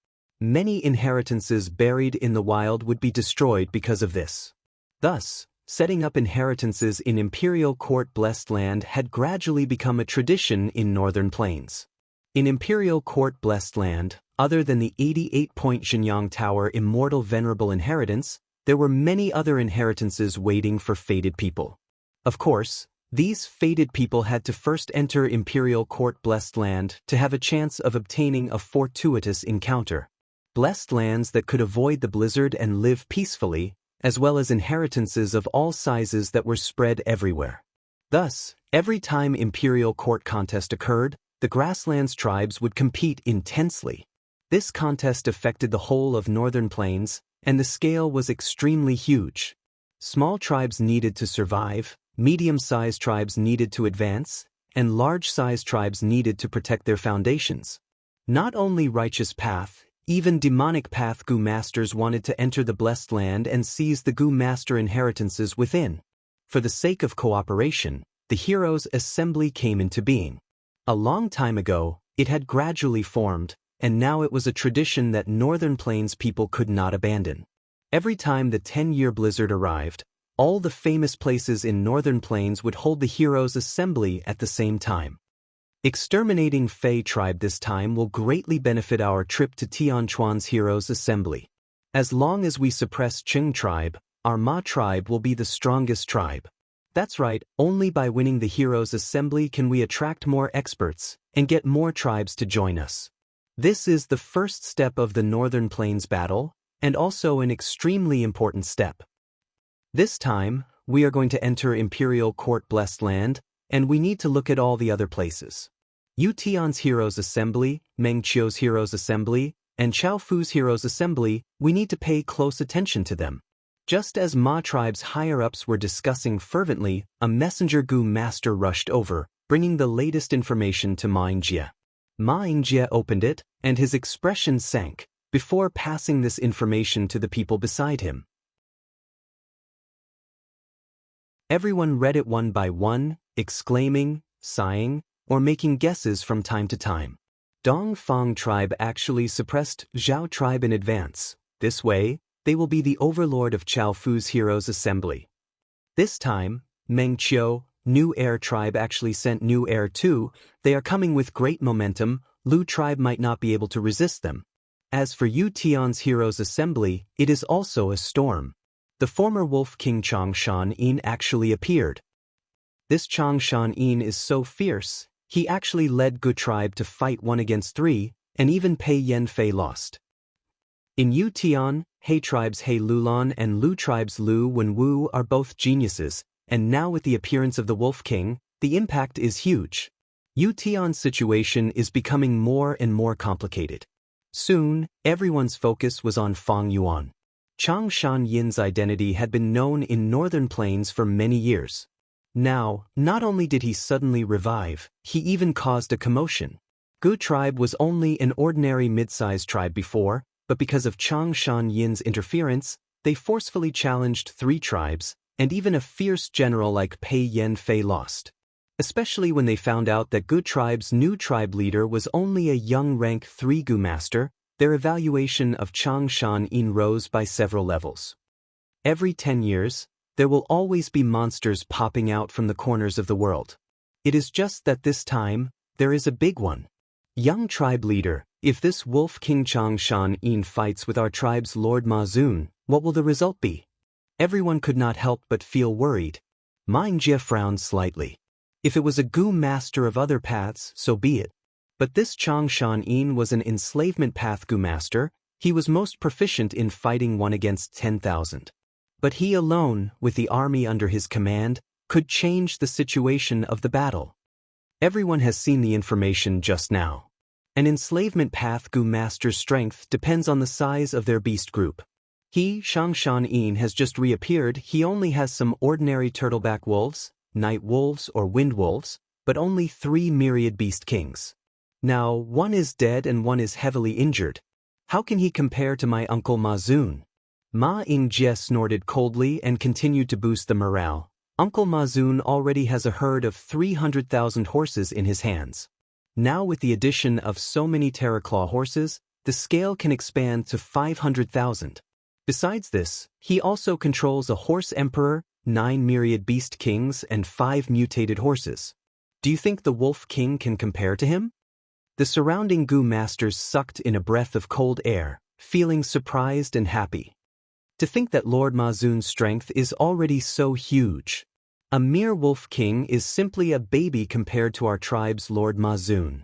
Many inheritances buried in the wild would be destroyed because of this. Thus, setting up inheritances in Imperial Court blessed land had gradually become a tradition in Northern Plains. In Imperial Court blessed land, other than the 88-point Xianxia Tower immortal venerable inheritance, there were many other inheritances waiting for fated people. Of course, these fated people had to first enter Imperial Court blessed land to have a chance of obtaining a fortuitous encounter. Blessed lands that could avoid the blizzard and live peacefully, as well as inheritances of all sizes that were spread everywhere. Thus, every time Imperial Court contest occurred, the Grasslands tribes would compete intensely. This contest affected the whole of Northern Plains, and the scale was extremely huge. Small tribes needed to survive, medium-sized tribes needed to advance, and large-sized tribes needed to protect their foundations. Not only Righteous Path, Even demonic path Gu masters wanted to enter the blessed land and seize the Gu master inheritances within. For the sake of cooperation, the Heroes' Assembly came into being. A long time ago, it had gradually formed, and now it was a tradition that Northern Plains people could not abandon. Every time the 10-year blizzard arrived, all the famous places in Northern Plains would hold the Heroes' Assembly at the same time. Exterminating Fei tribe this time will greatly benefit our trip to Tianquan's Heroes' Assembly. As long as we suppress Qing tribe, our Ma tribe will be the strongest tribe. That's right, only by winning the Heroes' Assembly can we attract more experts and get more tribes to join us. This is the first step of the Northern Plains battle, and also an extremely important step. This time, we are going to enter Imperial Court Blessed Land, and we need to look at all the other places. Yu Tian's Heroes' Assembly, Meng Qiu's Heroes' Assembly, and Chao Fu's Heroes' Assembly, we need to pay close attention to them. Just as Ma tribe's higher-ups were discussing fervently, a messenger Gu master rushed over, bringing the latest information to Ma Yingjie. Ma Yingjie opened it, and his expression sank, before passing this information to the people beside him. Everyone read it one by one, exclaiming, sighing, or making guesses from time to time. Dongfang tribe actually suppressed Zhao tribe in advance. This way, they will be the overlord of Chao Fu's Heroes' Assembly. This time, Meng Qiu, New Heir tribe actually sent New Heir too. They are coming with great momentum. Lu tribe might not be able to resist them. As for Yu Tian's Heroes' Assembly, it is also a storm. The former Wolf King Changshan Yin actually appeared. This Changshan Yin is so fierce, he actually led Gu tribe to fight 1 against 3, and even Pei Yan Fei lost. In Yu Tian, He tribe's He Lulan and Lu tribe's Lu Wenwu are both geniuses, and now with the appearance of the Wolf King, the impact is huge. Yu Tian's situation is becoming more and more complicated. Soon, everyone's focus was on Fang Yuan. Changshan Yin's identity had been known in Northern Plains for many years. Now, not only did he suddenly revive, he even caused a commotion. Gu tribe was only an ordinary mid-sized tribe before, but because of Changshan Yin's interference, they forcefully challenged 3 tribes, and even a fierce general like Pei Yan Fei lost. Especially when they found out that Gu tribe's new tribe leader was only a young rank 3 Gu master, their evaluation of Changshan Yin rose by several levels. Every 10 years, there will always be monsters popping out from the corners of the world. It is just that this time, there is a big one. Young tribe leader, if this Wolf King Changshan Yin fights with our tribe's Lord Ma Zun, what will the result be? Everyone could not help but feel worried. Ma Yingjie frowned slightly. If it was a Gu master of other paths, so be it. But this Changshan Yin was an enslavement path Gu master. He was most proficient in fighting 1 against 10,000. But he alone, with the army under his command, could change the situation of the battle. Everyone has seen the information just now. An enslavement path Gu master's strength depends on the size of their beast group. He, Changshan Yin, has just reappeared. He only has some ordinary turtleback wolves, night wolves or wind wolves, but only 3 myriad beast kings. Now, 1 is dead and 1 is heavily injured. How can he compare to my uncle Ma Zun? Ma Yingjie snorted coldly and continued to boost the morale. Uncle Ma Zun already has a herd of 300,000 horses in his hands. Now with the addition of so many Terraclaw horses, the scale can expand to 500,000. Besides this, he also controls a horse emperor, 9 myriad beast kings and 5 mutated horses. Do you think the Wolf King can compare to him? The surrounding Gu masters sucked in a breath of cold air, feeling surprised and happy. To think that Lord Ma Zun's strength is already so huge. A mere Wolf King is simply a baby compared to our tribe's Lord Ma Zun.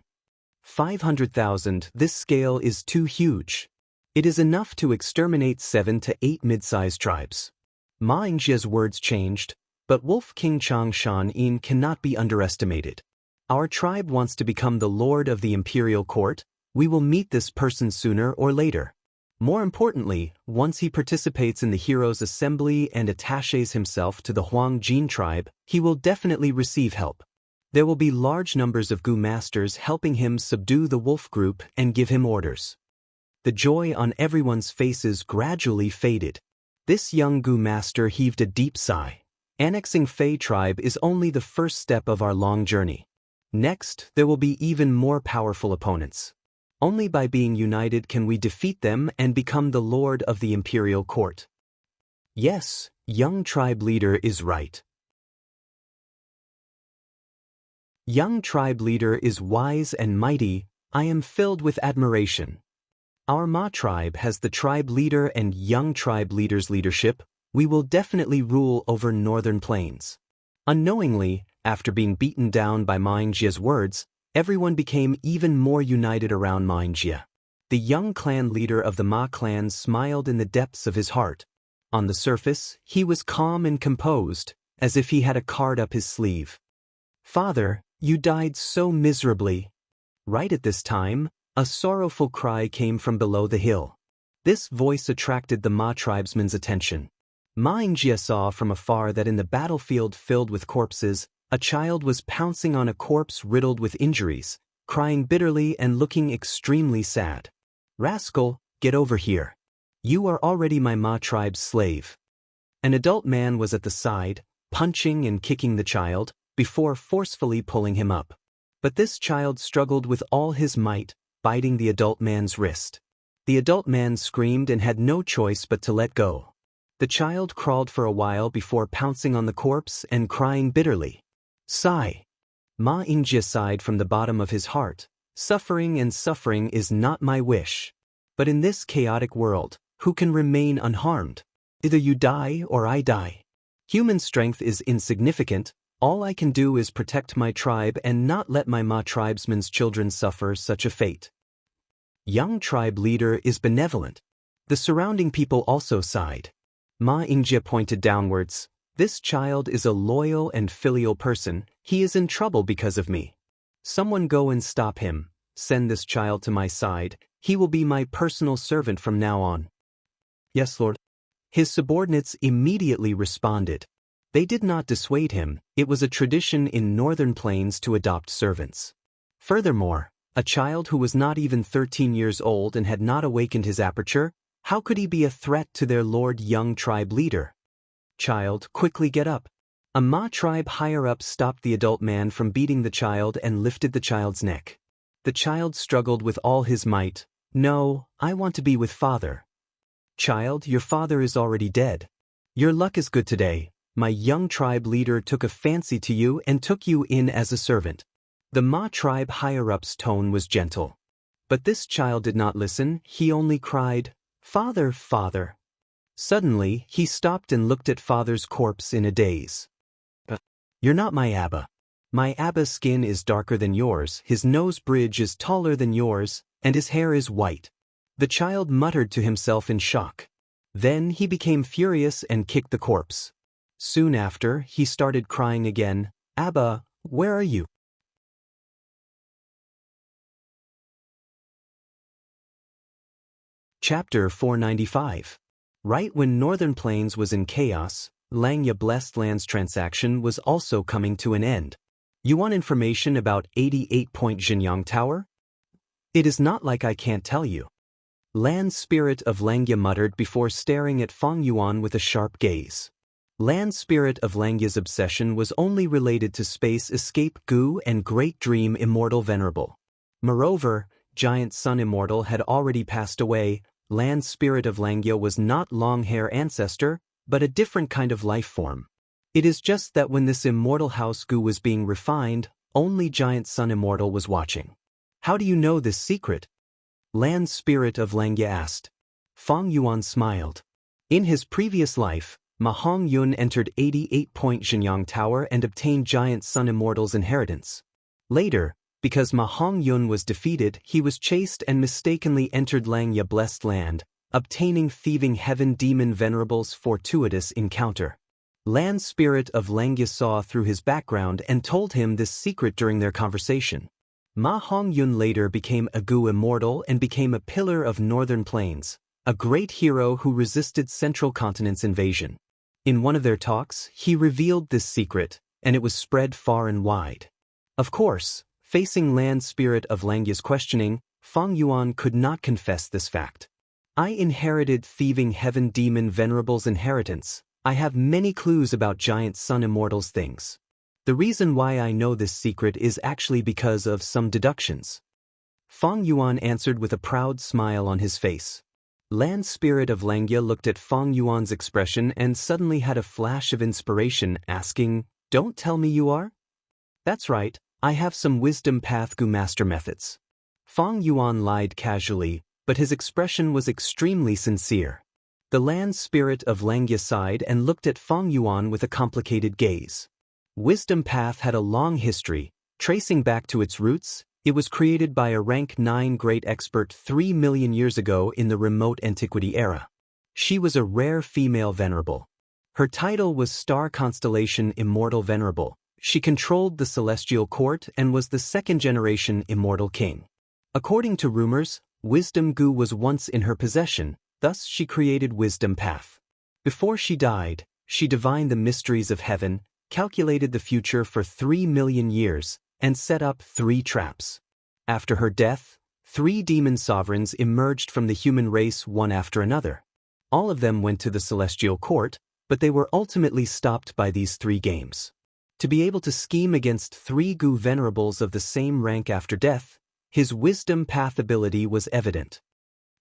500,000, this scale is too huge. It is enough to exterminate 7 to 8 mid-sized tribes. Ma Yingjie's words changed, but Wolf King Changshan Yin cannot be underestimated. Our tribe wants to become the lord of the imperial court. We will meet this person sooner or later. More importantly, once he participates in the Heroes' Assembly and attaches himself to the Huang Jin tribe, he will definitely receive help. There will be large numbers of Gu masters helping him subdue the wolf group and give him orders. The joy on everyone's faces gradually faded. This young Gu master heaved a deep sigh. Annexing Fei tribe is only the first step of our long journey. Next, there will be even more powerful opponents. Only by being united can we defeat them and become the lord of the imperial court. Yes, young tribe leader is right. Young tribe leader is wise and mighty. I am filled with admiration. Our Ma tribe has the tribe leader and young tribe leader's leadership. We will definitely rule over northern plains. Unknowingly, after being beaten down by Ma Yingjia's words, everyone became even more united around Ma Yingjia. The young clan leader of the Ma clan smiled in the depths of his heart. On the surface, he was calm and composed, as if he had a card up his sleeve. Father, you died so miserably. Right at this time, a sorrowful cry came from below the hill. This voice attracted the Ma tribesman's attention. Ma Yingjia saw from afar that in the battlefield filled with corpses, a child was pouncing on a corpse riddled with injuries, crying bitterly and looking extremely sad. Rascal, get over here. You are already my Ma tribe's slave. An adult man was at the side, punching and kicking the child, before forcefully pulling him up. But this child struggled with all his might, biting the adult man's wrist. The adult man screamed and had no choice but to let go. The child crawled for a while before pouncing on the corpse and crying bitterly. Sigh. Ma Yingjia sighed from the bottom of his heart. Suffering is not my wish. But in this chaotic world, who can remain unharmed? Either you die or I die. Human strength is insignificant. All I can do is protect my tribe and not let my Ma tribesman's children suffer such a fate. Young tribe leader is benevolent. The surrounding people also sighed. Ma Yingjia pointed downwards. This child is a loyal and filial person. He is in trouble because of me. Someone go and stop him. Send this child to my side. He will be my personal servant from now on. Yes, Lord. His subordinates immediately responded. They did not dissuade him. It was a tradition in northern plains to adopt servants. Furthermore, a child who was not even 13 years old and had not awakened his aperture, how could he be a threat to their lord young tribe leader? Child, quickly get up. A Ma tribe higher-up stopped the adult man from beating the child and lifted the child's neck. The child struggled with all his might. No, I want to be with father. Child, your father is already dead. Your luck is good today. My young tribe leader took a fancy to you and took you in as a servant. The Ma tribe higher-up's tone was gentle. But this child did not listen. He only cried, Father, father. Suddenly, he stopped and looked at father's corpse in a daze. You're not my Abba. My Abba's skin is darker than yours, his nose bridge is taller than yours, and his hair is white. The child muttered to himself in shock. Then he became furious and kicked the corpse. Soon after, he started crying again. Abba, where are you? Chapter 495. Right when Northern Plains was in chaos, Xianxia Blessed Land's transaction was also coming to an end. You want information about 88-point Xianxia Tower? It is not like I can't tell you. Land Spirit of Xianxia muttered before staring at Feng Yuan with a sharp gaze. Land Spirit of Xianxia's obsession was only related to Space Escape Gu and Great Dream Immortal Venerable. Moreover, Giant Sun Immortal had already passed away. Land Spirit of Xianxia was not Long-Hair Ancestor, but a different kind of life form. It is just that when this Immortal House Gu was being refined, only Giant Sun Immortal was watching. How do you know this secret? Land Spirit of Xianxia asked. Feng Yuan smiled. In his previous life, Ma Hongyun entered 88-point Xianxia Tower and obtained Giant Sun Immortal's inheritance. Later, because Ma Hongyun was defeated, he was chased and mistakenly entered Xianxia Blessed Land, obtaining Thieving Heaven Demon Venerable's fortuitous encounter. Land Spirit of Xianxia saw through his background and told him this secret during their conversation. Ma Hongyun later became a Gu Immortal and became a pillar of Northern Plains, a great hero who resisted Central Continent's invasion. In one of their talks, he revealed this secret, and it was spread far and wide. Of course, facing Land Spirit of Xianxia's questioning, Fang Yuan could not confess this fact. I inherited thieving heaven demon venerable's inheritance. I have many clues about giant sun immortals things. The reason why I know this secret is actually because of some deductions. Fang Yuan answered with a proud smile on his face. Land Spirit of Langya looked at Fang Yuan's expression and suddenly had a flash of inspiration, asking, "Don't tell me you are?" "That's right, I have some wisdom path Gu master methods." Fang Yuan lied casually, but his expression was extremely sincere. The Land Spirit of Langya sighed and looked at Fang Yuan with a complicated gaze. Wisdom path had a long history, tracing back to its roots. It was created by a rank 9 great expert 3 million years ago in the remote antiquity era. She was a rare female venerable. Her title was Star Constellation Immortal Venerable. She controlled the celestial court and was the second-generation immortal king. According to rumors, Wisdom Gu was once in her possession, thus she created Wisdom Path. Before she died, she divined the mysteries of heaven, calculated the future for 3 million years, and set up 3 traps. After her death, 3 demon sovereigns emerged from the human race one after another. All of them went to the celestial court, but they were ultimately stopped by these 3 games. To be able to scheme against 3 Gu venerables of the same rank after death, his wisdom path ability was evident.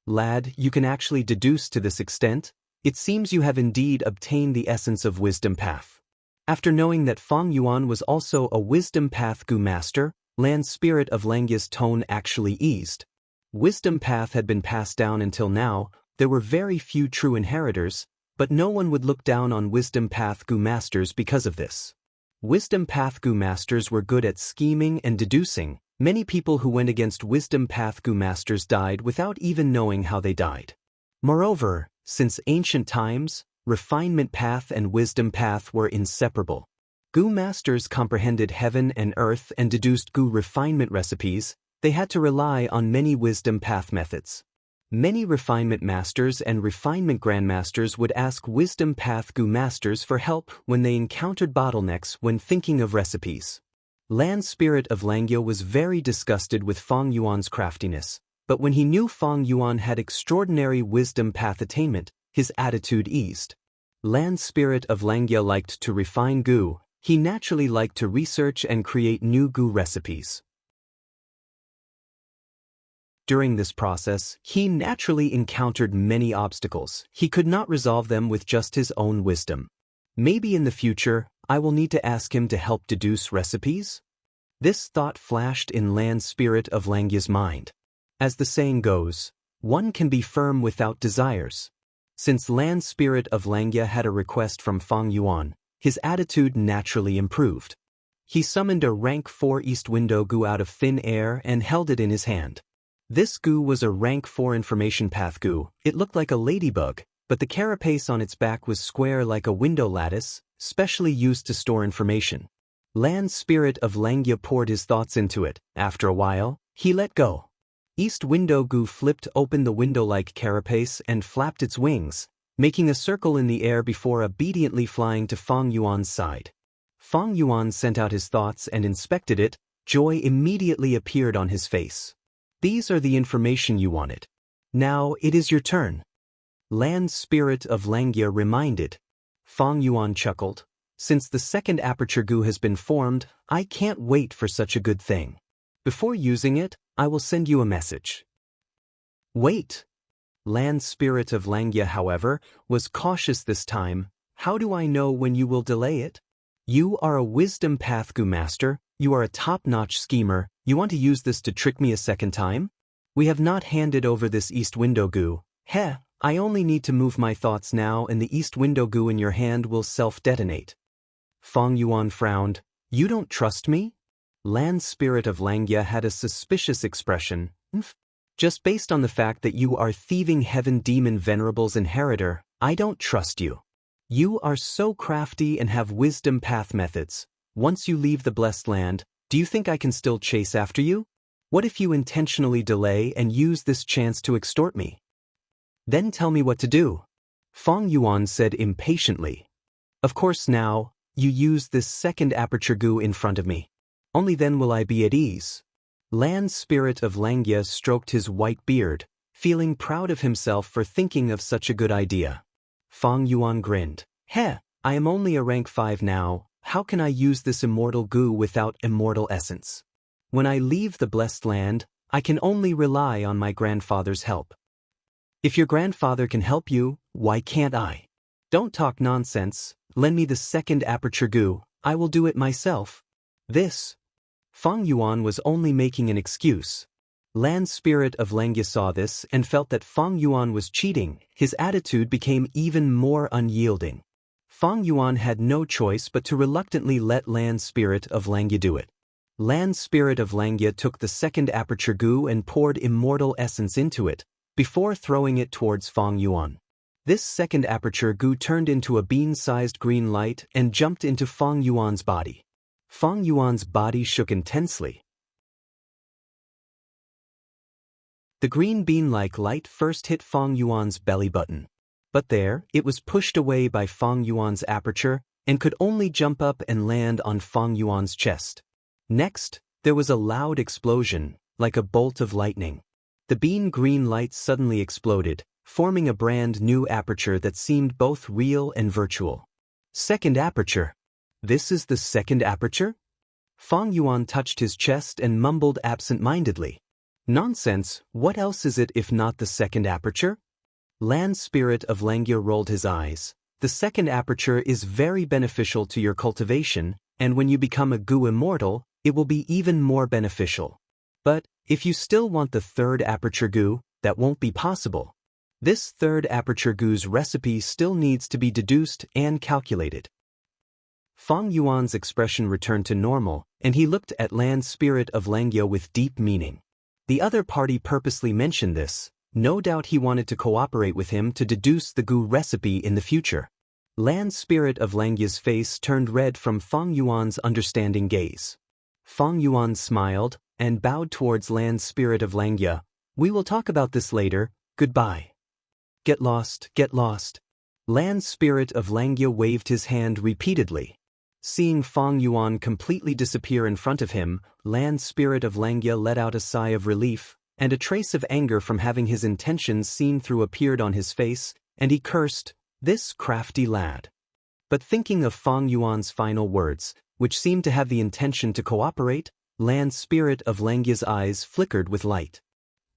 Lad, you can actually deduce to this extent. It seems you have indeed obtained the essence of wisdom path. After knowing that Fang Yuan was also a wisdom path Gu master, Land Spirit of Langya's tone actually eased. Wisdom path had been passed down until now. There were very few true inheritors, but no one would look down on wisdom path Gu masters because of this. Wisdom path Gu masters were good at scheming and deducing. Many people who went against wisdom path Gu masters died without even knowing how they died. Moreover, since ancient times, refinement path and wisdom path were inseparable. Gu masters comprehended heaven and earth and deduced Gu refinement recipes. They had to rely on many wisdom path methods. Many refinement masters and refinement grandmasters would ask wisdom path Gu masters for help when they encountered bottlenecks when thinking of recipes. Land Spirit of Langya was very disgusted with Fang Yuan's craftiness, but when he knew Fang Yuan had extraordinary wisdom path attainment, his attitude eased. Land Spirit of Langya liked to refine Gu. He naturally liked to research and create new Gu recipes. During this process, he naturally encountered many obstacles. He could not resolve them with just his own wisdom. Maybe in the future, I will need to ask him to help deduce recipes? This thought flashed in Land Spirit of Langya's mind. As the saying goes, one can be firm without desires. Since Land Spirit of Langya had a request from Fang Yuan, his attitude naturally improved. He summoned a rank 4 East Window Gu out of thin air and held it in his hand. This Gu was a rank 4 information path Gu. It looked like a ladybug, but the carapace on its back was square like a window lattice, specially used to store information. Land Spirit of Langya poured his thoughts into it. After a while, he let go. East Window Gu flipped open the window-like carapace and flapped its wings, making a circle in the air before obediently flying to Fang Yuan's side. Fang Yuan sent out his thoughts and inspected it. Joy immediately appeared on his face. These are the information you wanted. Now it is your turn. Land Spirit of Langya reminded. Fang Yuan chuckled. Since the second aperture Gu has been formed, I can't wait for such a good thing. Before using it, I will send you a message. Wait. Land Spirit of Langya, however, was cautious this time. How do I know when you will delay it? You are a wisdom path Gu master. You are a top-notch schemer. You want to use this to trick me a second time? We have not handed over this East Window Gu. Heh, I only need to move my thoughts now and the East Window Gu in your hand will self-detonate. Fang Yuan frowned. You don't trust me? Land Spirit of Langya had a suspicious expression. Just based on the fact that you are thieving heaven demon venerable's inheritor, I don't trust you. You are so crafty and have wisdom path methods. Once you leave the blessed land, do you think I can still chase after you? What if you intentionally delay and use this chance to extort me? Then tell me what to do. Fang Yuan said impatiently. Of course now, you use this second aperture Gu in front of me. Only then will I be at ease. Land Spirit of Xianxia stroked his white beard, feeling proud of himself for thinking of such a good idea. Fang Yuan grinned. Heh, I am only a rank 5 now, how can I use this immortal goo without immortal essence? When I leave the blessed land, I can only rely on my grandfather's help. If your grandfather can help you, why can't I? Don't talk nonsense, lend me the second aperture goo, I will do it myself. This. Fang Yuan was only making an excuse. Land Spirit of Xianxia saw this and felt that Fang Yuan was cheating. His attitude became even more unyielding. Fang Yuan had no choice but to reluctantly let Land Spirit of Xianxia do it. Land Spirit of Xianxia took the second aperture goo and poured immortal essence into it, before throwing it towards Fang Yuan. This second aperture goo turned into a bean-sized green light and jumped into Fang Yuan's body. Fang Yuan's body shook intensely. The green bean-like light first hit Fang Yuan's belly button. But there, it was pushed away by Fang Yuan's aperture and could only jump up and land on Fang Yuan's chest. Next, there was a loud explosion, like a bolt of lightning. The bean-green light suddenly exploded, forming a brand new aperture that seemed both real and virtual. Second aperture. This is the second aperture? Fang Yuan touched his chest and mumbled absent-mindedly. Nonsense, what else is it if not the second aperture? Land Spirit of Xianxia rolled his eyes. The second aperture is very beneficial to your cultivation, and when you become a goo immortal, it will be even more beneficial. But, if you still want the third aperture goo, that won't be possible. This third aperture goo's recipe still needs to be deduced and calculated. Fang Yuan's expression returned to normal, and he looked at Land Spirit of Xianxia with deep meaning. The other party purposely mentioned this. No doubt he wanted to cooperate with him to deduce the goo recipe in the future. Land Spirit of Xianxia's face turned red from Fang Yuan's understanding gaze. Fang Yuan smiled and bowed towards Land Spirit of Xianxia. We will talk about this later, goodbye. Get lost, get lost. Land Spirit of Xianxia waved his hand repeatedly. Seeing Fang Yuan completely disappear in front of him, Land Spirit of Xianxia let out a sigh of relief, and a trace of anger from having his intentions seen through appeared on his face, and he cursed, this crafty lad. But thinking of Fang Yuan's final words, which seemed to have the intention to cooperate, Land Spirit of Xianxia's eyes flickered with light.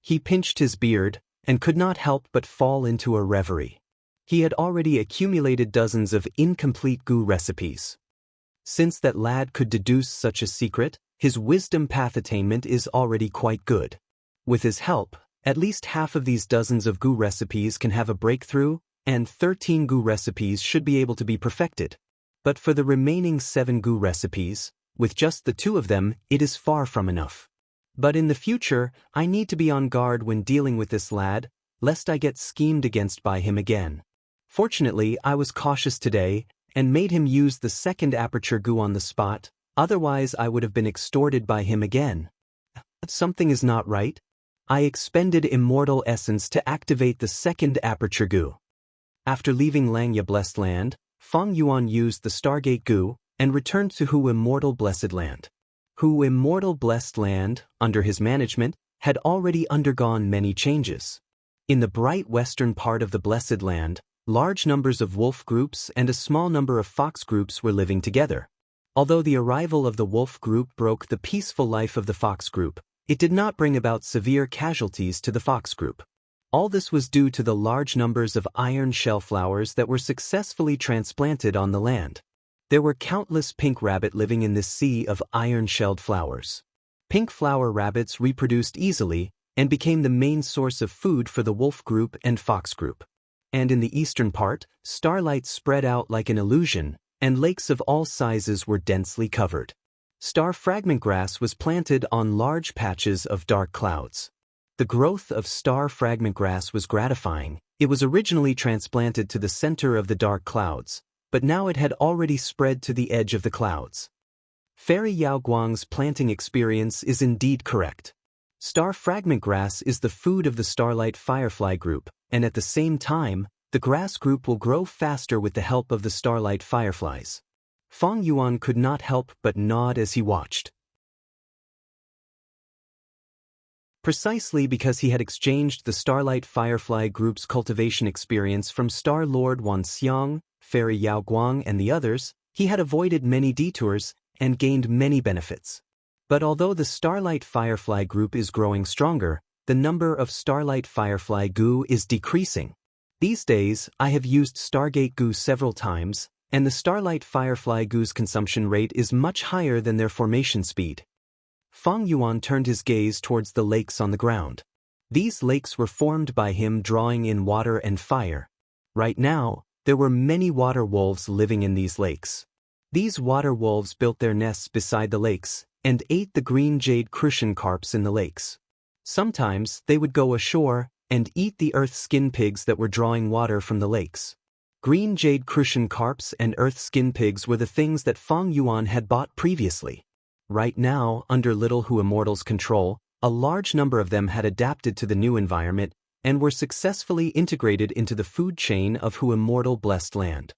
He pinched his beard, and could not help but fall into a reverie. He had already accumulated dozens of incomplete goo recipes. Since that lad could deduce such a secret, his wisdom path attainment is already quite good. With his help, at least half of these dozens of goo recipes can have a breakthrough, and 13 goo recipes should be able to be perfected. But for the remaining 7 goo recipes, with just the 2 of them, it is far from enough. But in the future, I need to be on guard when dealing with this lad, lest I get schemed against by him again. Fortunately, I was cautious today, and made him use the second aperture goo on the spot, otherwise I would have been extorted by him again. Something is not right. I expended immortal essence to activate the second aperture goo. After leaving Xianxia Blessed Land, Fang Yuan used the Stargate goo and returned to Hu Immortal Blessed Land. Hu Immortal Blessed Land, under his management, had already undergone many changes. In the bright western part of the Blessed Land, large numbers of wolf groups and a small number of fox groups were living together. Although the arrival of the wolf group broke the peaceful life of the fox group, it did not bring about severe casualties to the fox group. All this was due to the large numbers of iron shell flowers that were successfully transplanted on the land. There were countless pink rabbit living in this sea of iron-shelled flowers. Pink flower rabbits reproduced easily and became the main source of food for the wolf group and fox group. And in the eastern part, starlight spread out like an illusion, and lakes of all sizes were densely covered. Star fragment grass was planted on large patches of dark clouds. The growth of star fragment grass was gratifying. It was originally transplanted to the center of the dark clouds, but now it had already spread to the edge of the clouds. Fairy Yao Guang's planting experience is indeed correct. Star fragment grass is the food of the starlight firefly group, and at the same time, the grass group will grow faster with the help of the starlight fireflies. Fang Yuan could not help but nod as he watched. Precisely because he had exchanged the Starlight Firefly Group's cultivation experience from Star Lord Wanxiang, Fairy Yao Guang and the others, he had avoided many detours and gained many benefits. But although the Starlight Firefly Group is growing stronger, the number of Starlight Firefly Goo is decreasing. These days, I have used Stargate Goo several times, and the Starlight Firefly Goo's consumption rate is much higher than their formation speed. Feng Yuan turned his gaze towards the lakes on the ground. These lakes were formed by him drawing in water and fire. Right now, there were many water wolves living in these lakes. These water wolves built their nests beside the lakes and ate the green jade crucian carps in the lakes. Sometimes they would go ashore and eat the earth skin pigs that were drawing water from the lakes. Green jade crucian carps and earth skin pigs were the things that Feng Yuan had bought previously. Right now, under Little Who Immortal's control, a large number of them had adapted to the new environment and were successfully integrated into the food chain of Who Immortal Blessed Land.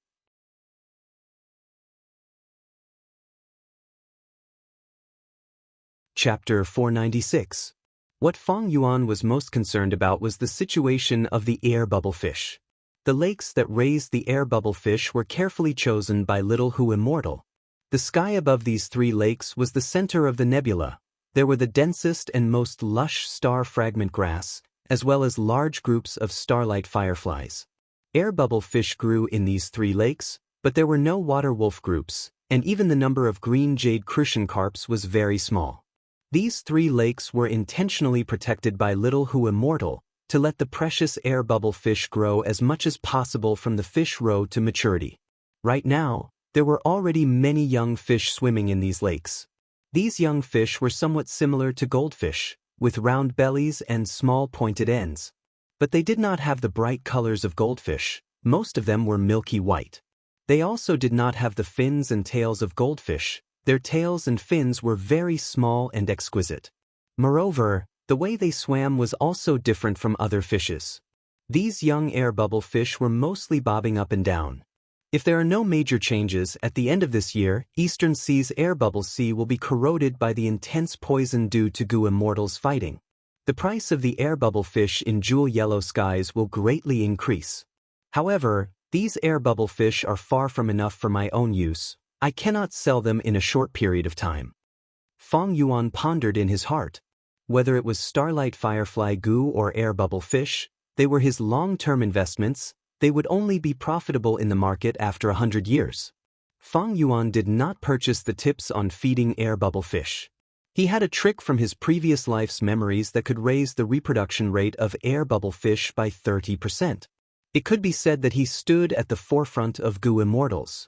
Chapter 496. What Feng Yuan was most concerned about was the situation of the air bubble fish. The lakes that raised the air bubble fish were carefully chosen by Little Who Immortal. The sky above these three lakes was the center of the nebula. There were the densest and most lush star fragment grass, as well as large groups of starlight fireflies. Air bubble fish grew in these three lakes, but there were no water wolf groups, and even the number of green jade crucian carps was very small. These three lakes were intentionally protected by Little Who Immortal to let the precious air bubble fish grow as much as possible from the fish roe to maturity. Right now, there were already many young fish swimming in these lakes. These young fish were somewhat similar to goldfish, with round bellies and small pointed ends. But they did not have the bright colors of goldfish. Most of them were milky white. They also did not have the fins and tails of goldfish. Their tails and fins were very small and exquisite. Moreover, the way they swam was also different from other fishes. These young air bubble fish were mostly bobbing up and down. If there are no major changes, at the end of this year, Eastern Sea's air bubble sea will be corroded by the intense poison due to Gu Immortal's fighting. The price of the air bubble fish in jewel yellow skies will greatly increase. However, these air bubble fish are far from enough for my own use. I cannot sell them in a short period of time. Feng Yuan pondered in his heart. Whether it was starlight firefly Gu or air bubble fish, they were his long-term investments. They would only be profitable in the market after 100 years. Feng Yuan did not purchase the tips on feeding air bubble fish. He had a trick from his previous life's memories that could raise the reproduction rate of air bubble fish by 30%. It could be said that he stood at the forefront of Gu Immortals.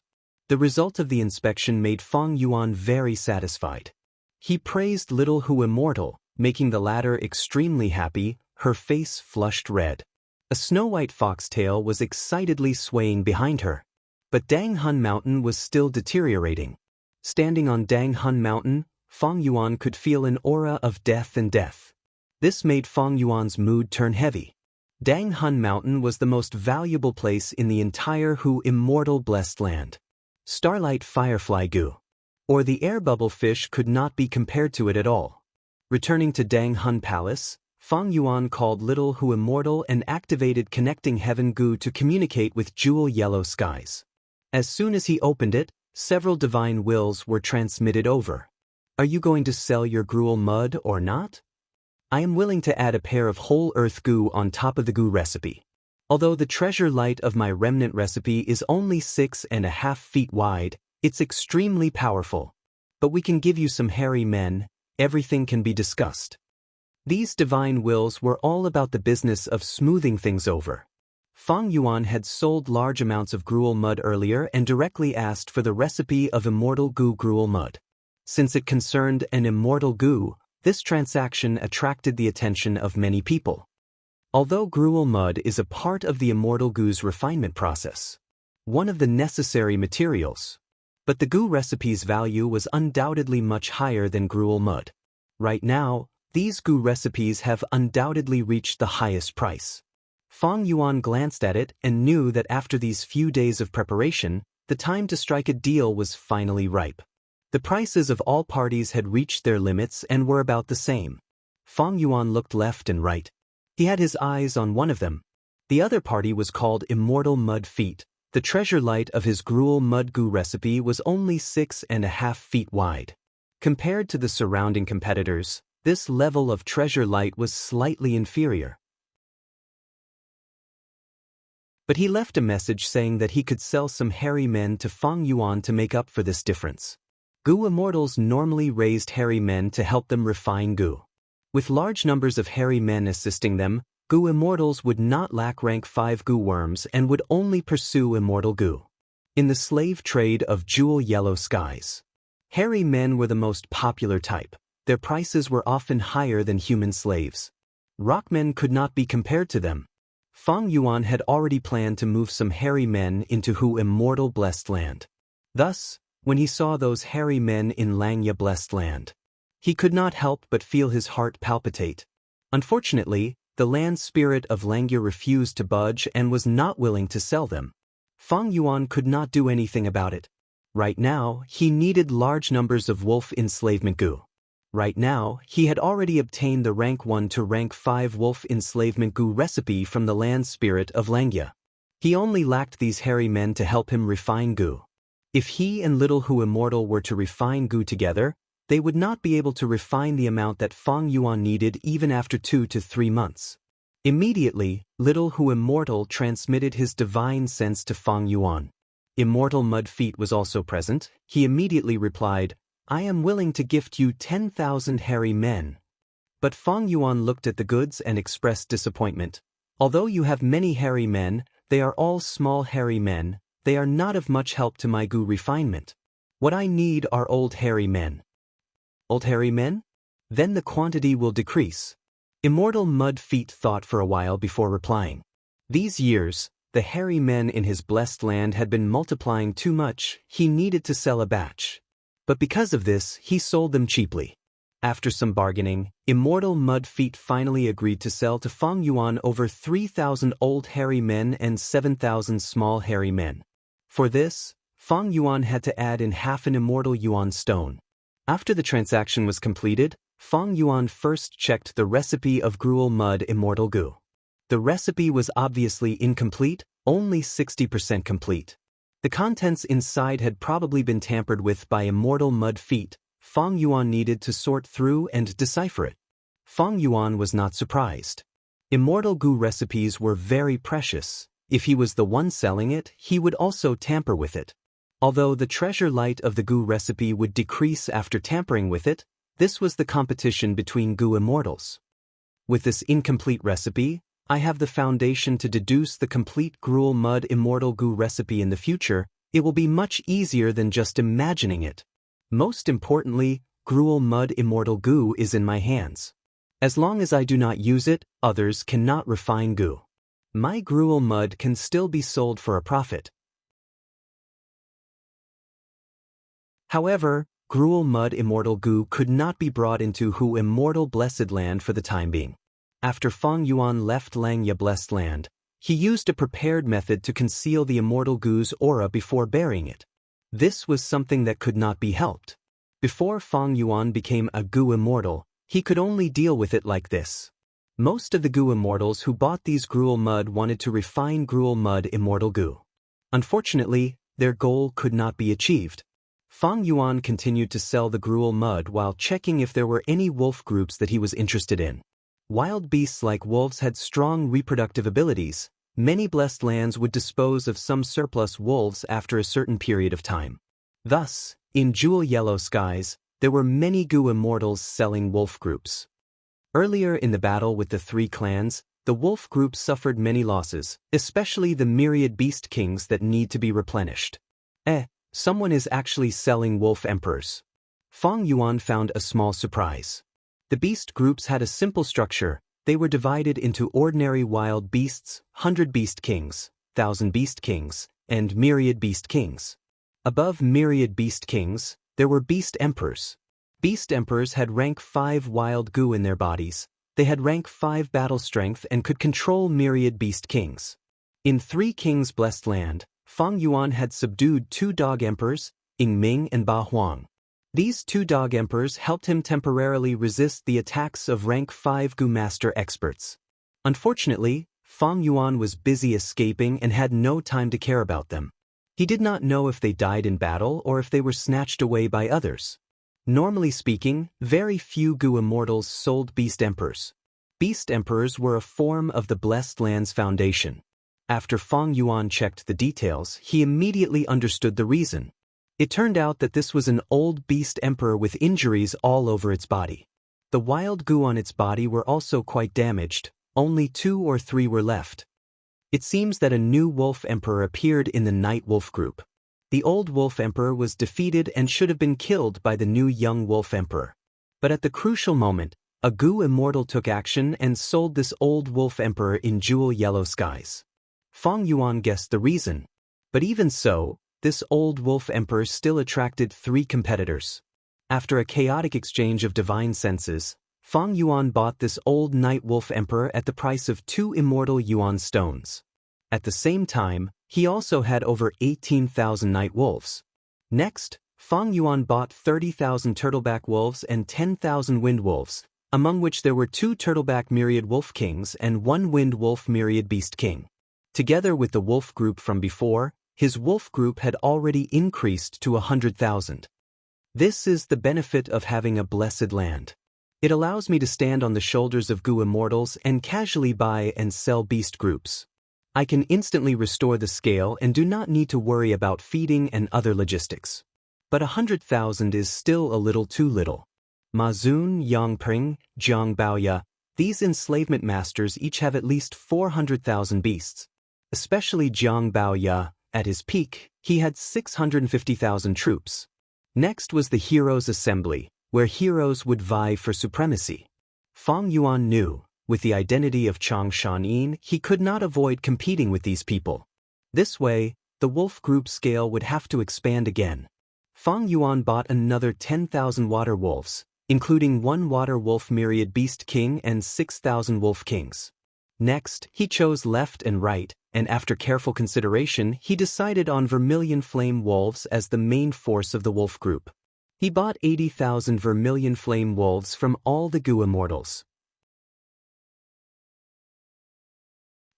The result of the inspection made Feng Yuan very satisfied. He praised Little Who Immortal, making the latter extremely happy. Her face flushed red. A snow-white foxtail was excitedly swaying behind her. But Dang Hun Mountain was still deteriorating. Standing on Dang Hun Mountain, Feng Yuan could feel an aura of death and death. This made Feng Yuan's mood turn heavy. Dang Hun Mountain was the most valuable place in the entire Who Immortal Blessed Land. Starlight Firefly Gu, or the air bubble fish, could not be compared to it at all. Returning to Dang Hun Palace, Feng Yuan called Little Who Immortal and activated Connecting Heaven Gu to communicate with Jewel Yellow Skies. As soon as he opened it, several divine wills were transmitted over. Are you going to sell your gruel mud or not? I am willing to add a pair of whole earth Gu on top of the Gu recipe. Although the treasure light of my remnant recipe is only 6.5 feet wide, it's extremely powerful. But we can give you some hairy men. Everything can be discussed. These divine wills were all about the business of smoothing things over. Feng Yuan had sold large amounts of gruel mud earlier and directly asked for the recipe of immortal Gu gruel mud. Since it concerned an immortal Gu, this transaction attracted the attention of many people. Although gruel mud is a part of the immortal Gu's refinement process, one of the necessary materials, but the Gu recipe's value was undoubtedly much higher than gruel mud. Right now, these Gu recipes have undoubtedly reached the highest price. Feng Yuan glanced at it and knew that after these few days of preparation, the time to strike a deal was finally ripe. The prices of all parties had reached their limits and were about the same. Fang Yuan looked left and right. He had his eyes on one of them. The other party was called Immortal Mud Feet. The treasure light of his gruel mud goo recipe was only 6.5 feet wide. Compared to the surrounding competitors, this level of treasure light was slightly inferior. But he left a message saying that he could sell some hairy men to Fang Yuan to make up for this difference. Goo immortals normally raised hairy men to help them refine goo. With large numbers of hairy men assisting them, goo immortals would not lack rank 5 goo worms and would only pursue immortal goo. In the slave trade of Jewel Yellow Skies, hairy men were the most popular type. Their prices were often higher than human slaves. Rockmen could not be compared to them. Fang Yuan had already planned to move some hairy men into Hu Immortal Blessed Land. Thus, when he saw those hairy men in Xianxia Blessed Land, he could not help but feel his heart palpitate. Unfortunately, the land spirit of Xianxia refused to budge and was not willing to sell them. Fang Yuan could not do anything about it. Right now, he needed large numbers of wolf enslavement goo. Right now, he had already obtained the rank 1 to rank 5 wolf enslavement goo recipe from the land spirit of Xianxia. He only lacked these hairy men to help him refine goo. If he and Little Hu Immortal were to refine goo together, they would not be able to refine the amount that Fang Yuan needed even after 2 to 3 months. Immediately, Little Hu Immortal transmitted his divine sense to Fang Yuan. Immortal Mud Feet was also present. He immediately replied, "I am willing to gift you 10,000 hairy men." But Fang Yuan looked at the goods and expressed disappointment. "Although you have many hairy men, they are all small hairy men. They are not of much help to my goo refinement. What I need are old hairy men." Old hairy men? Then the quantity will decrease. Immortal Mud Feet thought for a while before replying. These years, the hairy men in his blessed land had been multiplying too much. He needed to sell a batch. But because of this, he sold them cheaply. After some bargaining, Immortal Mud Feet finally agreed to sell to Fang Yuan over 3,000 old hairy men and 7,000 small hairy men. For this, Fang Yuan had to add in half an immortal yuan stone. After the transaction was completed, Fang Yuan first checked the recipe of gruel mud immortal goo. The recipe was obviously incomplete, only 60% complete. The contents inside had probably been tampered with by Immortal Mud Feet. Fang Yuan needed to sort through and decipher it. Fang Yuan was not surprised. Immortal goo recipes were very precious. If he was the one selling it, he would also tamper with it. Although the treasure light of the goo recipe would decrease after tampering with it, this was the competition between goo immortals. With this incomplete recipe, I have the foundation to deduce the complete gruel mud immortal goo recipe in the future. It will be much easier than just imagining it. Most importantly, gruel mud immortal goo is in my hands. As long as I do not use it, others cannot refine goo. My gruel mud can still be sold for a profit. However, gruel mud immortal goo could not be brought into Hu Immortal Blessed Land for the time being. After Fang Yuan left Xianxia Blessed Land, he used a prepared method to conceal the immortal goo's aura before burying it. This was something that could not be helped. Before Fang Yuan became a goo immortal, he could only deal with it like this. Most of the goo immortals who bought these gruel mud wanted to refine gruel mud immortal goo. Unfortunately, their goal could not be achieved. Fang Yuan continued to sell the gruel mud while checking if there were any wolf groups that he was interested in. Wild beasts like wolves had strong reproductive abilities. Many blessed lands would dispose of some surplus wolves after a certain period of time. Thus, in Jewel Yellow Skies, there were many goo immortals selling wolf groups. Earlier in the battle with the 3 clans, the wolf group suffered many losses, especially the myriad beast kings that need to be replenished. Someone is actually selling wolf emperors. Fang Yuan found a small surprise. The beast groups had a simple structure. They were divided into ordinary wild beasts, 100 beast kings, 1,000 beast kings, and myriad beast kings. Above myriad beast kings, there were beast emperors. Beast emperors had rank 5 wild goo in their bodies. They had rank 5 battle strength and could control myriad beast kings. In 3 Kings Blessed Land, Fang Yuan had subdued 2 dog emperors, Ying Ming and Ba Huang. These two dog emperors helped him temporarily resist the attacks of rank 5 Gu Master experts. Unfortunately, Fang Yuan was busy escaping and had no time to care about them. He did not know if they died in battle or if they were snatched away by others. Normally speaking, very few Gu immortals sold Beast Emperors. Beast Emperors were a form of the Blessed Lands Foundation. After Fang Yuan checked the details, he immediately understood the reason. It turned out that this was an old Beast Emperor with injuries all over its body. The wild Gu on its body were also quite damaged, only 2 or 3 were left. It seems that a new Wolf Emperor appeared in the Night Wolf group. The old Wolf Emperor was defeated and should have been killed by the new young Wolf Emperor. But at the crucial moment, a Gu immortal took action and sold this old Wolf Emperor in jewel yellow skies. Fang Yuan guessed the reason. But even so, this old Wolf Emperor still attracted 3 competitors. After a chaotic exchange of divine senses, Fang Yuan bought this old Night Wolf Emperor at the price of 2 immortal Yuan stones. At the same time, he also had over 18,000 Night Wolves. Next, Fang Yuan bought 30,000 Turtleback Wolves and 10,000 Wind Wolves, among which there were 2 Turtleback Myriad Wolf Kings and 1 Wind Wolf Myriad Beast King. Together with the Wolf group from before, his Wolf group had already increased to 100,000. This is the benefit of having a blessed land. It allows me to stand on the shoulders of Gu immortals and casually buy and sell beast groups. I can instantly restore the scale and do not need to worry about feeding and other logistics. But 100,000 is still a little too little. Ma Zun, Yang Ping, Jiang Baoya, these enslavement masters each have at least 400,000 beasts. Especially Jiang Baoya, at his peak, he had 650,000 troops. Next was the Heroes' Assembly, where heroes would vie for supremacy. Fang Yuan knew, with the identity of Chang Shanyin, he could not avoid competing with these people. This way, the wolf group scale would have to expand again. Fang Yuan bought another 10,000 water wolves, including 1 water wolf myriad beast king and 6,000 wolf kings. Next, he chose left and right, and after careful consideration, he decided on Vermilion Flame Wolves as the main force of the wolf group. He bought 80,000 Vermilion Flame Wolves from all the Gu immortals.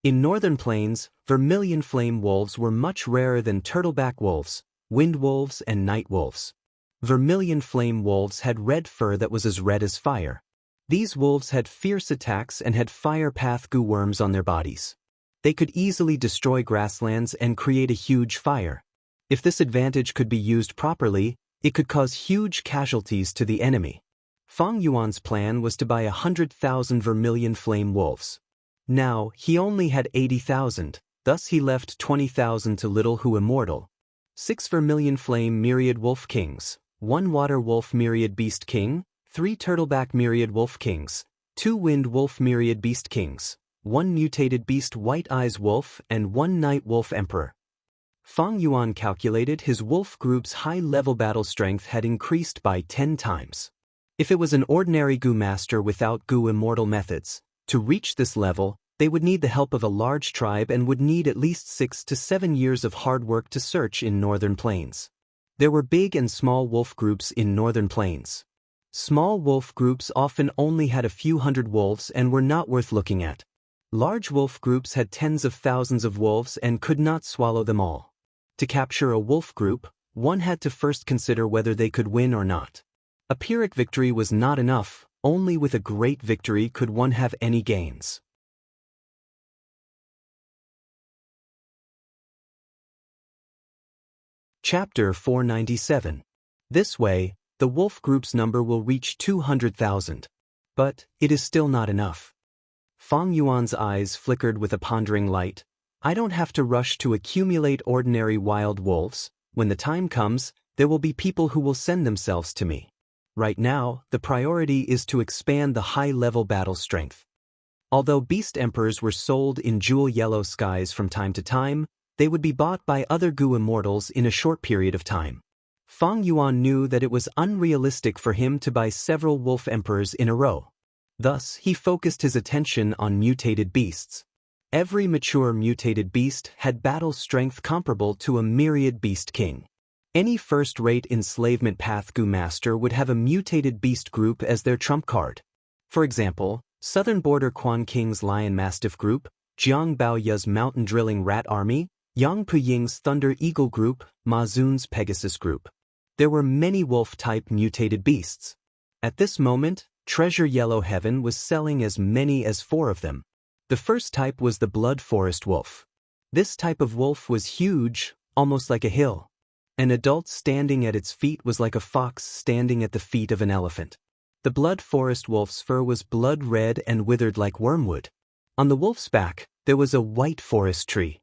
In northern plains, Vermilion Flame Wolves were much rarer than Turtleback Wolves, Wind Wolves and Night Wolves. Vermilion Flame Wolves had red fur that was as red as fire. These wolves had fierce attacks and had fire path Gu worms on their bodies. They could easily destroy grasslands and create a huge fire. If this advantage could be used properly, it could cause huge casualties to the enemy. Fang Yuan's plan was to buy 100,000 Vermilion Flame Wolves. Now, he only had 80,000, thus he left 20,000 to Little Hu Immortal. 6 Vermilion Flame Myriad Wolf Kings, 1 Water Wolf Myriad Beast King, 3 Turtleback Myriad Wolf Kings, 2 Wind Wolf Myriad Beast Kings, 1 Mutated Beast White Eyes Wolf and 1 Night Wolf Emperor. Fang Yuan calculated his wolf group's high-level battle strength had increased by 10 times. If it was an ordinary Gu master without Gu immortal methods, to reach this level, they would need the help of a large tribe and would need at least 6 to 7 years of hard work to search in northern plains. There were big and small wolf groups in northern plains. Small wolf groups often only had a few hundred wolves and were not worth looking at. Large wolf groups had tens of thousands of wolves and could not swallow them all. To capture a wolf group, one had to first consider whether they could win or not. A Pyrrhic victory was not enough, only with a great victory could one have any gains. Chapter 497. This way, the wolf group's number will reach 200,000. But it is still not enough. Fang Yuan's eyes flickered with a pondering light. I don't have to rush to accumulate ordinary wild wolves. When the time comes, there will be people who will send themselves to me. Right now, the priority is to expand the high-level battle strength. Although beast emperors were sold in jewel yellow skies from time to time, they would be bought by other Gu immortals in a short period of time. Fang Yuan knew that it was unrealistic for him to buy several wolf emperors in a row. Thus, he focused his attention on mutated beasts. Every mature mutated beast had battle strength comparable to a myriad beast king. Any first-rate enslavement path Gu master would have a mutated beast group as their trump card. For example, Southern Border Quan King's Lion Mastiff group, Jiang Baoya's Mountain Drilling Rat Army, Yang Puying's Thunder Eagle group, Ma Zun's Pegasus group. There were many wolf-type mutated beasts. At this moment, Treasure Yellow Heaven was selling as many as 4 of them. The first type was the Blood Forest Wolf. This type of wolf was huge, almost like a hill. An adult standing at its feet was like a fox standing at the feet of an elephant. The Blood Forest Wolf's fur was blood red and withered like wormwood. On the wolf's back, there was a white forest tree.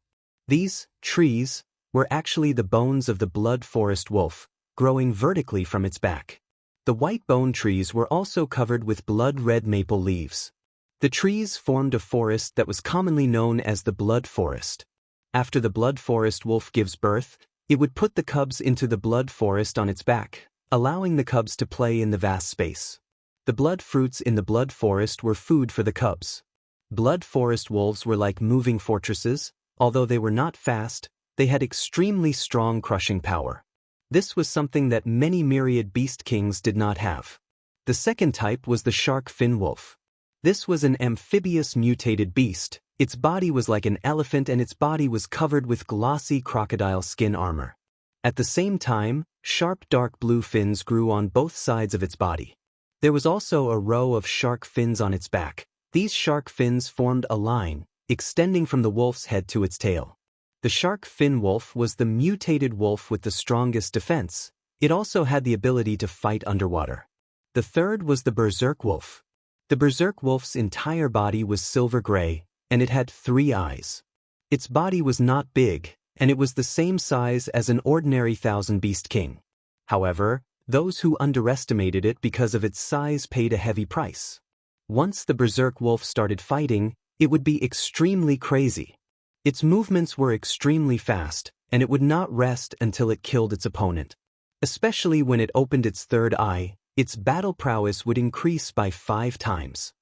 These trees were actually the bones of the Blood Forest Wolf, growing vertically from its back. The white bone trees were also covered with blood-red maple leaves. The trees formed a forest that was commonly known as the Blood Forest. After the Blood Forest Wolf gives birth, it would put the cubs into the blood forest on its back, allowing the cubs to play in the vast space. The blood fruits in the blood forest were food for the cubs. Blood forest wolves were like moving fortresses. Although they were not fast, they had extremely strong crushing power. This was something that many myriad beast kings did not have. The second type was the shark fin wolf. This was an amphibious mutated beast. Its body was like an elephant and its body was covered with glossy crocodile skin armor. At the same time, sharp dark blue fins grew on both sides of its body. There was also a row of shark fins on its back. These shark fins formed a line, extending from the wolf's head to its tail. The shark fin wolf was the mutated wolf with the strongest defense. It also had the ability to fight underwater. The third was the berserk wolf. The berserk wolf's entire body was silver gray, and it had 3 eyes. Its body was not big, and it was the same size as an ordinary thousand-beast king. However, those who underestimated it because of its size paid a heavy price. Once the berserk wolf started fighting, it would be extremely crazy. Its movements were extremely fast, and it would not rest until it killed its opponent. Especially when it opened its third eye, its battle prowess would increase by 5 times.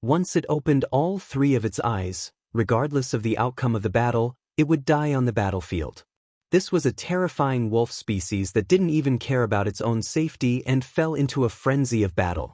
Once it opened all 3 of its eyes, regardless of the outcome of the battle, it would die on the battlefield. This was a terrifying wolf species that didn't even care about its own safety and fell into a frenzy of battle.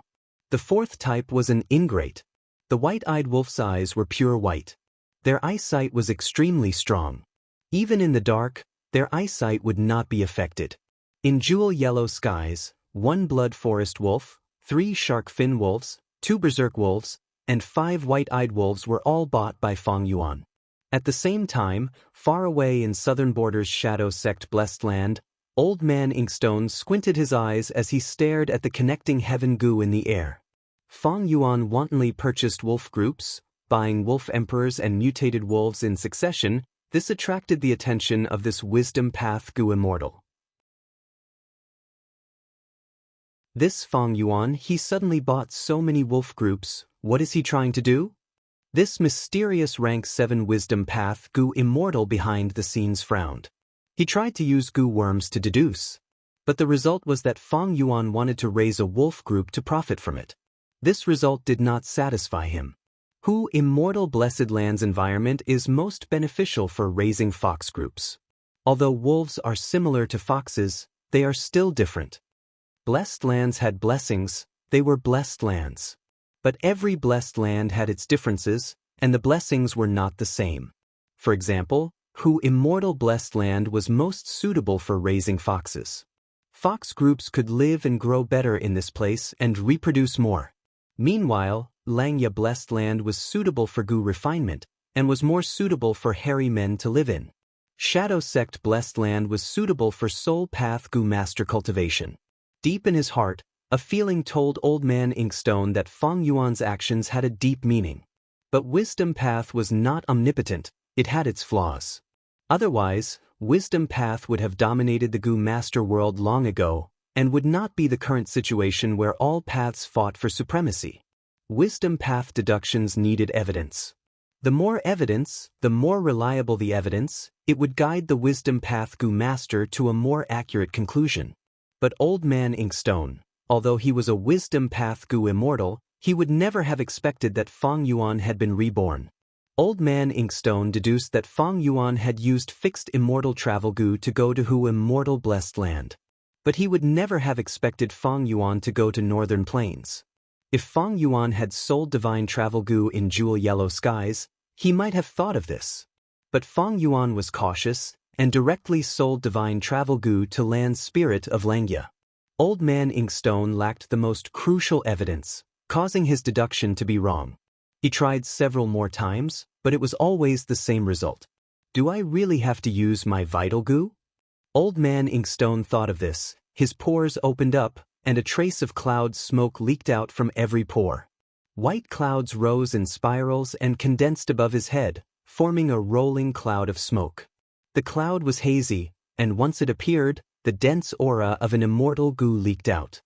The fourth type was an ingrate. The white-eyed wolf's eyes were pure white. Their eyesight was extremely strong. Even in the dark, their eyesight would not be affected. In jewel yellow skies, 1 blood forest wolf, 3 shark fin wolves, 2 berserk wolves, and 5 white-eyed wolves were all bought by Fang Yuan. At the same time, far away in southern border's shadow sect blessed land, Old Man Inkstone squinted his eyes as he stared at the connecting heaven goo in the air. Fang Yuan wantonly purchased wolf groups, buying wolf emperors and mutated wolves in succession. This attracted the attention of this wisdom path Gu immortal. This Fang Yuan, he suddenly bought so many wolf groups. What is he trying to do? This mysterious rank 7 wisdom path Gu immortal behind the scenes frowned. He tried to use Gu worms to deduce, but the result was that Fang Yuan wanted to raise a wolf group to profit from it. This result did not satisfy him. Hu immortal blessed lands environment is most beneficial for raising fox groups. Although wolves are similar to foxes, they are still different. Blessed lands had blessings, they were blessed lands. But every blessed land had its differences, and the blessings were not the same. For example, Hu immortal blessed land was most suitable for raising foxes. Fox groups could live and grow better in this place and reproduce more. Meanwhile, Langya blessed land was suitable for Gu refinement, and was more suitable for hairy men to live in. Shadow sect blessed land was suitable for soul path Gu master cultivation. Deep in his heart, a feeling told Old Man Inkstone that Fang Yuan's actions had a deep meaning. But wisdom path was not omnipotent, it had its flaws. Otherwise, wisdom path would have dominated the Gu master world long ago, and would not be the current situation where all paths fought for supremacy. Wisdom path deductions needed evidence. The more evidence, the more reliable the evidence, it would guide the wisdom path Gu master to a more accurate conclusion. But Old Man Inkstone, although he was a wisdom path Gu immortal, he would never have expected that Fang Yuan had been reborn. Old Man Inkstone deduced that Fang Yuan had used fixed immortal travel goo to go to Hu immortal blessed land. But he would never have expected Fang Yuan to go to northern plains. If Fang Yuan had sold divine travel goo in jewel yellow skies, he might have thought of this. But Fang Yuan was cautious and directly sold divine travel goo to land spirit of Xianxia. Old Man Inkstone lacked the most crucial evidence, causing his deduction to be wrong. He tried several more times, but it was always the same result. Do I really have to use my vital goo? Old Man Inkstone thought of this, his pores opened up, and a trace of cloud smoke leaked out from every pore. White clouds rose in spirals and condensed above his head, forming a rolling cloud of smoke. The cloud was hazy, and once it appeared, the dense aura of an immortal goo leaked out.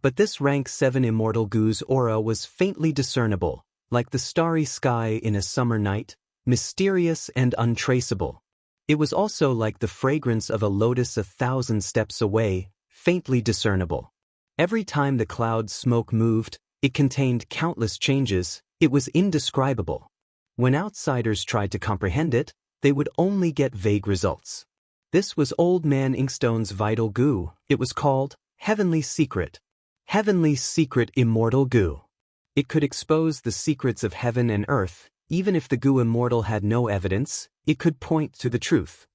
But this rank 7 immortal goo's aura was faintly discernible, like the starry sky in a summer night, mysterious and untraceable. It was also like the fragrance of a lotus 1,000 steps away, faintly discernible. Every time the cloud smoke moved, it contained countless changes. It was indescribable. When outsiders tried to comprehend it, they would only get vague results. This was Old Man Inkstone's vital goo. It was called Heavenly Secret. Heavenly Secret Immortal Goo. It could expose the secrets of heaven and earth. Even if the goo immortal had no evidence, it could point to the truth.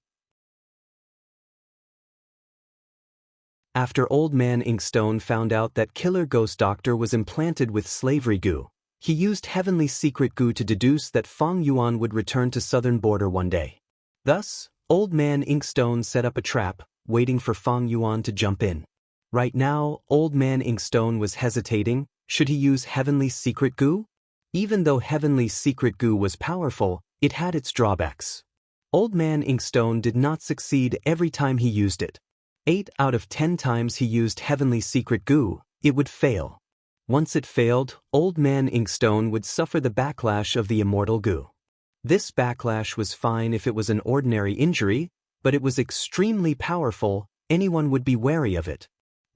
After Old Man Inkstone found out that Killer Ghost Doctor was implanted with slavery goo, he used Heavenly Secret goo to deduce that Fang Yuan would return to southern border one day. Thus, Old Man Inkstone set up a trap, waiting for Fang Yuan to jump in. Right now, Old Man Inkstone was hesitating. Should he use Heavenly Secret goo? Even though Heavenly Secret goo was powerful, it had its drawbacks. Old Man Inkstone did not succeed every time he used it. 8 out of 10 times he used Heavenly Secret goo, it would fail. Once it failed, Old Man Inkstone would suffer the backlash of the immortal goo. This backlash was fine if it was an ordinary injury, but it was extremely powerful. Anyone would be wary of it.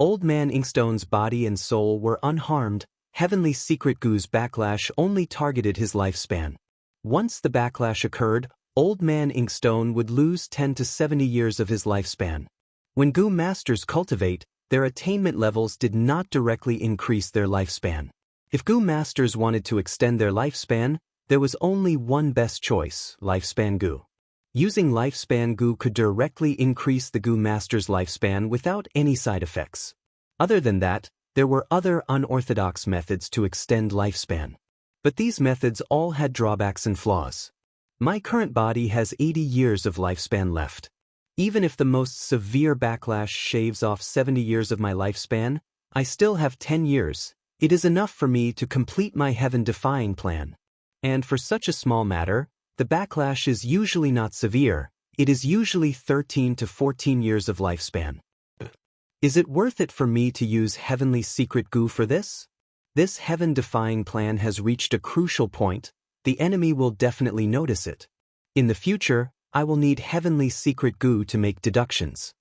Old Man Inkstone's body and soul were unharmed. Heavenly Secret goo's backlash only targeted his lifespan. Once the backlash occurred, Old Man Inkstone would lose 10 to 70 years of his lifespan. When goo masters cultivate, their attainment levels did not directly increase their lifespan. If goo masters wanted to extend their lifespan, there was only one best choice: lifespan goo. Using lifespan goo could directly increase the goo master's lifespan without any side effects. Other than that, there were other unorthodox methods to extend lifespan. But these methods all had drawbacks and flaws. My current body has 80 years of lifespan left. Even if the most severe backlash shaves off 70 years of my lifespan, I still have 10 years. It is enough for me to complete my heaven-defying plan. And for such a small matter, the backlash is usually not severe. It is usually 13 to 14 years of lifespan. Is it worth it for me to use Heavenly Secret goo for this? This heaven-defying plan has reached a crucial point. The enemy will definitely notice it. In the future, I will need Heavenly Secret goo to make deductions.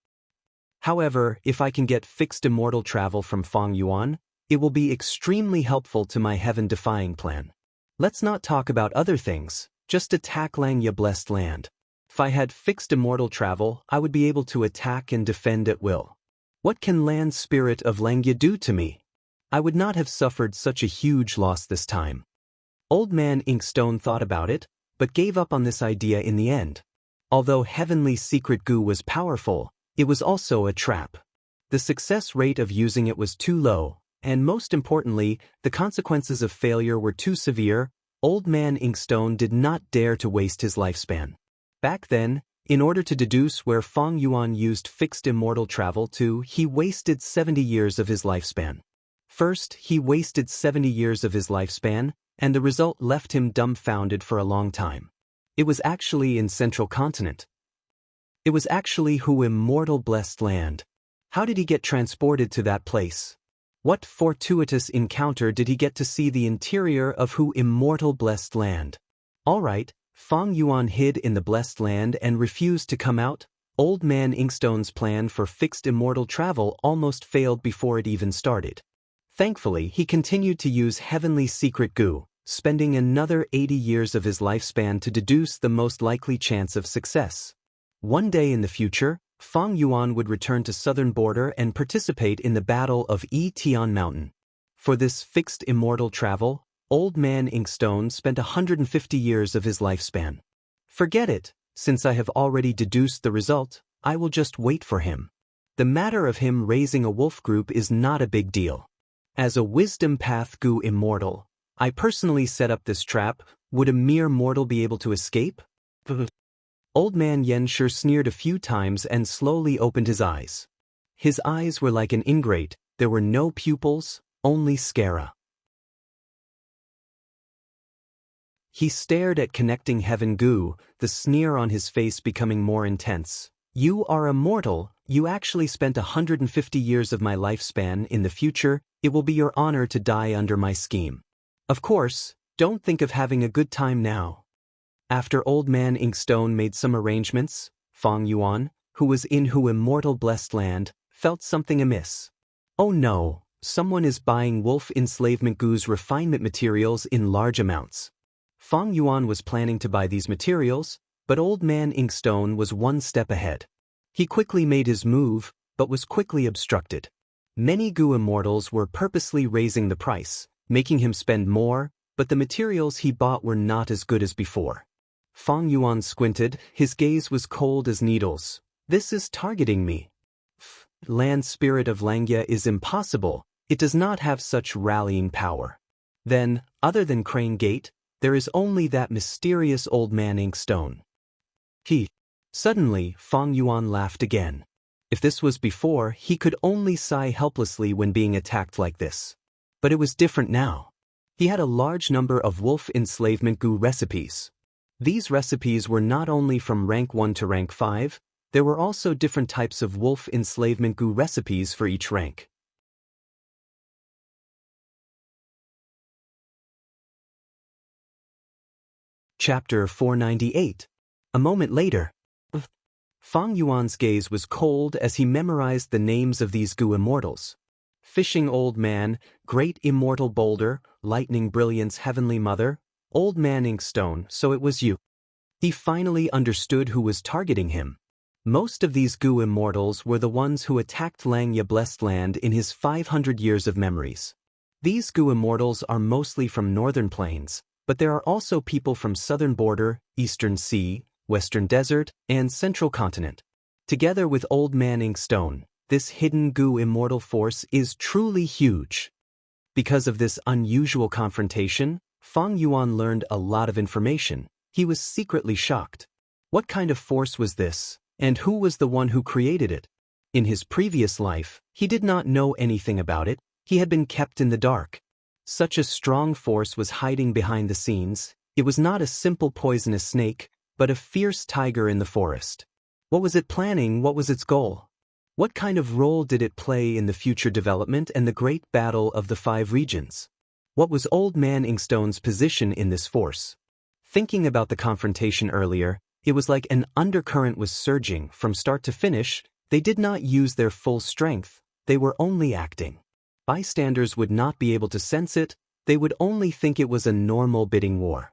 However, if I can get fixed immortal travel from Fang Yuan, it will be extremely helpful to my heaven-defying plan. Let's not talk about other things, just attack Xianxia blessed land. If I had fixed immortal travel, I would be able to attack and defend at will. What can land spirit of Xianxia do to me? I would not have suffered such a huge loss this time. Old Man Inkstone thought about it, but gave up on this idea in the end. Although Heavenly Secret goo was powerful, it was also a trap. The success rate of using it was too low, and most importantly, the consequences of failure were too severe. Old Man Inkstone did not dare to waste his lifespan. Back then, in order to deduce where Fang Yuan used fixed immortal travel to, he wasted 70 years of his lifespan. First, he wasted 70 years of his lifespan, and the result left him dumbfounded for a long time. It was actually in Central Continent. It was actually Hu immortal blessed land. How did he get transported to that place? What fortuitous encounter did he get to see the interior of Hu immortal blessed land? Alright, Fang Yuan hid in the blessed land and refused to come out. Old Man Inkstone's plan for fixed immortal travel almost failed before it even started. Thankfully, he continued to use Heavenly Secret goo, spending another 80 years of his lifespan to deduce the most likely chance of success. One day in the future, Fang Yuan would return to southern border and participate in the Battle of Tian Mountain. For this fixed immortal travel, Old Man Inkstone spent 150 years of his lifespan. Forget it, since I have already deduced the result, I will just wait for him. The matter of him raising a wolf group is not a big deal. As a wisdom path Gu immortal, I personally set up this trap. Would a mere mortal be able to escape? Old Man Xianxia sneered a few times and slowly opened his eyes. His eyes were like an ingrate, there were no pupils, only sclera. He stared at connecting heaven Gu, the sneer on his face becoming more intense. You are a mortal, you actually spent 150 years of my lifespan. In the future, it will be your honor to die under my scheme. Of course, don't think of having a good time now. After Old Man Inkstone made some arrangements, Fang Yuan, who was in Hu immortal blessed land, felt something amiss. Oh no, someone is buying wolf enslavement Gu's refinement materials in large amounts. Fang Yuan was planning to buy these materials, but Old Man Inkstone was one step ahead. He quickly made his move, but was quickly obstructed. Many Gu immortals were purposely raising the price, making him spend more, but the materials he bought were not as good as before. Fang Yuan squinted, his gaze was cold as needles. This is targeting me. Land spirit of Xianxia is impossible, it does not have such rallying power. Then, other than Crane Gate, there is only that mysterious Old Man Inkstone. Suddenly, Fang Yuan laughed again. If this was before, he could only sigh helplessly when being attacked like this. But it was different now. He had a large number of wolf enslavement Gu recipes. These recipes were not only from rank 1 to rank 5, there were also different types of wolf enslavement Gu recipes for each rank. Chapter 498. A moment later. Fang Yuan's gaze was cold as he memorized the names of these Gu immortals. Fishing Old Man, Great Immortal Boulder, Lightning Brilliance Heavenly Mother, Old Man Inkstone, so it was you. He finally understood who was targeting him. Most of these Gu immortals were the ones who attacked Xianxia Blessed Land in his 500 years of memories. These Gu immortals are mostly from northern plains, but there are also people from southern border, eastern sea, western desert, and central continent. Together with Old Man Inkstone, this hidden Gu immortal force is truly huge. Because of this unusual confrontation, Fang Yuan learned a lot of information. He was secretly shocked. What kind of force was this, and who was the one who created it? In his previous life, he did not know anything about it. He had been kept in the dark. Such a strong force was hiding behind the scenes. It was not a simple poisonous snake, but a fierce tiger in the forest. What was it planning? What was its goal? What kind of role did it play in the future development and the great battle of the 5 regions? What was Old Man Inkstone's position in this force? Thinking about the confrontation earlier, it was like an undercurrent was surging from start to finish. They did not use their full strength, they were only acting. Bystanders would not be able to sense it, they would only think it was a normal bidding war.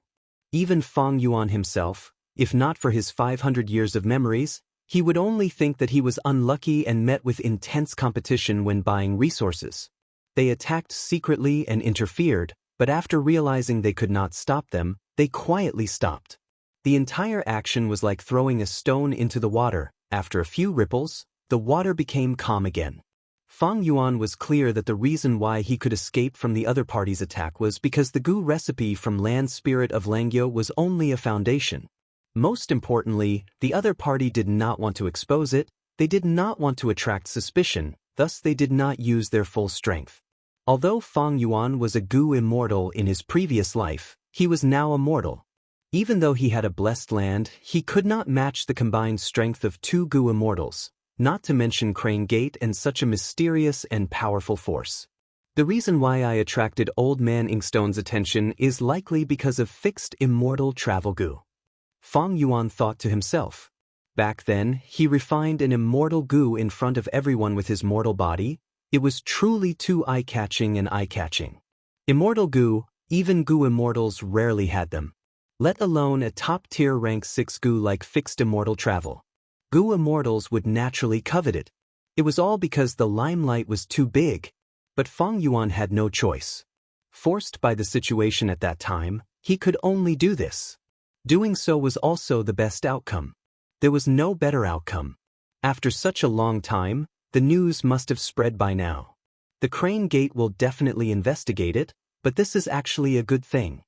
Even Fang Yuan himself, if not for his 500 years of memories, he would only think that he was unlucky and met with intense competition when buying resources. They attacked secretly and interfered, but after realizing they could not stop them, they quietly stopped. The entire action was like throwing a stone into the water. After a few ripples, the water became calm again. Fang Yuan was clear that the reason why he could escape from the other party's attack was because the Gu recipe from Land Spirit of Xianxia was only a foundation. Most importantly, the other party did not want to expose it, they did not want to attract suspicion, thus they did not use their full strength. Although Fang Yuan was a Gu immortal in his previous life, he was now a mortal. Even though he had a blessed land, he could not match the combined strength of 2 Gu immortals, not to mention Crane Gate and such a mysterious and powerful force. The reason why I attracted Old Man Inkstone's attention is likely because of fixed immortal travel Gu. Fang Yuan thought to himself. Back then, he refined an immortal Gu in front of everyone with his mortal body. It was truly too eye-catching and eye-catching. Immortal Gu, Even Gu immortals rarely had them. Let alone a top-tier rank 6 Gu like fixed immortal travel. Gu immortals would naturally covet it. It was all because the limelight was too big. But Feng Yuan had no choice. Forced by the situation at that time, he could only do this. Doing so was also the best outcome. There was no better outcome. After such a long time, the news must have spread by now. The Crane Gate will definitely investigate it, but this is actually a good thing.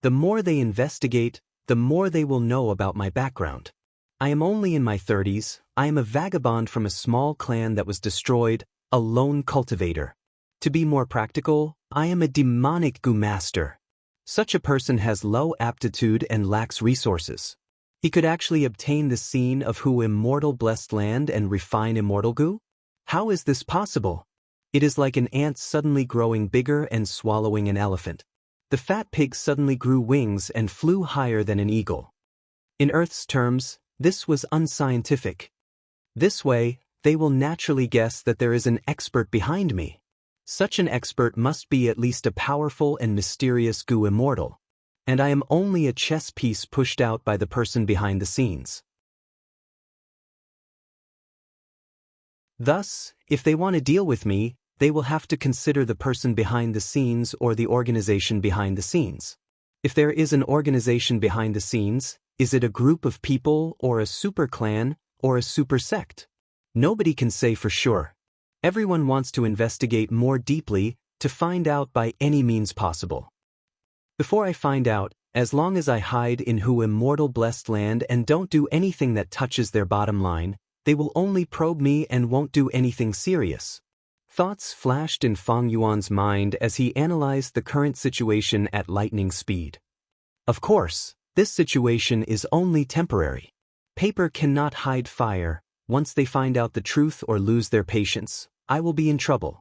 The more they investigate, the more they will know about my background. I am only in my 30s, I am a vagabond from a small clan that was destroyed, a lone cultivator. To be more practical, I am a demonic Gu master. Such a person has low aptitude and lacks resources. He could actually obtain the scene of Hu immortal blessed land and refine immortal Gu? How is this possible? It is like an ant suddenly growing bigger and swallowing an elephant. The fat pig suddenly grew wings and flew higher than an eagle. In Earth's terms, this was unscientific. This way, they will naturally guess that there is an expert behind me. Such an expert must be at least a powerful and mysterious Gu immortal. And I am only a chess piece pushed out by the person behind the scenes. Thus, if they want to deal with me, they will have to consider the person behind the scenes or the organization behind the scenes. If there is an organization behind the scenes, is it a group of people or a super clan or a super sect? Nobody can say for sure. Everyone wants to investigate more deeply to find out by any means possible. Before I find out, as long as I hide in Hu immortal blessed land and don't do anything that touches their bottom line, they will only probe me and won't do anything serious. Thoughts flashed in Feng Yuan's mind as he analyzed the current situation at lightning speed. Of course, this situation is only temporary. Paper cannot hide fire. Once they find out the truth or lose their patience, I will be in trouble.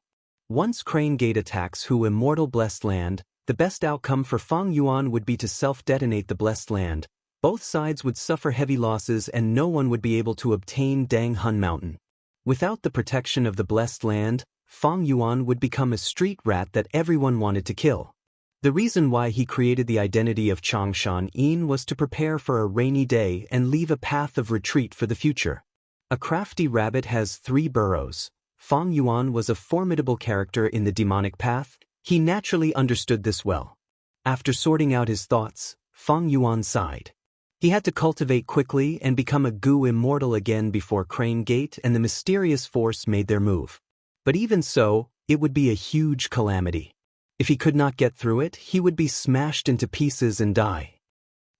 Once Crane Gate attacks Hu immortal blessed land, the best outcome for Feng Yuan would be to self-detonate the blessed land. Both sides would suffer heavy losses and no one would be able to obtain Dang Hun Mountain. Without the protection of the blessed land, Feng Yuan would become a street rat that everyone wanted to kill. The reason why he created the identity of Changshan Yin was to prepare for a rainy day and leave a path of retreat for the future. A crafty rabbit has 3 burrows. Feng Yuan was a formidable character in the demonic path. He naturally understood this well. After sorting out his thoughts, Feng Yuan sighed. He had to cultivate quickly and become a Gu immortal again before Crane Gate and the mysterious force made their move. But even so, it would be a huge calamity. If he could not get through it, he would be smashed into pieces and die.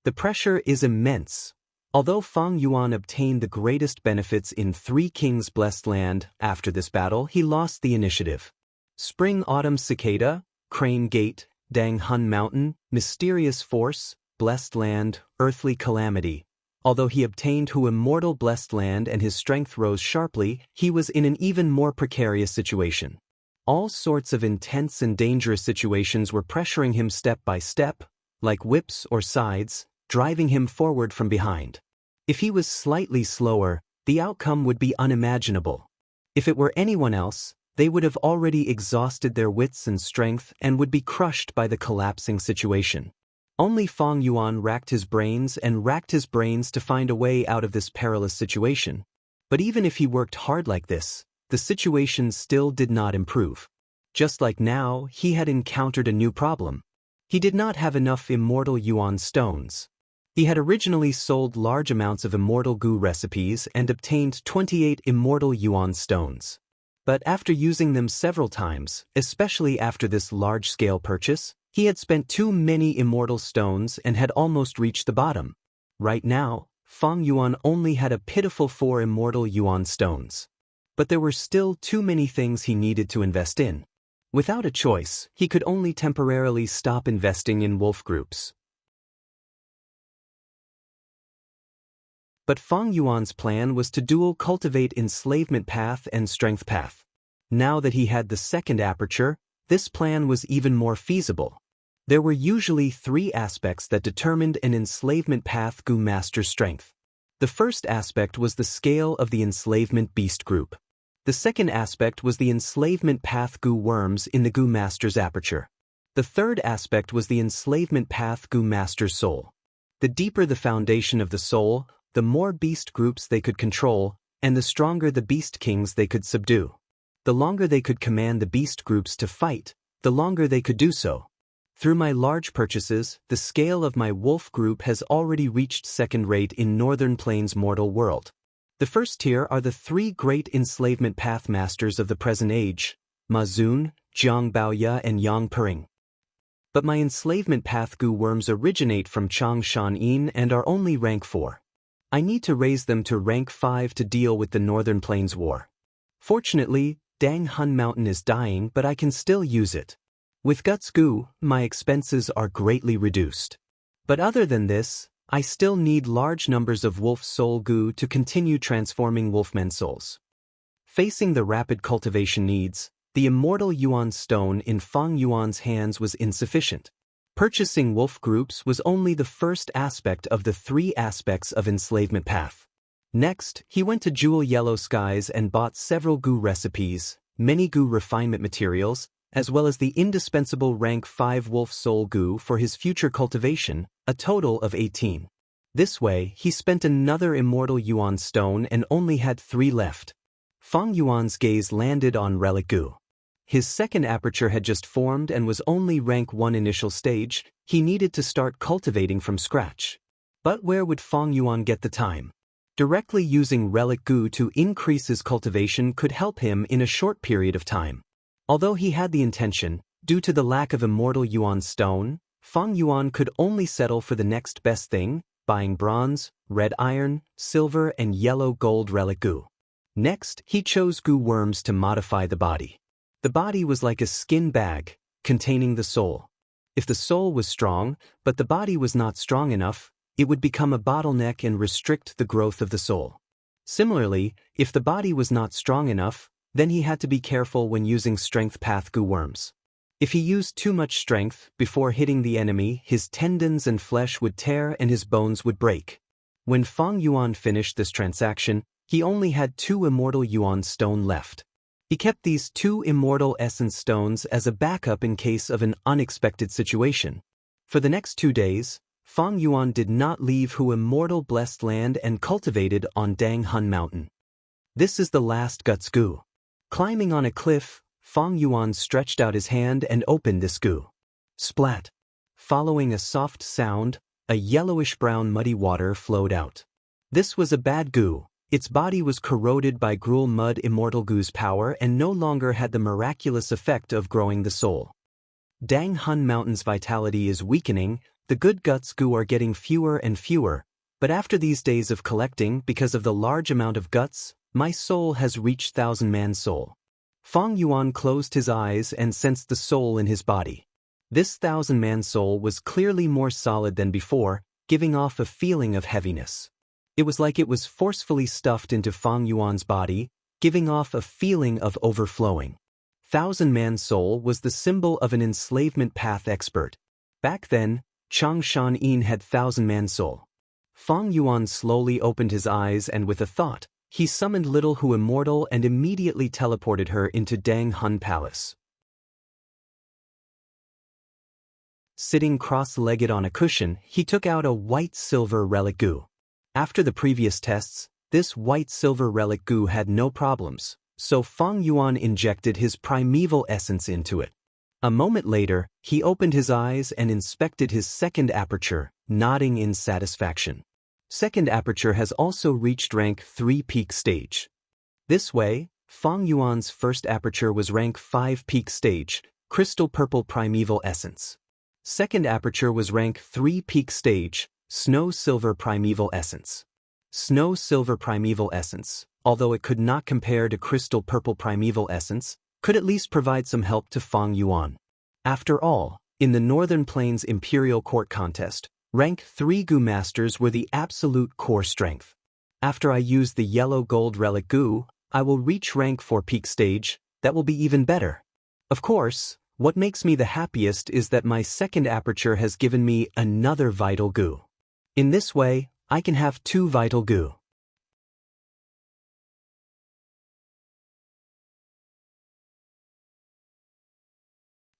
The pressure is immense. Although Feng Yuan obtained the greatest benefits in 3 Kings blessed land, after this battle he lost the initiative. Spring-Autumn Cicada, Crane Gate, Dang Hun Mountain, Mysterious Force, Blessed Land, Earthly Calamity. Although he obtained Hu immortal blessed land and his strength rose sharply, he was in an even more precarious situation. All sorts of intense and dangerous situations were pressuring him step by step, like whips or sides, driving him forward from behind. If he was slightly slower, the outcome would be unimaginable. If it were anyone else, they would have already exhausted their wits and strength and would be crushed by the collapsing situation. Only Feng Yuan racked his brains to find a way out of this perilous situation. But even if he worked hard like this, the situation still did not improve. Just like now, he had encountered a new problem. He did not have enough immortal Yuan stones. He had originally sold large amounts of immortal Gu recipes and obtained 28 immortal Yuan stones. But after using them several times, especially after this large-scale purchase, he had spent too many immortal stones and had almost reached the bottom. Right now, Feng Yuan only had a pitiful 4 immortal Yuan stones. But there were still too many things he needed to invest in. Without a choice, he could only temporarily stop investing in wolf groups. But Feng Yuan's plan was to dual cultivate enslavement path and strength path. Now that he had the second aperture, this plan was even more feasible. There were usually 3 aspects that determined an enslavement path Gu master strength. The first aspect was the scale of the enslavement beast group. The second aspect was the enslavement path Gu worms in the Gu master's aperture. The third aspect was the enslavement path Gu Master's soul. The deeper the foundation of the soul, the more beast groups they could control, and the stronger the beast kings they could subdue. The longer they could command the beast groups to fight, the longer they could do so. Through my large purchases, the scale of my wolf group has already reached second rate in Northern Plains mortal world. The first tier are the three great enslavement path masters of the present age, Ma Zun, Jiang Baoya and Yang Pering. But my enslavement path Gu worms originate from Chang Shan Yin and are only rank 4. I need to raise them to rank 5 to deal with the Northern Plains War. Fortunately, Dang Hun Mountain is dying, but I can still use it. With Guts Gu, my expenses are greatly reduced. But other than this, I still need large numbers of Wolf Soul Gu to continue transforming Wolfmen souls. Facing the rapid cultivation needs, the immortal Yuan stone in Fang Yuan's hands was insufficient. Purchasing wolf groups was only the first aspect of the 3 aspects of enslavement path. Next, he went to Jewel Yellow Skies and bought several Gu recipes, many Gu refinement materials, as well as the indispensable rank 5 Wolf Soul Gu for his future cultivation, a total of 18. This way, he spent another immortal Yuan stone and only had 3 left. Fang Yuan's gaze landed on Relic Gu. His second aperture had just formed and was only rank 1 initial stage. He needed to start cultivating from scratch. But where would Fang Yuan get the time? Directly using Relic Gu to increase his cultivation could help him in a short period of time. Although he had the intention, due to the lack of immortal Yuan stone, Fang Yuan could only settle for the next best thing, buying bronze, red iron, silver and yellow gold Relic Gu. Next, he chose Gu worms to modify the body. The body was like a skin bag, containing the soul. If the soul was strong, but the body was not strong enough, it would become a bottleneck and restrict the growth of the soul. Similarly, if the body was not strong enough, then he had to be careful when using strength path Gu worms. If he used too much strength, before hitting the enemy, his tendons and flesh would tear and his bones would break. When Fang Yuan finished this transaction, he only had 2 immortal Yuan stone left. He kept these 2 immortal essence stones as a backup in case of an unexpected situation. For the next 2 days, Fang Yuan did not leave Hu immortal blessed land and cultivated on Dang Hun Mountain. This is the last Guts Gu. Climbing on a cliff, Fang Yuan stretched out his hand and opened this Gu. Splat! Following a soft sound, a yellowish-brown muddy water flowed out. This was a bad Gu. Its body was corroded by Gruel Mud Immortal Gu's power and no longer had the miraculous effect of growing the soul. Dang Hun Mountain's vitality is weakening, the good Guts Gu are getting fewer and fewer, but after these days of collecting because of the large amount of guts, my soul has reached 1,000-man soul. Fang Yuan closed his eyes and sensed the soul in his body. This 1,000-man soul was clearly more solid than before, giving off a feeling of heaviness. It was like it was forcefully stuffed into Fang Yuan's body, giving off a feeling of overflowing. 1,000-man soul was the symbol of an enslavement path expert. Back then, Chang Shan Yin had 1,000-man soul. Fang Yuan slowly opened his eyes and with a thought, he summoned Little Hu Immortal and immediately teleported her into Dang Hun Palace. Sitting cross-legged on a cushion, he took out a white-silver Relic Gu. After the previous tests, this white-silver Relic Gu had no problems, so Fang Yuan injected his primeval essence into it. A moment later, he opened his eyes and inspected his second aperture, nodding in satisfaction. Second aperture has also reached rank 3 peak stage. This way, Fang Yuan's first aperture was rank 5 peak stage, crystal purple primeval essence. Second aperture was rank 3 peak stage, snow silver primeval essence. Snow silver primeval essence, although it could not compare to crystal purple primeval essence, could at least provide some help to Fang Yuan. After all, in the Northern Plains Imperial Court contest, rank 3 Gu Masters were the absolute core strength. After I use the yellow gold Relic Gu, I will reach rank 4 peak stage. That will be even better. Of course, what makes me the happiest is that my second aperture has given me another vital Gu. In this way, I can have 2 vital Gu.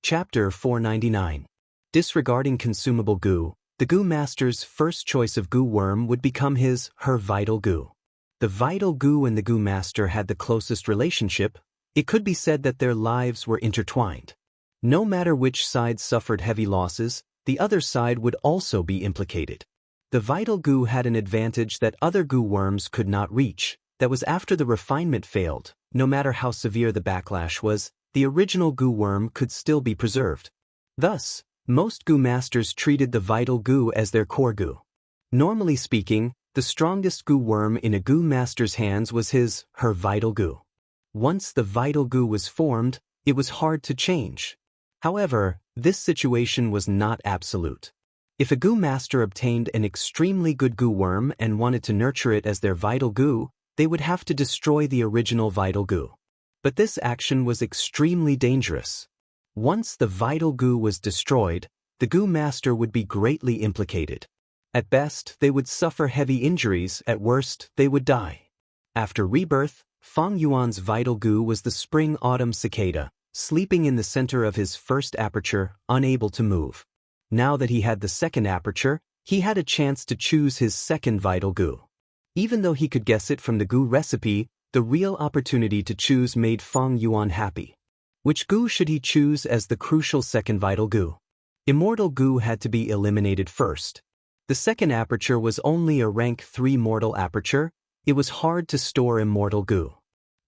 Chapter 499. Disregarding consumable goo, the goo master's first choice of goo worm would become her vital goo. The vital goo and the goo master had the closest relationship. It could be said that their lives were intertwined. No matter which side suffered heavy losses, the other side would also be implicated. The vital goo had an advantage that other goo worms could not reach. That was after the refinement failed, no matter how severe the backlash was, the original goo worm could still be preserved. Thus, most goo masters treated the vital goo as their core goo. Normally speaking, the strongest goo worm in a goo master's hands was her vital goo. Once the vital goo was formed, it was hard to change. However, this situation was not absolute. If a goo master obtained an extremely good goo worm and wanted to nurture it as their vital goo, they would have to destroy the original vital goo. But this action was extremely dangerous. Once the vital goo was destroyed, the goo master would be greatly implicated. At best, they would suffer heavy injuries, at worst, they would die. After rebirth, Fang Yuan's vital goo was the spring-autumn cicada, sleeping in the center of his first aperture, unable to move. Now that he had the second aperture, he had a chance to choose his second vital goo. Even though he could guess it from the goo recipe, the real opportunity to choose made Fang Yuan happy. Which goo should he choose as the crucial second vital goo? Immortal goo had to be eliminated first. The second aperture was only a rank 3 mortal aperture. It was hard to store immortal goo.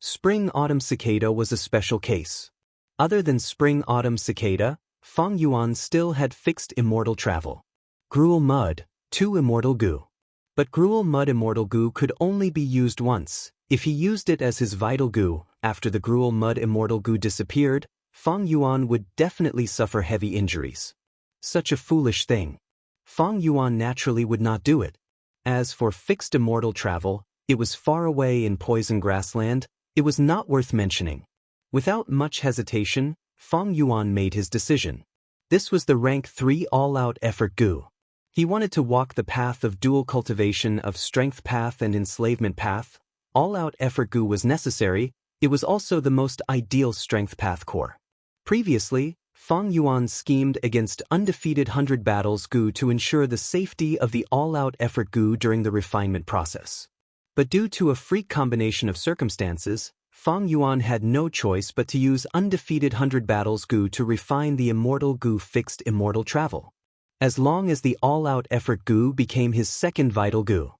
Spring-autumn cicada was a special case. Other than spring-autumn cicada, Fang Yuan still had fixed immortal travel. Gruel mud, 2 immortal goo. But gruel mud immortal goo could only be used once. If he used it as his vital goo, after the gruel mud immortal goo disappeared, Fang Yuan would definitely suffer heavy injuries. Such a foolish thing. Fang Yuan naturally would not do it. As for fixed immortal travel, it was far away in poison grassland. It was not worth mentioning. Without much hesitation, Fang Yuan made his decision. This was the rank 3 all-out effort goo. He wanted to walk the path of dual cultivation of strength path and enslavement path. All-out effort goo was necessary. It was also the most ideal strength path core. Previously, Fang Yuan schemed against undefeated 100 battles goo to ensure the safety of the all-out effort goo during the refinement process. But due to a freak combination of circumstances, Fang Yuan had no choice but to use undefeated 100 battles goo to refine the immortal goo fixed immortal travel. As long as the all-out effort goo became his second vital goo,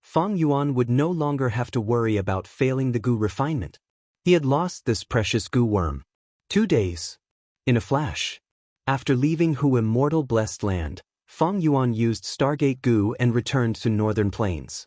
Fang Yuan would no longer have to worry about failing the goo refinement. He had lost this precious goo worm. 2 days. In a flash. After leaving Hu immortal blessed land, Fang Yuan used Stargate goo and returned to northern plains.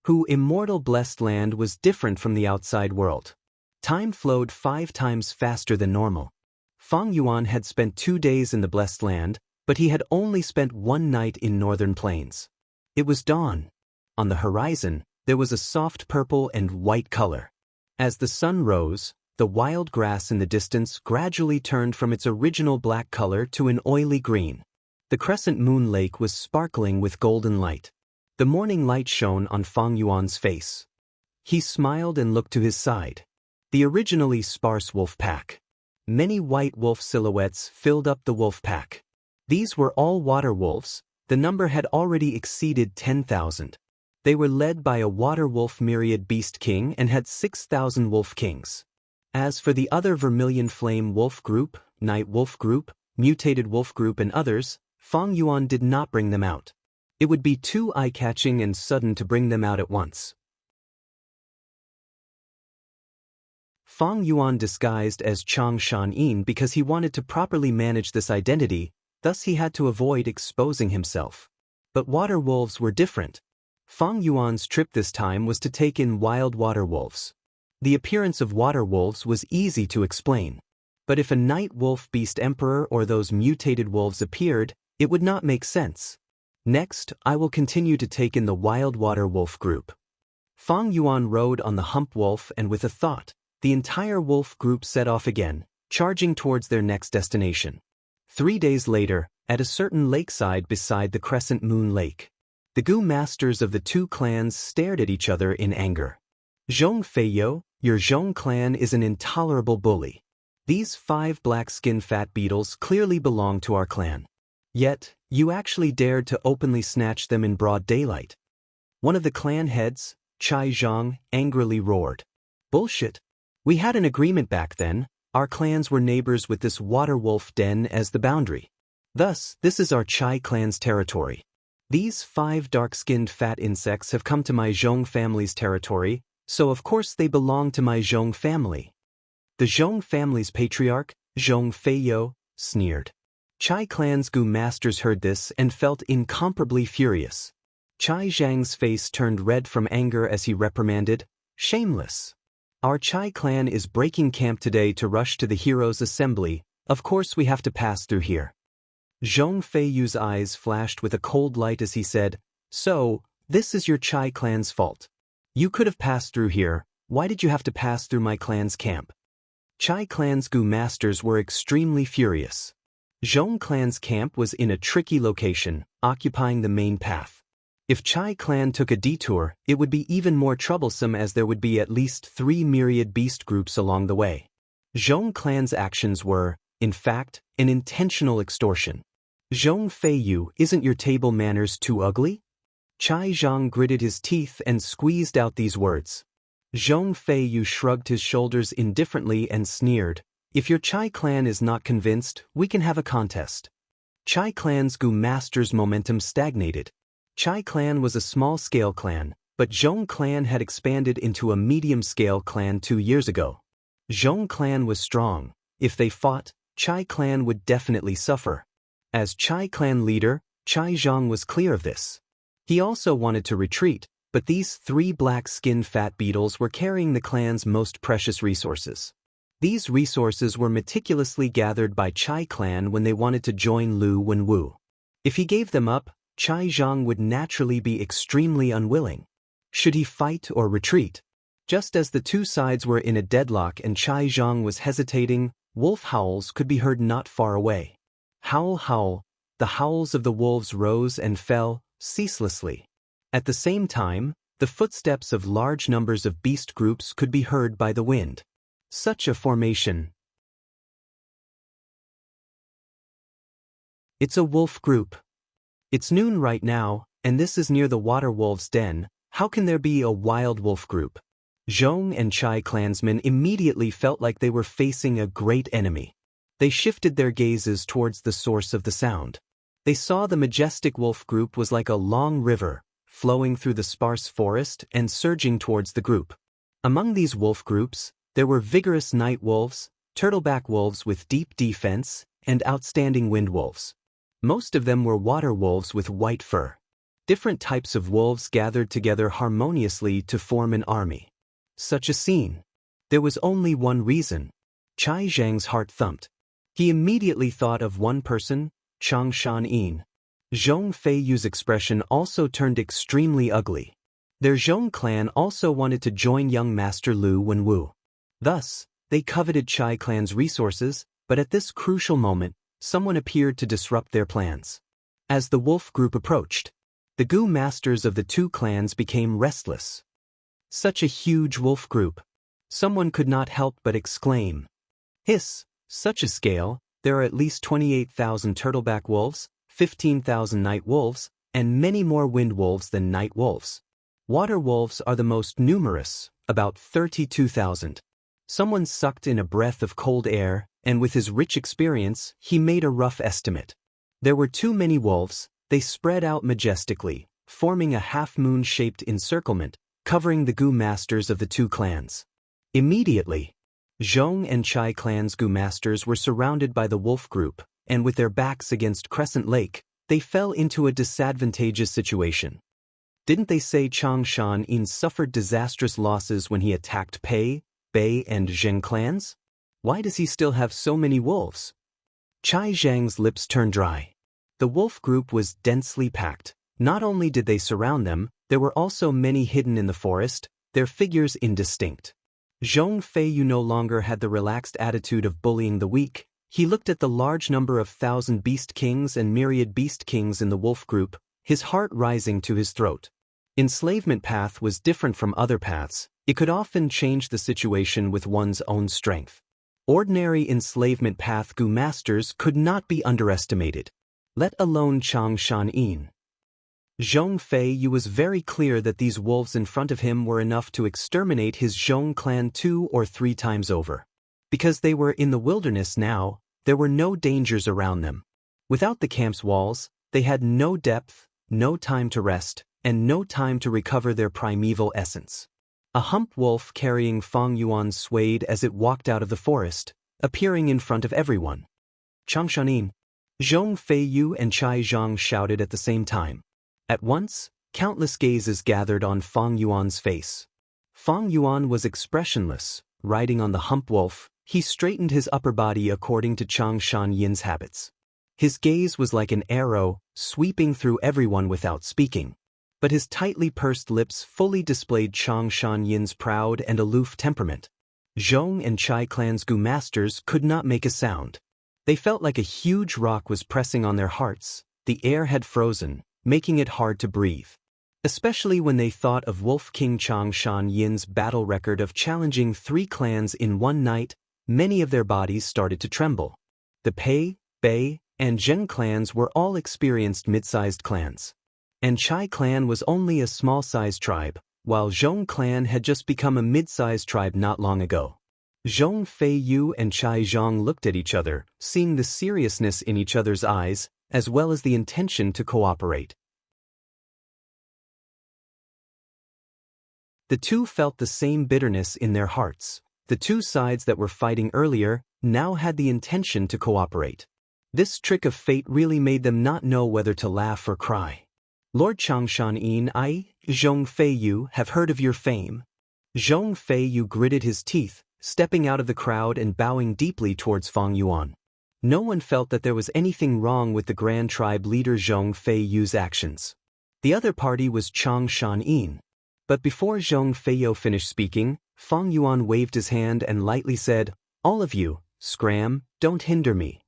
Hu immortal blessed land was different from the outside world. Time flowed 5 times faster than normal. Fang Yuan had spent 2 days in the blessed land, but he had only spent 1 night in northern plains. It was dawn. On the horizon, there was a soft purple and white color. As the sun rose, the wild grass in the distance gradually turned from its original black color to an oily green. The crescent moon lake was sparkling with golden light. The morning light shone on Fang Yuan's face. He smiled and looked to his side. The originally sparse wolf pack. Many white wolf silhouettes filled up the wolf pack. These were all water wolves. The number had already exceeded 10,000. They were led by a water wolf myriad beast king and had 6,000 wolf kings. As for the other vermilion flame wolf group, night wolf group, mutated wolf group and others, Fang Yuan did not bring them out. It would be too eye-catching and sudden to bring them out at once. Fang Yuan disguised as Chang Shanyin because he wanted to properly manage this identity, thus he had to avoid exposing himself. But water wolves were different. Fang Yuan's trip this time was to take in wild water wolves. The appearance of water wolves was easy to explain. But if a night wolf beast emperor or those mutated wolves appeared, it would not make sense. Next, I will continue to take in the wild water wolf group. Fang Yuan rode on the hump wolf and with a thought, the entire wolf group set off again, charging towards their next destination. 3 days later, at a certain lakeside beside the crescent moon lake, the goo masters of the 2 clans stared at each other in anger. Zhong Feiyo, your Zhong clan is an intolerable bully. These 5 black-skinned fat beetles clearly belong to our clan. Yet, you actually dared to openly snatch them in broad daylight. One of the clan heads, Chai Zhang, angrily roared. Bullshit. We had an agreement back then. Our clans were neighbors with this water wolf den as the boundary. Thus, this is our Chai clan's territory. These 5 dark-skinned fat insects have come to my Zhong family's territory, so of course they belong to my Zhong family. The Zhong family's patriarch, Zhong Feiyo, sneered. Chai clan's Gu masters heard this and felt incomparably furious. Chai Zhang's face turned red from anger as he reprimanded, "Shameless! Our Chai clan is breaking camp today to rush to the heroes' assembly. Of course we have to pass through here." Zhong Feiyu's eyes flashed with a cold light as he said, "So, this is your Chai clan's fault. You could have passed through here. Why did you have to pass through my clan's camp?" Chai clan's Gu masters were extremely furious. Zhong clan's camp was in a tricky location, occupying the main path. If Chai clan took a detour, it would be even more troublesome as there would be at least 3 myriad beast groups along the way. Zhong clan's actions were, in fact, an intentional extortion. "Zhong Feiyu, isn't your table manners too ugly?" Chai Zhang gritted his teeth and squeezed out these words. Zhong Feiyu shrugged his shoulders indifferently and sneered, "If your Chai clan is not convinced, we can have a contest." Chai clan's Gu master's momentum stagnated. Chai clan was a small-scale clan, but Zhong clan had expanded into a medium-scale clan 2 years ago. Zhong clan was strong. If they fought, Chai clan would definitely suffer. As Chai clan leader, Chai Zhang was clear of this. He also wanted to retreat, but these 3 black-skinned fat beetles were carrying the clan's most precious resources. These resources were meticulously gathered by Chai clan when they wanted to join Lu Wenwu. If he gave them up, Chai Zhang would naturally be extremely unwilling. Should he fight or retreat? Just as the 2 sides were in a deadlock and Chai Zhang was hesitating, wolf howls could be heard not far away. Howl, howl, the howls of the wolves rose and fell, ceaselessly. At the same time, the footsteps of large numbers of beast groups could be heard by the wind. Such a formation. It's a wolf group. It's noon right now, and this is near the water wolf's den. How can there be a wild wolf group? Zhong and Chai clansmen immediately felt like they were facing a great enemy. They shifted their gazes towards the source of the sound. They saw the majestic wolf group was like a long river, flowing through the sparse forest and surging towards the group. Among these wolf groups, there were vigorous night wolves, turtleback wolves with deep defense, and outstanding wind wolves. Most of them were water wolves with white fur. Different types of wolves gathered together harmoniously to form an army. Such a scene. There was only one reason. Chai Zhang's heart thumped. He immediately thought of one person, Chang Shan-yin. Zhong Feiyu's expression also turned extremely ugly. Their Zhong clan also wanted to join young Master Lu Wenwu. Thus, they coveted Chai clan's resources, but at this crucial moment, someone appeared to disrupt their plans. As the wolf group approached, the Gu masters of the 2 clans became restless. Such a huge wolf group. Someone could not help but exclaim. Hiss, such a scale, there are at least 28,000 turtleback wolves, 15,000 night wolves, and many more wind wolves than night wolves. Water wolves are the most numerous, about 32,000. Someone sucked in a breath of cold air, and with his rich experience, he made a rough estimate. There were too many wolves. They spread out majestically, forming a half-moon-shaped encirclement, covering the Gu masters of the 2 clans. Immediately, Zhong and Chai clans' Gu masters were surrounded by the wolf group, and with their backs against Crescent Lake, they fell into a disadvantageous situation. Didn't they say Chang Shan-yin suffered disastrous losses when he attacked Pei, Bei, and Zheng clans? Why does he still have so many wolves? Chai Zhang's lips turned dry. The wolf group was densely packed. Not only did they surround them, there were also many hidden in the forest, their figures indistinct. Zhong Feiyu no longer had the relaxed attitude of bullying the weak. He looked at the large number of 1,000 beast kings and myriad beast kings in the wolf group, his heart rising to his throat. Enslavement path was different from other paths. It could often change the situation with one's own strength. Ordinary enslavement path Gu masters could not be underestimated, let alone Chang Shan-yin. Zhong Feiyu was very clear that these wolves in front of him were enough to exterminate his Zhong clan 2 or 3 times over. Because they were in the wilderness now, there were no dangers around them. Without the camp's walls, they had no depth, no time to rest, and no time to recover their primeval essence. A hump wolf carrying Fang Yuan swayed as it walked out of the forest, appearing in front of everyone. Chang Shan-yin, Zhong Feiyu and Chai Zhang shouted at the same time. At once, countless gazes gathered on Fang Yuan's face. Fang Yuan was expressionless, riding on the hump wolf. He straightened his upper body according to Chang Shan-yin's habits. His gaze was like an arrow, sweeping through everyone without speaking. But his tightly pursed lips fully displayed Chang Shan-yin's proud and aloof temperament. Zhong and Chai clan's Gu masters could not make a sound. They felt like a huge rock was pressing on their hearts. The air had frozen, making it hard to breathe. Especially when they thought of Wolf King Chang Shan-yin's battle record of challenging 3 clans in one night, many of their bodies started to tremble. The Pei, Bei, and Zheng clans were all experienced mid-sized clans. And Chai clan was only a small-sized tribe, while Zhong clan had just become a mid-sized tribe not long ago. Zhong Feiyu and Chai Zhang looked at each other, seeing the seriousness in each other's eyes, as well as the intention to cooperate. The two felt the same bitterness in their hearts. The 2 sides that were fighting earlier now had the intention to cooperate. This trick of fate really made them not know whether to laugh or cry. Lord Chang Shan-yin, I, Zhong Feiyu, have heard of your fame. Zhong Feiyu gritted his teeth, stepping out of the crowd and bowing deeply towards Fang Yuan. No one felt that there was anything wrong with the Grand Tribe leader Zhong Feiyu's actions. The other party was Chang Shan-yin. But before Zhong Feiyu finished speaking, Fang Yuan waved his hand and lightly said, "All of you, scram, don't hinder me."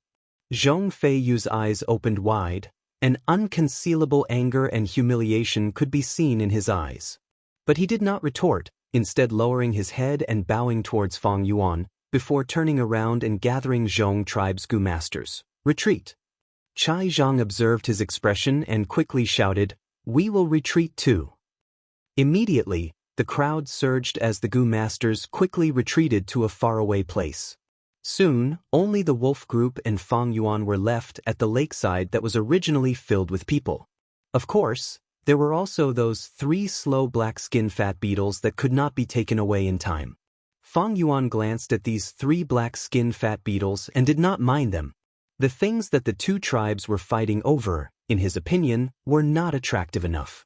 Zhong Feiyu's eyes opened wide. An unconcealable anger and humiliation could be seen in his eyes. But he did not retort, instead lowering his head and bowing towards Fang Yuan, before turning around and gathering Zhong tribe's Gu masters. Retreat. Chai Zhang observed his expression and quickly shouted, "We will retreat too." Immediately, the crowd surged as the Gu masters quickly retreated to a faraway place. Soon, only the wolf group and Fang Yuan were left at the lakeside that was originally filled with people. Of course, there were also those 3 slow black skin fat beetles that could not be taken away in time. Fang Yuan glanced at these 3 black skin fat beetles and did not mind them. The things that the 2 tribes were fighting over, in his opinion, were not attractive enough.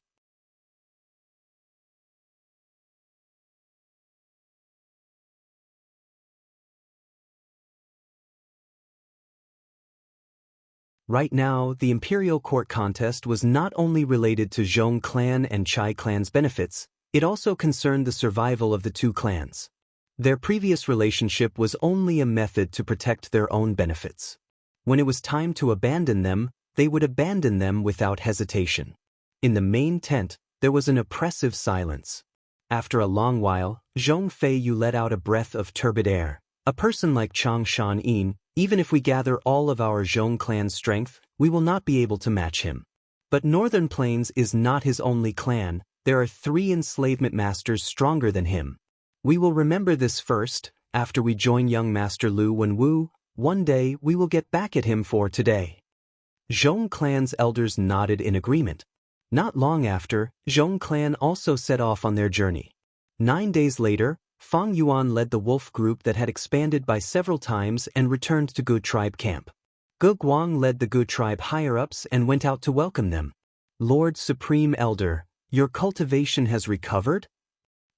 Right now, the imperial court contest was not only related to Zhong clan and Chai clan's benefits, it also concerned the survival of the 2 clans. Their previous relationship was only a method to protect their own benefits. When it was time to abandon them, they would abandon them without hesitation. In the main tent, there was an oppressive silence. After a long while, Zhong Feiyu let out a breath of turbid air. A person like Chang Shan-yin, even if we gather all of our Zhong clan's strength, we will not be able to match him. But Northern Plains is not his only clan. There are 3 enslavement masters stronger than him. We will remember this first, after we join young Master Lu Wenwu. One day we will get back at him for today. Zhong clan's elders nodded in agreement. Not long after, Zhong clan also set off on their journey. 9 days later, Fang Yuan led the wolf group that had expanded by several times and returned to Gu tribe camp. Gu Guang led the Gu tribe higher-ups and went out to welcome them. "Lord Supreme Elder, your cultivation has recovered?"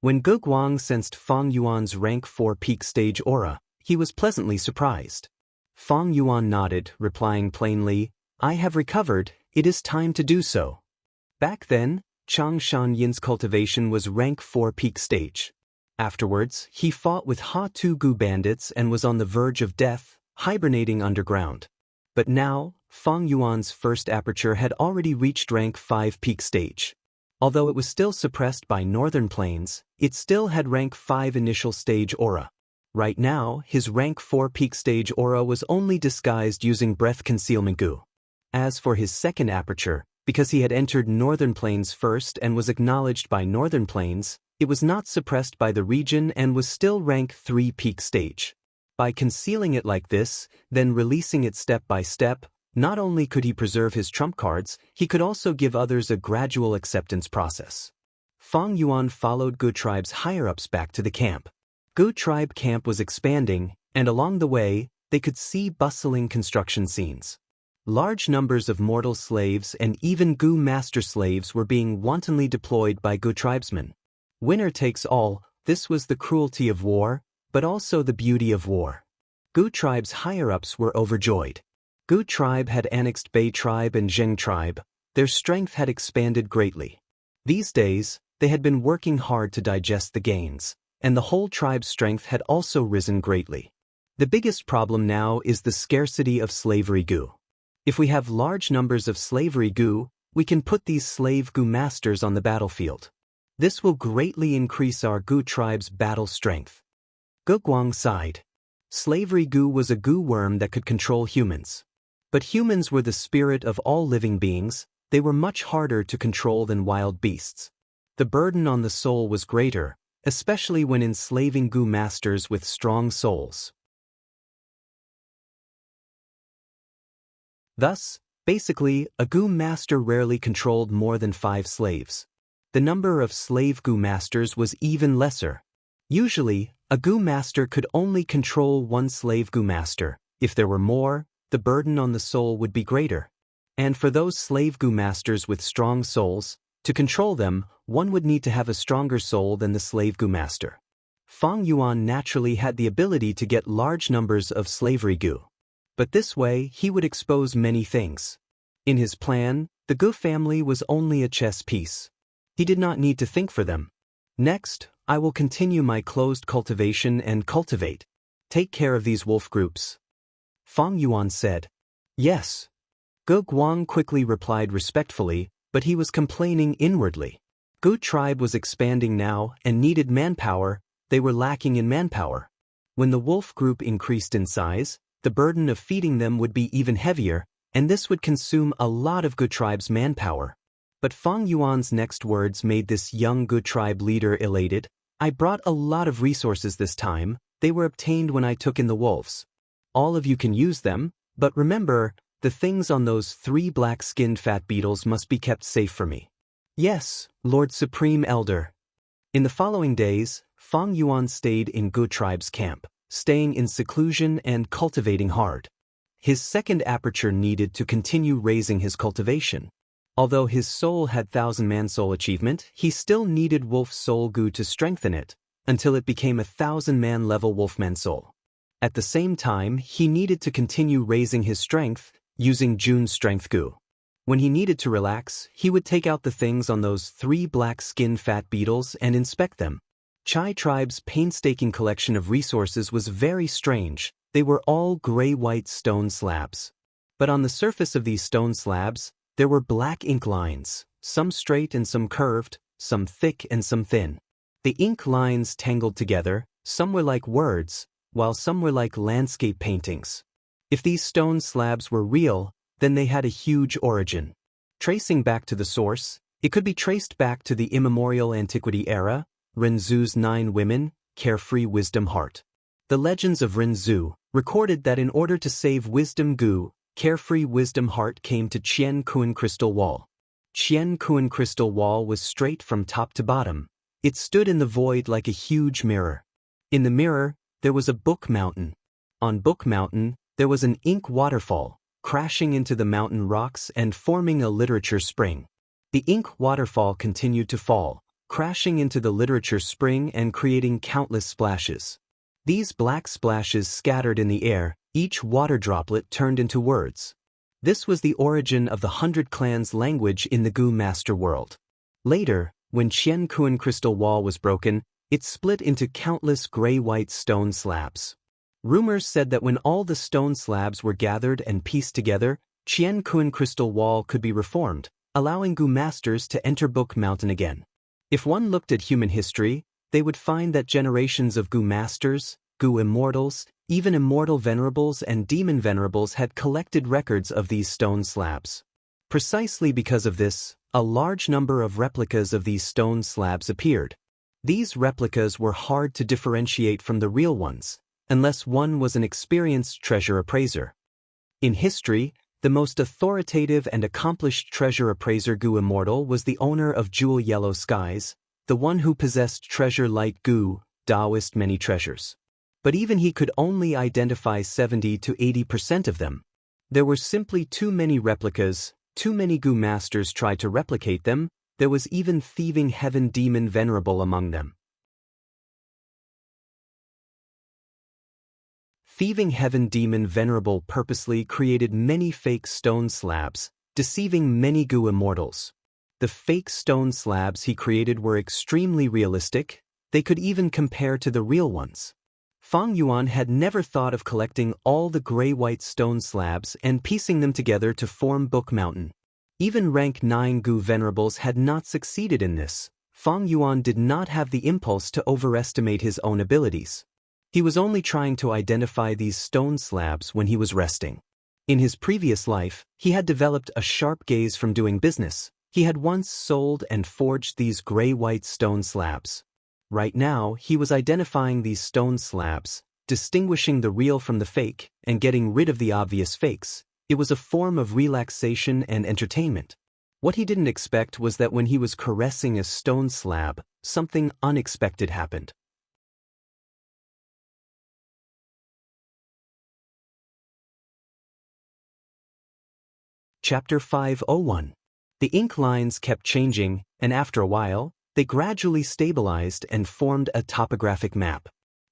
When Gu Guang sensed Fang Yuan's rank 4 peak stage aura, he was pleasantly surprised. Fang Yuan nodded, replying plainly, "I have recovered, it is time to do so." Back then, Chang Shan-yin's cultivation was rank 4 peak stage. Afterwards, he fought with Ha-Tu Gu bandits and was on the verge of death, hibernating underground. But now, Fang Yuan's first aperture had already reached rank 5 peak stage. Although it was still suppressed by Northern Plains, it still had rank 5 initial stage aura. Right now, his rank 4 peak stage aura was only disguised using breath concealment goo. As for his second aperture, because he had entered Northern Plains first and was acknowledged by Northern Plains, it was not suppressed by the region and was still rank 3 peak stage. By concealing it like this, then releasing it step by step, not only could he preserve his trump cards, he could also give others a gradual acceptance process. Feng Yuan followed Gu Tribe's higher-ups back to the camp. Gu Tribe camp was expanding, and along the way, they could see bustling construction scenes. Large numbers of mortal slaves and even Gu master slaves were being wantonly deployed by Gu tribesmen. Winner takes all, this was the cruelty of war, but also the beauty of war. Gu Tribe's higher-ups were overjoyed. Gu Tribe had annexed Bei Tribe and Zheng Tribe. Their strength had expanded greatly. These days, they had been working hard to digest the gains, and the whole tribe's strength had also risen greatly. The biggest problem now is the scarcity of slavery Gu. If we have large numbers of slavery Gu, we can put these slave Gu masters on the battlefield. This will greatly increase our Gu tribe's battle strength. Gu Guang sighed. Slavery Gu was a Gu worm that could control humans. But humans were the spirit of all living beings. They were much harder to control than wild beasts. The burden on the soul was greater, especially when enslaving Gu masters with strong souls. Thus, basically, a Gu master rarely controlled more than 5 slaves. The number of slave Gu masters was even lesser. Usually, a Gu master could only control 1 slave Gu master. If there were more, the burden on the soul would be greater. And for those slave Gu masters with strong souls, to control them, one would need to have a stronger soul than the slave Gu master. Feng Yuan naturally had the ability to get large numbers of slavery Gu. But this way, he would expose many things. In his plan, the Gu family was only a chess piece. He did not need to think for them. Next, I will continue my closed cultivation and cultivate. Take care of these wolf groups. Feng Yuan said. Yes. Gu Guang quickly replied respectfully, but he was complaining inwardly. Gu tribe was expanding now and needed manpower. They were lacking in manpower. When the wolf group increased in size, the burden of feeding them would be even heavier, and this would consume a lot of Gu tribe's manpower. But Feng Yuan's next words made this young Gu tribe leader elated. I brought a lot of resources this time. They were obtained when I took in the wolves. All of you can use them, but remember, the things on those 3 black-skinned fat beetles must be kept safe for me. Yes, Lord Supreme Elder. In the following days, Feng Yuan stayed in Gu tribe's camp, staying in seclusion and cultivating hard. His second aperture needed to continue raising his cultivation. Although his soul had 1,000-man soul achievement, he still needed wolf soul Gu to strengthen it, until it became a 1,000-man level wolfman soul. At the same time, he needed to continue raising his strength, using Jun's strength Gu. When he needed to relax, he would take out the things on those 3 black-skinned fat beetles and inspect them. Chai tribe's painstaking collection of resources was very strange. They were all gray-white stone slabs. But on the surface of these stone slabs, there were black ink lines, some straight and some curved, some thick and some thin. The ink lines tangled together, some were like words, while some were like landscape paintings. If these stone slabs were real, then they had a huge origin. Tracing back to the source, it could be traced back to the immemorial antiquity era, Renzu's 9 women, carefree wisdom heart. The legends of Renzu recorded that in order to save wisdom Gu, carefree wisdom heart came to Qian Kuan crystal wall. Qian Kuan crystal wall was straight from top to bottom. It stood in the void like a huge mirror. In the mirror, there was a book mountain. On Book Mountain, there was an ink waterfall, crashing into the mountain rocks and forming a literature spring. The ink waterfall continued to fall, crashing into the literature spring and creating countless splashes. These black splashes scattered in the air, each water droplet turned into words. This was the origin of the 100 Clans language in the Gu Master world. Later, when Qian Kuan crystal wall was broken, it split into countless gray-white stone slabs. Rumors said that when all the stone slabs were gathered and pieced together, Qian Kuan crystal wall could be reformed, allowing Gu masters to enter Book Mountain again. If one looked at human history, they would find that generations of Gu masters, Gu immortals, even immortal venerables and demon venerables had collected records of these stone slabs. Precisely because of this, a large number of replicas of these stone slabs appeared. These replicas were hard to differentiate from the real ones, unless one was an experienced treasure appraiser. In history, the most authoritative and accomplished treasure appraiser Gu immortal was the owner of Jewel Yellow Skies, the one who possessed treasure light Gu, Taoist many treasures. But even he could only identify 70 to 80% of them. There were simply too many replicas, too many Gu masters tried to replicate them, there was even Thieving Heaven Demon Venerable among them. Thieving Heaven Demon Venerable purposely created many fake stone slabs, deceiving many Gu immortals. The fake stone slabs he created were extremely realistic, they could even compare to the real ones. Fang Yuan had never thought of collecting all the gray-white stone slabs and piecing them together to form Book Mountain. Even rank 9 Gu venerables had not succeeded in this. Fang Yuan did not have the impulse to overestimate his own abilities. He was only trying to identify these stone slabs when he was resting. In his previous life, he had developed a sharp gaze from doing business. He had once sold and forged these gray-white stone slabs. Right now, he was identifying these stone slabs, distinguishing the real from the fake, and getting rid of the obvious fakes. It was a form of relaxation and entertainment. What he didn't expect was that when he was caressing a stone slab, something unexpected happened. Chapter 501. The ink lines kept changing, and after a while, they gradually stabilized and formed a topographic map.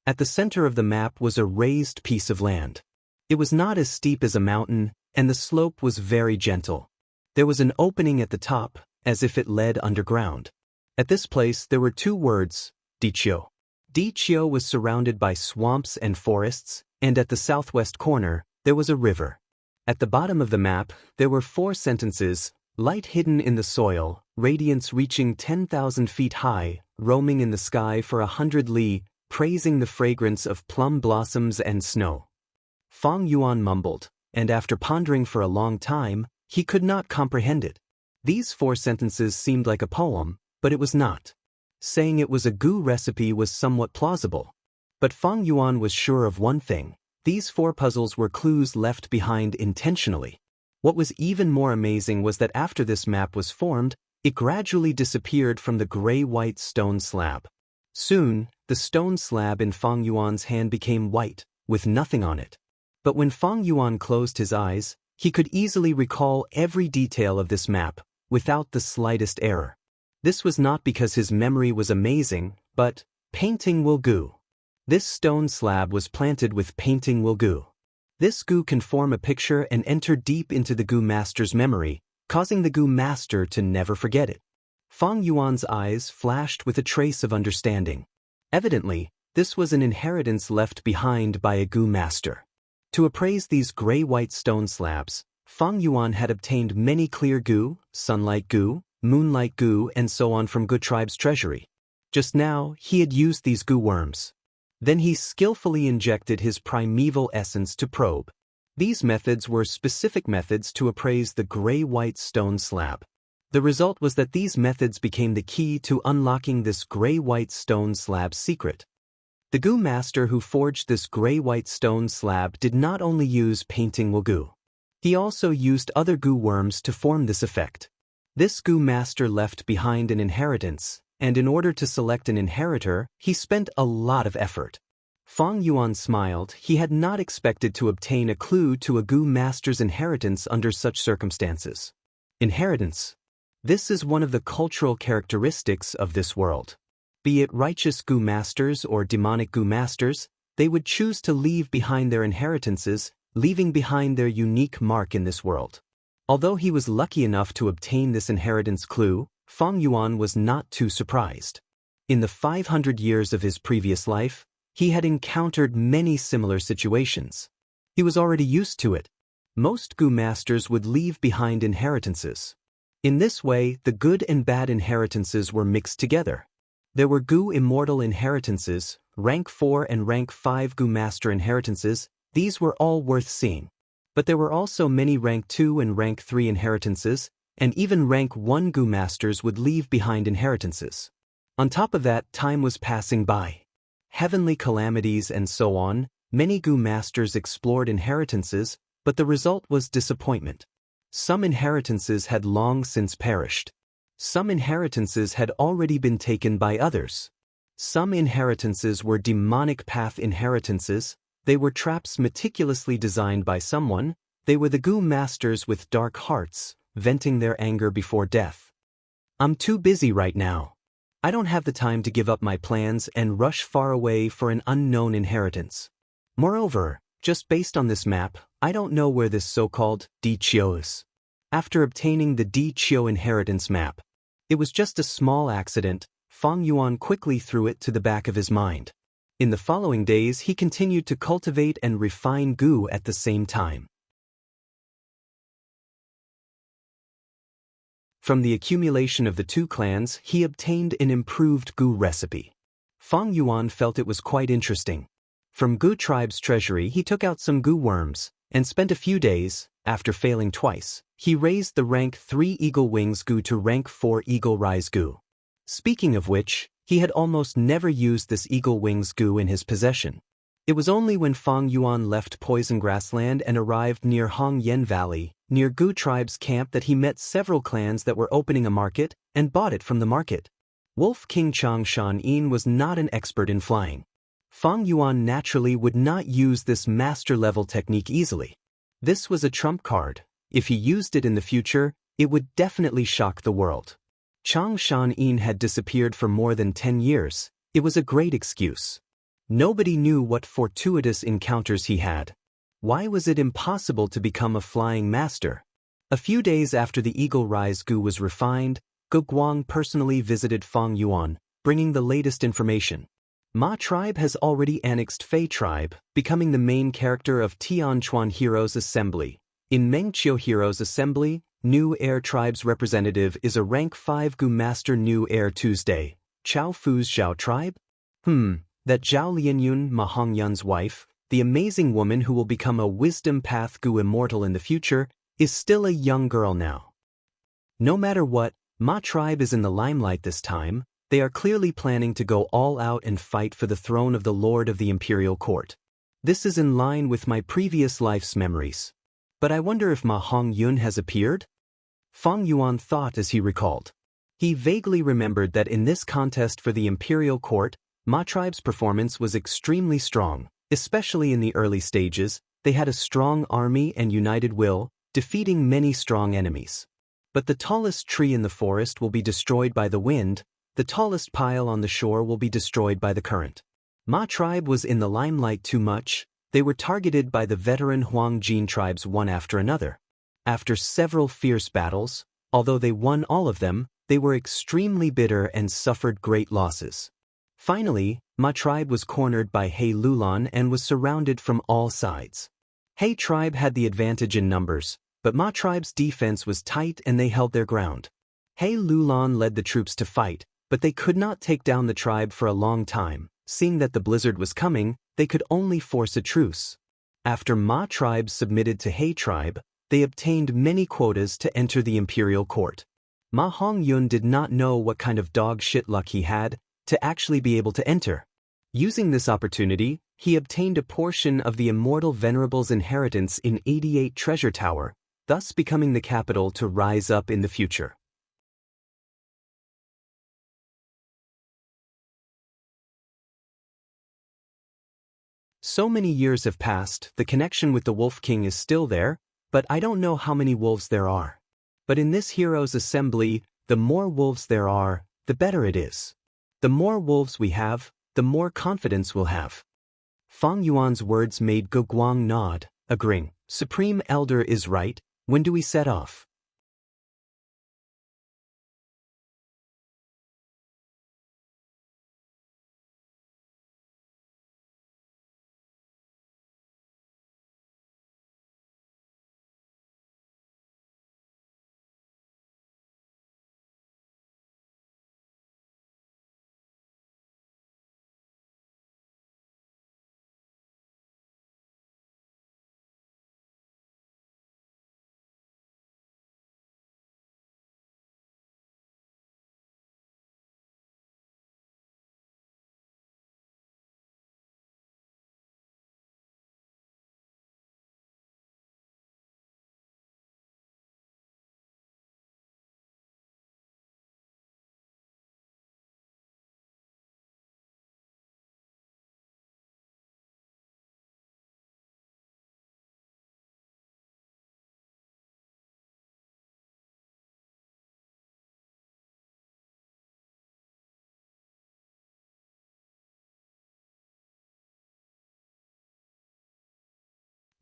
At the center of the map was a raised piece of land. It was not as steep as a mountain, and the slope was very gentle. There was an opening at the top, as if it led underground. At this place there were 2 words, Diqiu. Diqiu was surrounded by swamps and forests, and at the southwest corner, there was a river. At the bottom of the map, there were 4 sentences, light hidden in the soil, radiance reaching 10,000 feet high, roaming in the sky for 100 li, praising the fragrance of plum blossoms and snow. Fang Yuan mumbled, and after pondering for a long time, he could not comprehend it. These 4 sentences seemed like a poem, but it was not. Saying it was a Gu recipe was somewhat plausible. But Fang Yuan was sure of one thing, these 4 puzzles were clues left behind intentionally. What was even more amazing was that after this map was formed, it gradually disappeared from the gray-white stone slab. Soon, the stone slab in Fang Yuan's hand became white, with nothing on it. But when Fang Yuan closed his eyes, he could easily recall every detail of this map, without the slightest error. This was not because his memory was amazing, but painting will Gu. This stone slab was planted with painting will Gu. This Gu can form a picture and enter deep into the Gu master's memory, causing the Gu master to never forget it. Fang Yuan's eyes flashed with a trace of understanding. Evidently, this was an inheritance left behind by a Gu master. To appraise these gray-white stone slabs, Fang Yuan had obtained many clear Gu, sunlight Gu, moonlight Gu, and so on from Gu tribe's treasury. Just now, he had used these Gu worms. Then he skillfully injected his primeval essence to probe. These methods were specific methods to appraise the gray-white stone slab. The result was that these methods became the key to unlocking this gray-white stone slab's secret. The Gu master who forged this gray-white stone slab did not only use painting will Gu. He also used other Gu worms to form this effect. This Gu master left behind an inheritance, and in order to select an inheritor, he spent a lot of effort. Fang Yuan smiled. He had not expected to obtain a clue to a Gu master's inheritance under such circumstances. Inheritance. This is one of the cultural characteristics of this world. Be it righteous Gu masters or demonic Gu masters, they would choose to leave behind their inheritances, leaving behind their unique mark in this world. Although he was lucky enough to obtain this inheritance clue, Fang Yuan was not too surprised. In the 500 years of his previous life, he had encountered many similar situations. He was already used to it. Most Gu masters would leave behind inheritances. In this way, the good and bad inheritances were mixed together. There were Gu immortal inheritances, rank 4 and rank 5 Gu Master inheritances, these were all worth seeing. But there were also many rank 2 and rank 3 inheritances, and even rank 1 Gu Masters would leave behind inheritances. On top of that, time was passing by. Heavenly calamities and so on, many Gu Masters explored inheritances, but the result was disappointment. Some inheritances had long since perished. Some inheritances had already been taken by others. Some inheritances were demonic path inheritances. They were traps meticulously designed by someone. They were the Gu Masters with dark hearts, venting their anger before death. I'm too busy right now. I don't have the time to give up my plans and rush far away for an unknown inheritance. Moreover, just based on this map, I don't know where this so-called Di Chio is. After obtaining the Di Chio inheritance map, it was just a small accident. Fang Yuan quickly threw it to the back of his mind. In the following days, he continued to cultivate and refine Gu at the same time. From the accumulation of the two clans, he obtained an improved Gu recipe. Fang Yuan felt it was quite interesting. From Gu tribe's treasury, he took out some Gu worms, and spent a few days. After failing twice, he raised the rank 3 Eagle Wings Gu to rank 4 Eagle Rise Gu. Speaking of which, he had almost never used this Eagle Wings Gu in his possession. It was only when Fang Yuan left Poison Grassland and arrived near Hong Yen Valley, near Gu tribe's camp, that he met several clans that were opening a market and bought it from the market. Wolf King Xianxia was not an expert in flying. Fang Yuan naturally would not use this master-level technique easily. This was a trump card. If he used it in the future, it would definitely shock the world. Xianxia had disappeared for more than 10 years. It was a great excuse. Nobody knew what fortuitous encounters he had. Why was it impossible to become a flying master? A few days after the Eagle Rise Gu was refined, Gu Guang personally visited Fang Yuan, bringing the latest information. Ma tribe has already annexed Fei tribe, becoming the main character of Tianchuan Heroes Assembly. In Mengqiu Heroes Assembly, New Air tribe's representative is a rank 5 Gu Master New Air Tuesday. Chao Fu's Zhao tribe? That Zhao Lianyun, Ma Hongyun's wife, the amazing woman who will become a Wisdom Path Gu Immortal in the future, is still a young girl now. No matter what, Ma tribe is in the limelight this time. They are clearly planning to go all out and fight for the throne of the Lord of the Imperial Court. This is in line with my previous life's memories. But I wonder if Ma Hongyun has appeared? Fang Yuan thought as he recalled. He vaguely remembered that in this contest for the Imperial Court, Ma tribe's performance was extremely strong, especially in the early stages. They had a strong army and united will, defeating many strong enemies. But the tallest tree in the forest will be destroyed by the wind. The tallest pile on the shore will be destroyed by the current. Ma tribe was in the limelight too much. They were targeted by the veteran Huang Jin tribes one after another. After several fierce battles, although they won all of them, they were extremely bitter and suffered great losses. Finally, Ma tribe was cornered by He Lulan and was surrounded from all sides. He tribe had the advantage in numbers, but Ma tribe's defense was tight and they held their ground. He Lulan led the troops to fight, but they could not take down the tribe for a long time. Seeing that the blizzard was coming, they could only force a truce. After Ma tribe submitted to He tribe, they obtained many quotas to enter the imperial court. Ma Hongyun did not know what kind of dog shit luck he had to actually be able to enter. Using this opportunity, he obtained a portion of the immortal venerable's inheritance in 88 Treasure Tower, thus becoming the capital to rise up in the future. So many years have passed, the connection with the Wolf King is still there, but I don't know how many wolves there are. But in this hero's assembly, the more wolves there are, the better it is. The more wolves we have, the more confidence we'll have. Fang Yuan's words made Gu Guang nod, agreeing. Supreme Elder is right. When do we set off?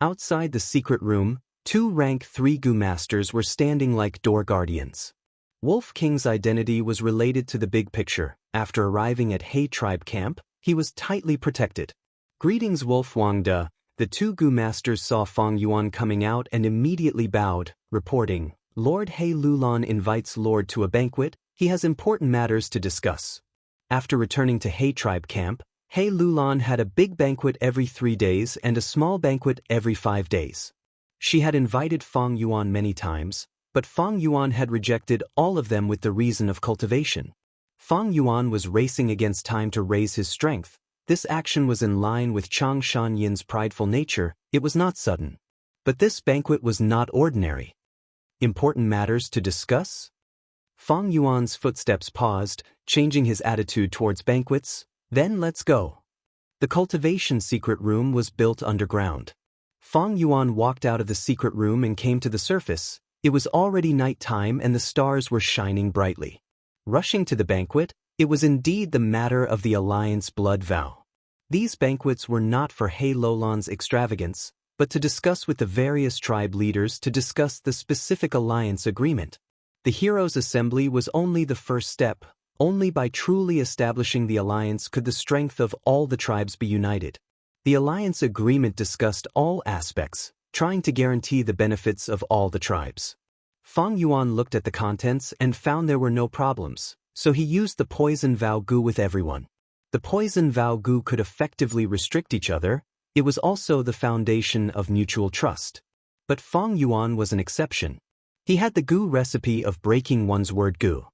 Outside the secret room, two rank 3 Gu masters were standing like door guardians. Wolf King's identity was related to the big picture. After arriving at He tribe camp, he was tightly protected. Greetings Wolf Wangda. The two Gu masters saw Fong Yuan coming out and immediately bowed, reporting, Lord He Lulan invites Lord to a banquet, he has important matters to discuss. After returning to He tribe camp, He Lulan had a big banquet every 3 days and a small banquet every 5 days. She had invited Fong Yuan many times, but Fong Yuan had rejected all of them with the reason of cultivation. Fong Yuan was racing against time to raise his strength. This action was in line with Chang Shanyan's prideful nature, it was not sudden. But this banquet was not ordinary. Important matters to discuss? Fong Yuan's footsteps paused, changing his attitude towards banquets. Then let's go. The cultivation secret room was built underground. Fong Yuan walked out of the secret room and came to the surface. It was already night time and the stars were shining brightly. Rushing to the banquet, it was indeed the matter of the alliance blood vow. These banquets were not for He Lulan's extravagance, but to discuss with the various tribe leaders to discuss the specific alliance agreement. The heroes' assembly was only the first step. Only by truly establishing the alliance could the strength of all the tribes be united. The alliance agreement discussed all aspects, trying to guarantee the benefits of all the tribes. Fong Yuan looked at the contents and found there were no problems, so he used the poison vow gu with everyone. The poison vow gu could effectively restrict each other. It was also the foundation of mutual trust. But Fong Yuan was an exception. He had the gu recipe of breaking one's word gu.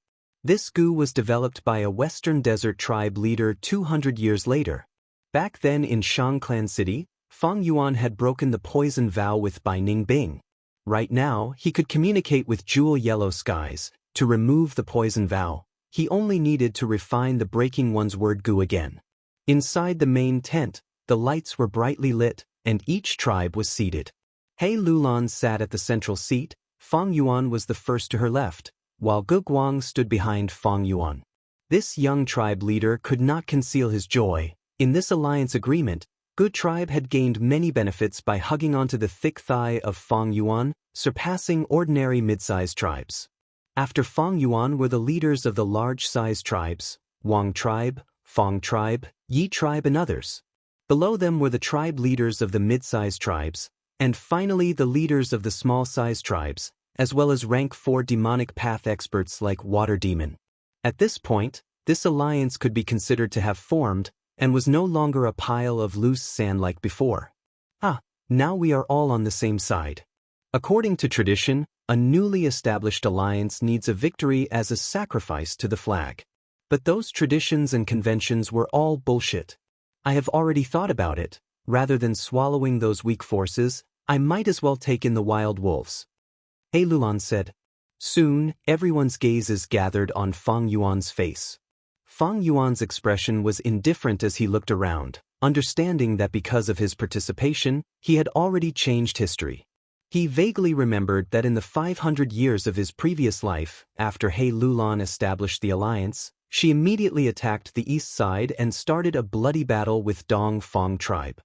This gu was developed by a Western Desert tribe leader 200 years later. Back then in Shangclan City, Fong Yuan had broken the poison vow with Bai Ningbing. Right now, he could communicate with jewel yellow skies. To remove the poison vow, he only needed to refine the breaking one's word gu again. Inside the main tent, the lights were brightly lit, and each tribe was seated. He Lulan sat at the central seat. Fong Yuan was the first to her left, while Gu Guang stood behind Fong Yuan. This young tribe leader could not conceal his joy. In this alliance agreement, Gu tribe had gained many benefits by hugging onto the thick thigh of Fong Yuan, surpassing ordinary mid-sized tribes. After Fong Yuan were the leaders of the large-sized tribes, Wang tribe, Fong tribe, Yi tribe and others. Below them were the tribe leaders of the mid-sized tribes, and finally the leaders of the small-sized tribes, as well as rank 4 demonic path experts like Water Demon. At this point, this alliance could be considered to have formed, and was no longer a pile of loose sand like before. Now we are all on the same side. According to tradition, a newly established alliance needs a victory as a sacrifice to the flag. But those traditions and conventions were all bullshit. I have already thought about it. Rather than swallowing those weak forces, I might as well take in the wild wolves. He Lulan said. Soon, everyone's gazes gathered on Fong Yuan's face. Fong Yuan's expression was indifferent as he looked around, understanding that because of his participation, he had already changed history. He vaguely remembered that in the 500 years of his previous life, after He Lulan established the alliance, she immediately attacked the east side and started a bloody battle with Dong Fong tribe.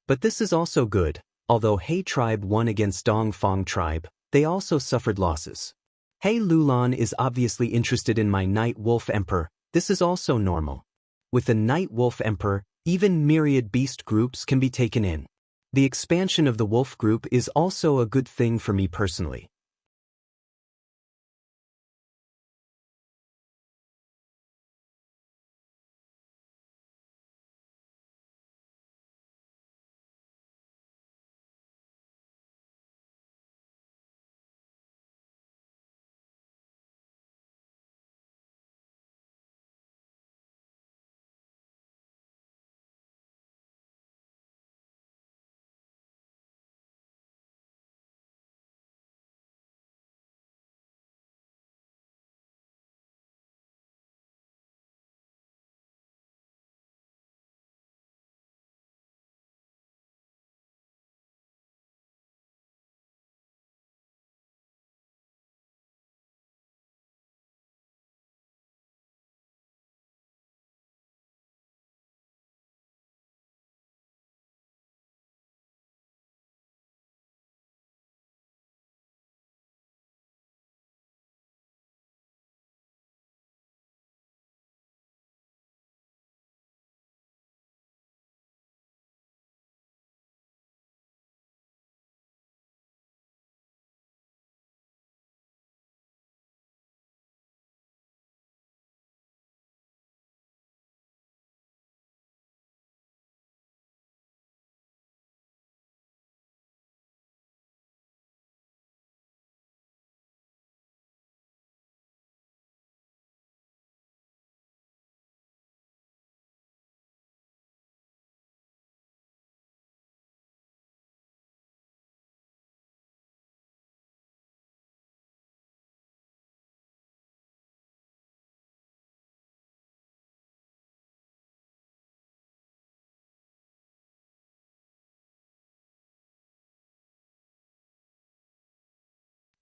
But this is also good. Although He tribe won against Dong Fong tribe, they also suffered losses. He Lulan is obviously interested in my Night Wolf Emperor. This is also normal. With the Night Wolf Emperor, even myriad beast groups can be taken in. The expansion of the wolf group is also a good thing for me personally.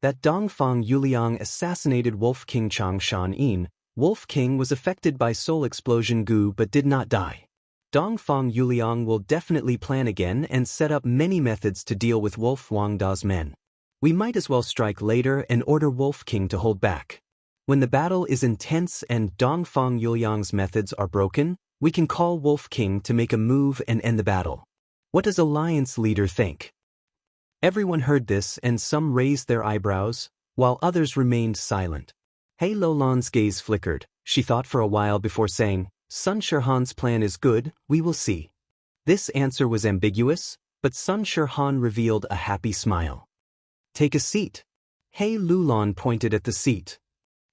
that Dongfang Yuliang assassinated Wolf King Changshan Yin. Wolf King was affected by soul explosion goo but did not die. Dongfang Yuliang will definitely plan again and set up many methods to deal with Wolf Wangda's men. We might as well strike later and order Wolf King to hold back. When the battle is intense and Dongfang Yuliang's methods are broken, we can call Wolf King to make a move and end the battle. What does Alliance leader think? Everyone heard this and some raised their eyebrows, while others remained silent. He Lolan's gaze flickered. She thought for a while before saying, Sun Shirhan's plan is good, we will see. This answer was ambiguous, but Sun Shirhan revealed a happy smile. Take a seat. He Lulan pointed at the seat.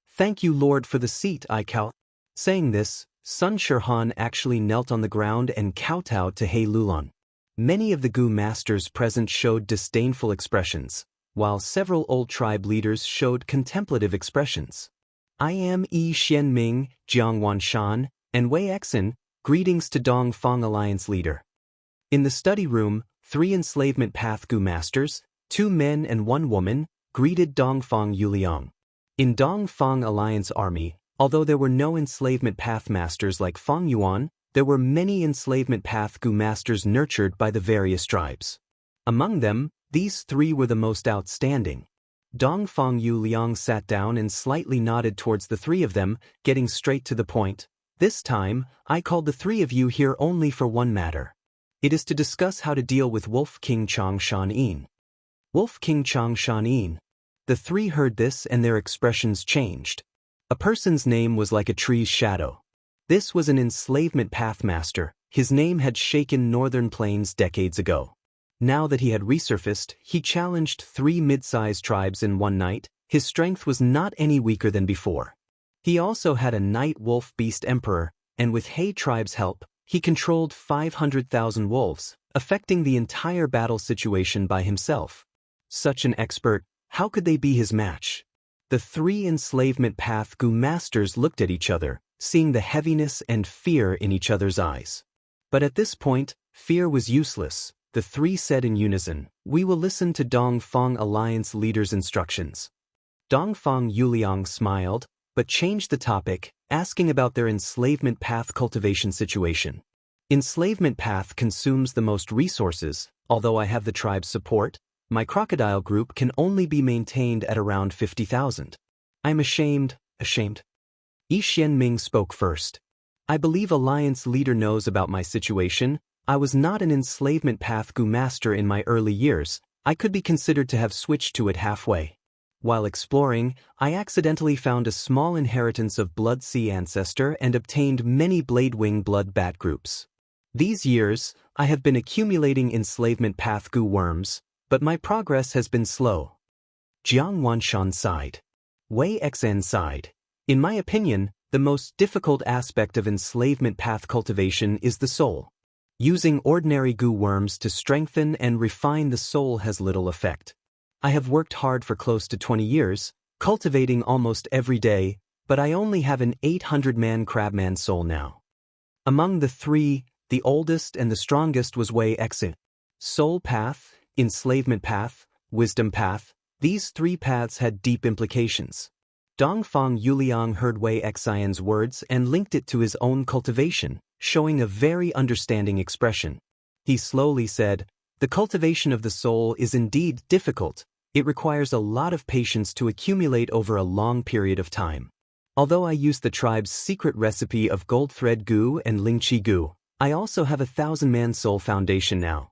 Thank you, Lord, for the seat, I kow. Saying this, Sun Shirhan actually knelt on the ground and kowtowed to He Lulan. Many of the Gu masters present showed disdainful expressions, while several old tribe leaders showed contemplative expressions. I am Yi Xianming, Jiang Wanshan, and Wei Exin, greetings to Dongfang Alliance leader. In the study room, 3 enslavement path Gu masters, 2 men and 1 woman, greeted Dongfang Yuliang. In Dongfang Alliance army, although there were no enslavement path masters like Fang Yuan, there were many enslavement path Gu masters nurtured by the various tribes. Among them, these 3 were the most outstanding. Dongfang Yuliang sat down and slightly nodded towards the 3 of them, getting straight to the point. This time, I called the 3 of you here only for one matter. It is to discuss how to deal with Wolf King Changshan Yin. Wolf King Changshan Yin. The 3 heard this and their expressions changed. A person's name was like a tree's shadow. This was an enslavement path master. His name had shaken Northern Plains decades ago. Now that he had resurfaced, he challenged 3 mid-sized tribes in one night. His strength was not any weaker than before. He also had a night wolf beast emperor, and with He tribe's help, he controlled 500,000 wolves, affecting the entire battle situation by himself. Such an expert, how could they be his match? The 3 enslavement path Gu masters looked at each other, seeing the heaviness and fear in each other's eyes. But at this point, fear was useless. The 3 said in unison, we will listen to Dongfang Alliance leader's instructions. Dongfang Yuliang smiled, but changed the topic, asking about their enslavement path cultivation situation. Enslavement path consumes the most resources. Although I have the tribe's support, my crocodile group can only be maintained at around 50,000. I'm ashamed. Yi Xianming spoke first. I believe Alliance leader knows about my situation. I was not an enslavement path Gu master in my early years. I could be considered to have switched to it halfway. While exploring, I accidentally found a small inheritance of Blood Sea ancestor and obtained many Bladewing blood bat groups. These years, I have been accumulating enslavement path Gu worms, but my progress has been slow. Jiang Wanshan sighed. Wei Xen sighed. In my opinion, the most difficult aspect of enslavement path cultivation is the soul. Using ordinary Gu worms to strengthen and refine the soul has little effect. I have worked hard for close to 20 years, cultivating almost every day, but I only have an 800-man crabman soul now. Among the 3, the oldest and the strongest was Wei Xen. Soul path, enslavement path, wisdom path, these 3 paths had deep implications. Dongfang Yuliang heard Wei Xian's words and linked it to his own cultivation, showing a very understanding expression. He slowly said, the cultivation of the soul is indeed difficult. It requires a lot of patience to accumulate over a long period of time. Although I use the tribe's secret recipe of gold thread Gu and Lingqi Gu, I also have a 1,000-man soul foundation now.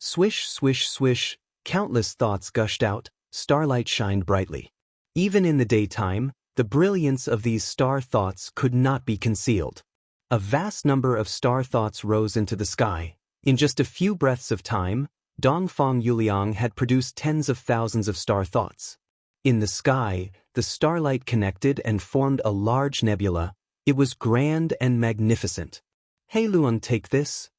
Swish, swish, swish, countless thoughts gushed out, starlight shined brightly. Even in the daytime, the brilliance of these star thoughts could not be concealed. A vast number of star thoughts rose into the sky. In just a few breaths of time, Dongfang Yuliang had produced tens of thousands of star thoughts. In the sky, the starlight connected and formed a large nebula. It was grand and magnificent. "Hey Luan, take this!"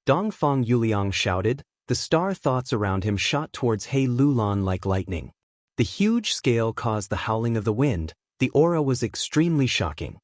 Dongfang Yuliang shouted. The star thoughts around him shot towards He Lulan like lightning. The huge scale caused the howling of the wind. The aura was extremely shocking.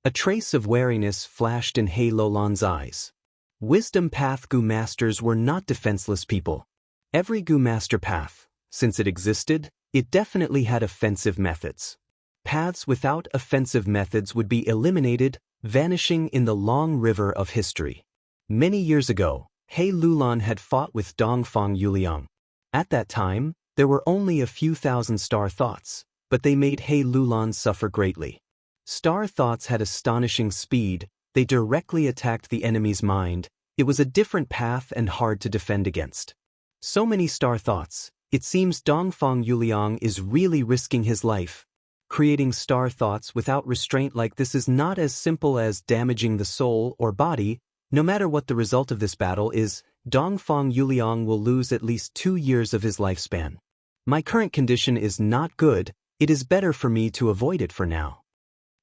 A trace of wariness flashed in He Lulan's eyes. Wisdom Path Gu Masters were not defenseless people. Every Gu Master path, since it existed, it definitely had offensive methods. Paths without offensive methods would be eliminated, vanishing in the long river of history. Many years ago, He Lulan had fought with Dongfang Yuliang. At that time, there were only a few thousand star thoughts, but they made He Lulan suffer greatly. Star thoughts had astonishing speed. They directly attacked the enemy's mind. It was a different path and hard to defend against. So many star thoughts. It seems Dongfang Yuliang is really risking his life. Creating star thoughts without restraint like this is not as simple as damaging the soul or body. No matter what the result of this battle is, Dongfang Yuliang will lose at least 2 years of his lifespan. My current condition is not good. It is better for me to avoid it for now.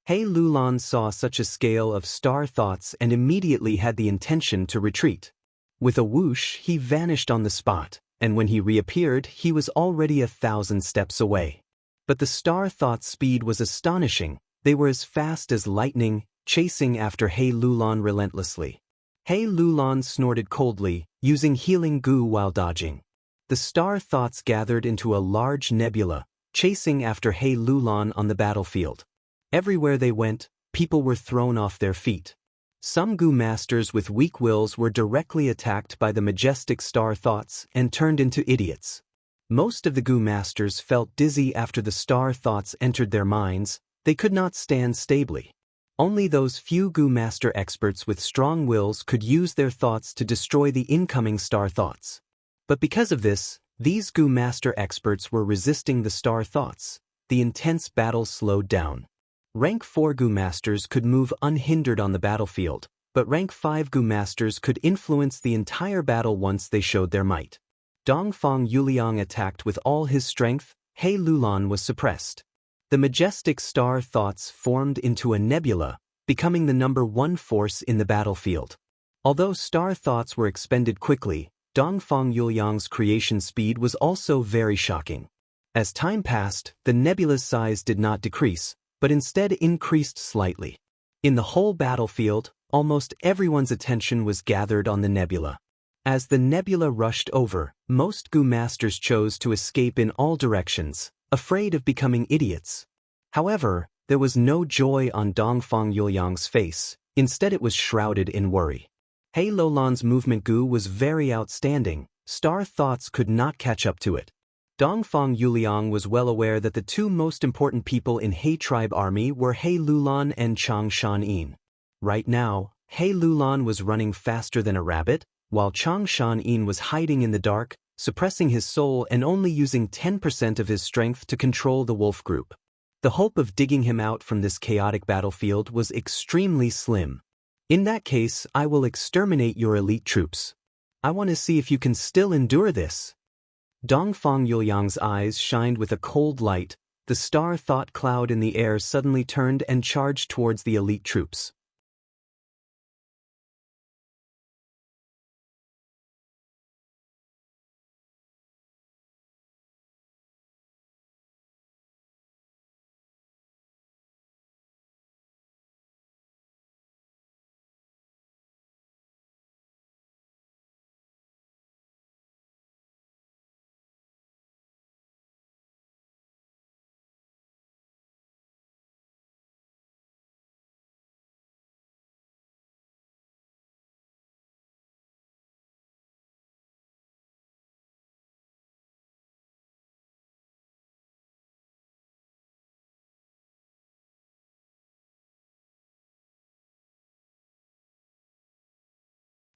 He Lulan saw such a scale of star thoughts and immediately had the intention to retreat. With a whoosh, he vanished on the spot, and when he reappeared, he was already 1,000 steps away. But the star thought's speed was astonishing. They were as fast as lightning, chasing after He Lulan relentlessly. He Lulan snorted coldly, using healing goo while dodging. The star thoughts gathered into a large nebula, chasing after He Lulan on the battlefield. Everywhere they went, people were thrown off their feet. Some Gu masters with weak wills were directly attacked by the majestic star thoughts and turned into idiots. Most of the Gu masters felt dizzy after the star thoughts entered their minds. They could not stand stably. Only those few Gu master experts with strong wills could use their thoughts to destroy the incoming star thoughts. But because of this, these Gu master experts were resisting the star thoughts. The intense battle slowed down. Rank 4 Gu Masters could move unhindered on the battlefield, but Rank 5 Gu Masters could influence the entire battle once they showed their might. Dongfang Yuliang attacked with all his strength. He Lulan was suppressed. The majestic star thoughts formed into a nebula, becoming the #1 force in the battlefield. Although star thoughts were expended quickly, Dongfang Yuliang's creation speed was also very shocking. As time passed, the nebula's size did not decrease, but instead increased slightly. In the whole battlefield, almost everyone's attention was gathered on the nebula. As the nebula rushed over, most Gu masters chose to escape in all directions, afraid of becoming idiots. However, there was no joy on Dongfang Yuliang's face. Instead it was shrouded in worry. He Lulan's movement Gu was very outstanding. Star thoughts could not catch up to it. Dongfang Yuliang was well aware that the two most important people in He tribe army were He Lulan and Chang Shanyin. Right now, He Lulan was running faster than a rabbit, while Chang Shanyin was hiding in the dark, suppressing his soul and only using 10% of his strength to control the wolf group. The hope of digging him out from this chaotic battlefield was extremely slim. In that case, I will exterminate your elite troops. I want to see if you can still endure this. Dongfang Yuliang's eyes shined with a cold light. The star thought cloud in the air suddenly turned and charged towards the elite troops.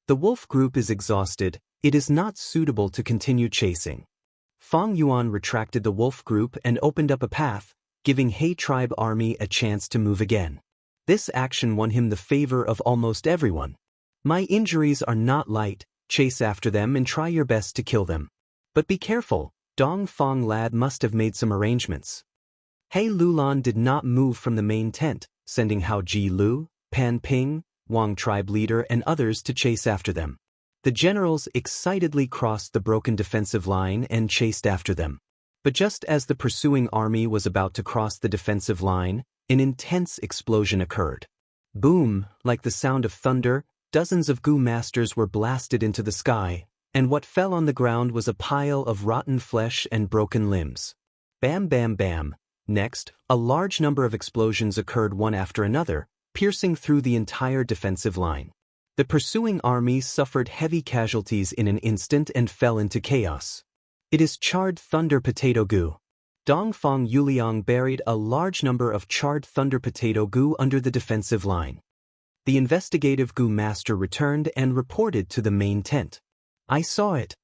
The wolf group is exhausted, it is not suitable to continue chasing. Fang Yuan retracted the wolf group and opened up a path, giving He tribe army a chance to move again. This action won him the favor of almost everyone. My injuries are not light, chase after them and try your best to kill them. But be careful, Dong Fang lad must have made some arrangements. He Lulan did not move from the main tent, sending Hao Ji Lu, Pan Ping, Wang tribe leader and others to chase after them. The generals excitedly crossed the broken defensive line and chased after them. But just as the pursuing army was about to cross the defensive line, an intense explosion occurred. Boom, like the sound of thunder, dozens of Gu masters were blasted into the sky, and what fell on the ground was a pile of rotten flesh and broken limbs. Bam bam bam. Next, a large number of explosions occurred one after another, piercing through the entire defensive line. The pursuing army suffered heavy casualties in an instant and fell into chaos. It is charred thunder potato goo. Dongfang Yuliang buried a large number of charred thunder potato goo under the defensive line. The investigative goo master returned and reported to the main tent. I saw it.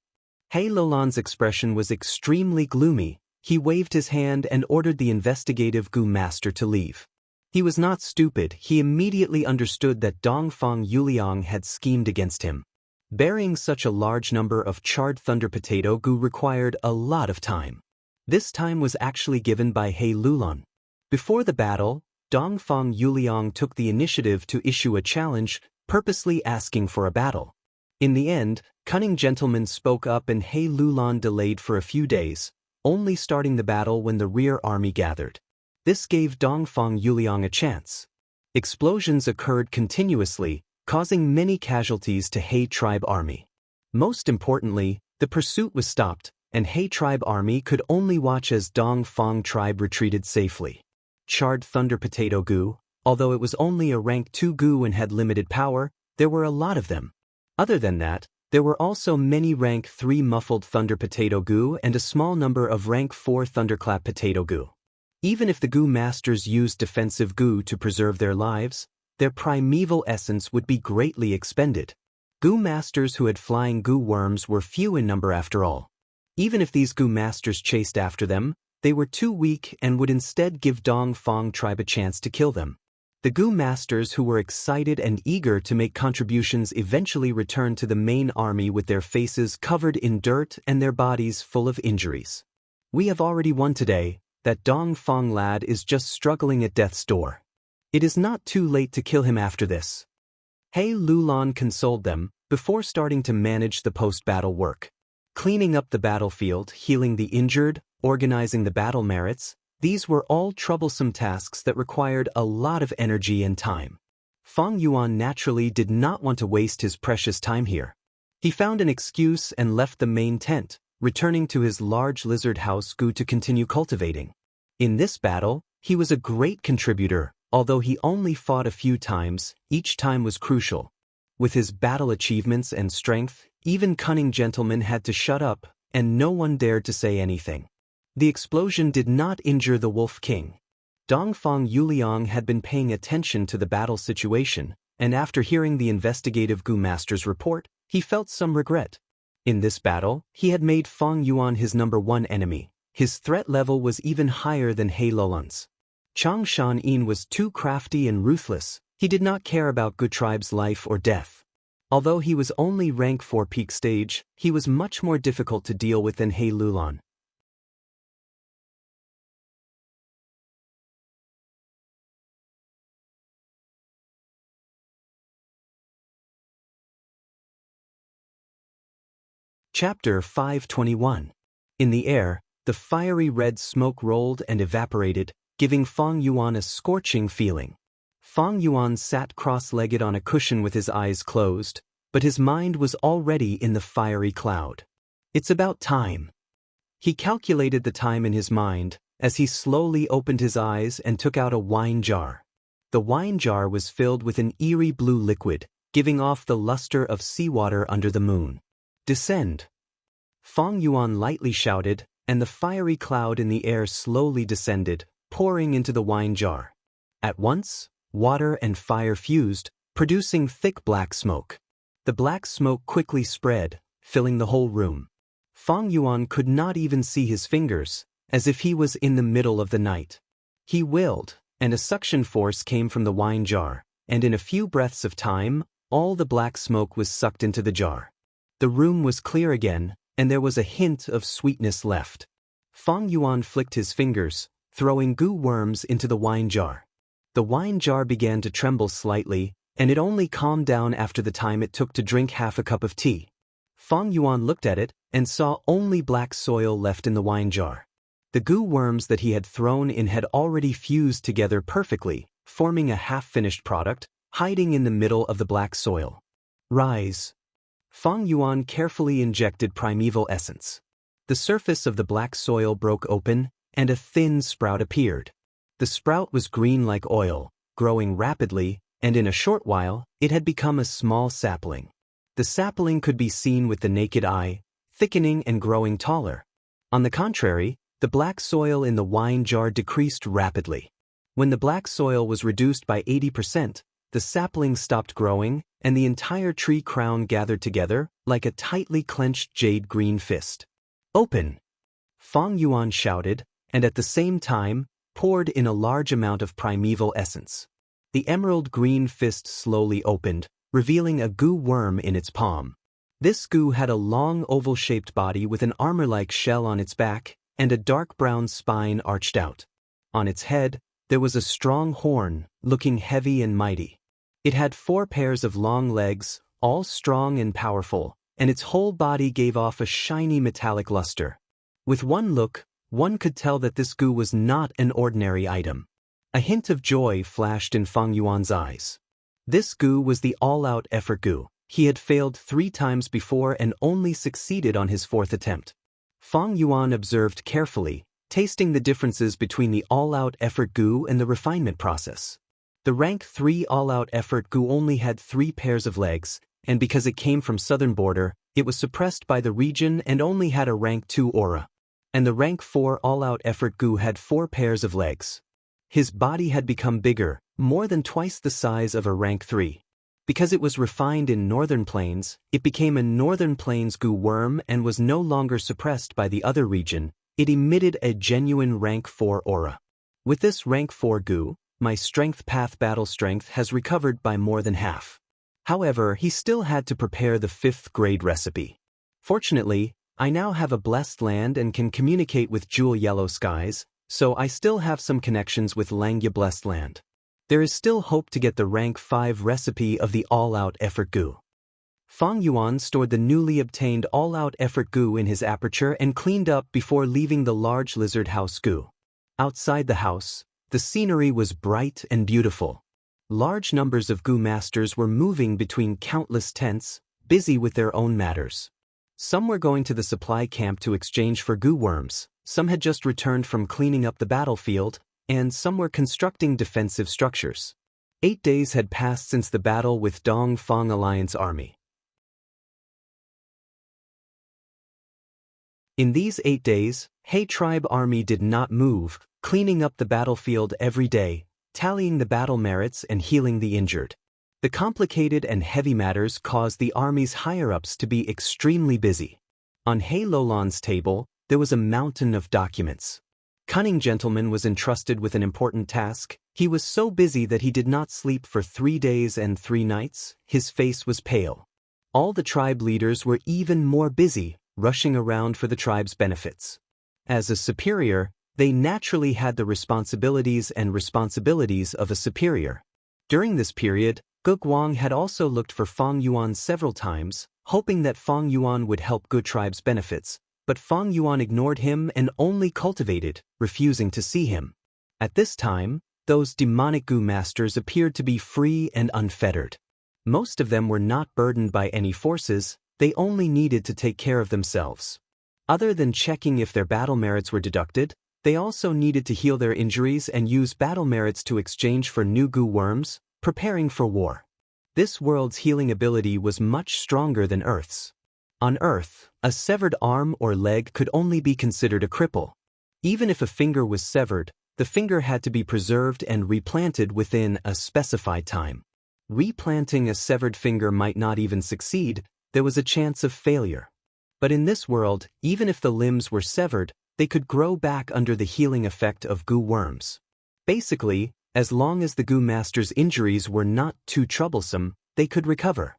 He Lolan's expression was extremely gloomy. He waved his hand and ordered the investigative goo master to leave. He was not stupid, he immediately understood that Dongfang Yuliang had schemed against him. Burying such a large number of charred thunder potato goo required a lot of time. This time was actually given by He Lulan. Before the battle, Dongfang Yuliang took the initiative to issue a challenge, purposely asking for a battle. In the end, cunning gentlemen spoke up and He Lulan delayed for a few days, only starting the battle when the rear army gathered. This gave Dongfang Yuliang a chance. Explosions occurred continuously, causing many casualties to He tribe army. Most importantly, the pursuit was stopped, and He tribe army could only watch as Dongfang tribe retreated safely. Charred thunder potato goo, although it was only a rank 2 goo and had limited power, there were a lot of them. Other than that, there were also many rank 3 muffled thunder potato goo and a small number of rank 4 thunderclap potato goo. Even if the goo masters used defensive goo to preserve their lives, their primeval essence would be greatly expended. Goo masters who had flying goo worms were few in number after all. Even if these goo masters chased after them, they were too weak and would instead give Dongfang tribe a chance to kill them. The goo masters who were excited and eager to make contributions eventually returned to the main army with their faces covered in dirt and their bodies full of injuries. We have already won today. That Dongfang lad is just struggling at death's door. It is not too late to kill him after this. He Lulan consoled them, before starting to manage the post-battle work. Cleaning up the battlefield, healing the injured, organizing the battle merits, these were all troublesome tasks that required a lot of energy and time. Fang Yuan naturally did not want to waste his precious time here. He found an excuse and left the main tent, returning to his large lizard house goo to continue cultivating. In this battle, he was a great contributor, although he only fought a few times, each time was crucial. With his battle achievements and strength, even cunning gentlemen had to shut up, and no one dared to say anything. The explosion did not injure the Wolf King. Dongfang Yuliang had been paying attention to the battle situation, and after hearing the investigative goo master's report, he felt some regret. In this battle, he had made Fang Yuan his #1 enemy. His threat level was even higher than He Lulan's. Chang Shan-yin was too crafty and ruthless. He did not care about Gu tribe's life or death. Although he was only rank 4 peak stage, he was much more difficult to deal with than He Lulan. Chapter 521. In the air, the fiery red smoke rolled and evaporated, giving Fang Yuan a scorching feeling. Fang Yuan sat cross-legged on a cushion with his eyes closed, but his mind was already in the fiery cloud. It's about time. He calculated the time in his mind, as he slowly opened his eyes and took out a wine jar. The wine jar was filled with an eerie blue liquid, giving off the luster of seawater under the moon. Descend. Fang Yuan lightly shouted, and the fiery cloud in the air slowly descended, pouring into the wine jar. At once, water and fire fused, producing thick black smoke. The black smoke quickly spread, filling the whole room. Fang Yuan could not even see his fingers, as if he was in the middle of the night. He willed, and a suction force came from the wine jar, and in a few breaths of time, all the black smoke was sucked into the jar. The room was clear again, and there was a hint of sweetness left. Fang Yuan flicked his fingers, throwing goo worms into the wine jar. The wine jar began to tremble slightly, and it only calmed down after the time it took to drink half a cup of tea. Fang Yuan looked at it and saw only black soil left in the wine jar. The goo worms that he had thrown in had already fused together perfectly, forming a half-finished product, hiding in the middle of the black soil. Rise. Fang Yuan carefully injected primeval essence. The surface of the black soil broke open, and a thin sprout appeared. The sprout was green like oil, growing rapidly, and in a short while, it had become a small sapling. The sapling could be seen with the naked eye, thickening and growing taller. On the contrary, the black soil in the wine jar decreased rapidly. When the black soil was reduced by 80%, the sapling stopped growing, and the entire tree crown gathered together like a tightly clenched jade-green fist. Open! Fang Yuan shouted, and at the same time, poured in a large amount of primeval essence. The emerald-green fist slowly opened, revealing a goo worm in its palm. This goo had a long oval-shaped body with an armor-like shell on its back and a dark brown spine arched out. On its head, there was a strong horn, looking heavy and mighty. It had 4 pairs of long legs, all strong and powerful, and its whole body gave off a shiny metallic luster. With one look, one could tell that this goo was not an ordinary item. A hint of joy flashed in Fang Yuan's eyes. This goo was the all-out effort goo. He had failed 3 times before and only succeeded on his 4th attempt. Fang Yuan observed carefully, tasting the differences between the all-out effort goo and the refinement process. The rank 3 all-out effort goo only had 3 pairs of legs, and because it came from southern border, it was suppressed by the region and only had a rank 2 aura. And the rank 4 all-out effort goo had 4 pairs of legs. His body had become bigger, more than twice the size of a rank 3. Because it was refined in northern plains, it became a northern plains goo worm and was no longer suppressed by the other region. It emitted a genuine rank 4 aura. With this rank 4 goo, my strength path battle strength has recovered by more than half. However, he still had to prepare the 5th grade recipe. Fortunately, I now have a blessed land and can communicate with jewel yellow skies, so I still have some connections with Langya blessed land. There is still hope to get the rank 5 recipe of the all-out effort goo. Fang Yuan stored the newly obtained all-out effort goo in his aperture and cleaned up before leaving the large lizard house goo. Outside the house, the scenery was bright and beautiful. Large numbers of goo masters were moving between countless tents, busy with their own matters. Some were going to the supply camp to exchange for goo worms, some had just returned from cleaning up the battlefield, and some were constructing defensive structures. 8 days had passed since the battle with Dongfang Alliance Army. In these 8 days, He Tribe Army did not move, cleaning up the battlefield every day, tallying the battle merits and healing the injured. The complicated and heavy matters caused the army's higher-ups to be extremely busy. On He Lolan's table, there was a mountain of documents. Cunning Gentleman was entrusted with an important task. He was so busy that he did not sleep for 3 days and 3 nights. His face was pale. All the tribe leaders were even more busy, rushing around for the tribe's benefits. As a superior, they naturally had the responsibilities of a superior. During this period, Ge Guang had also looked for Fang Yuan several times, hoping that Fang Yuan would help Ge Tribe's benefits, but Fang Yuan ignored him and only cultivated, refusing to see him. At this time, those demonic goo masters appeared to be free and unfettered. Most of them were not burdened by any forces, they only needed to take care of themselves. Other than checking if their battle merits were deducted, they also needed to heal their injuries and use battle merits to exchange for new goo worms, preparing for war. This world's healing ability was much stronger than Earth's. On Earth, a severed arm or leg could only be considered a cripple. Even if a finger was severed, the finger had to be preserved and replanted within a specified time. Replanting a severed finger might not even succeed, there was a chance of failure. But in this world, even if the limbs were severed, they could grow back under the healing effect of goo worms. Basically, as long as the goo master's injuries were not too troublesome, they could recover.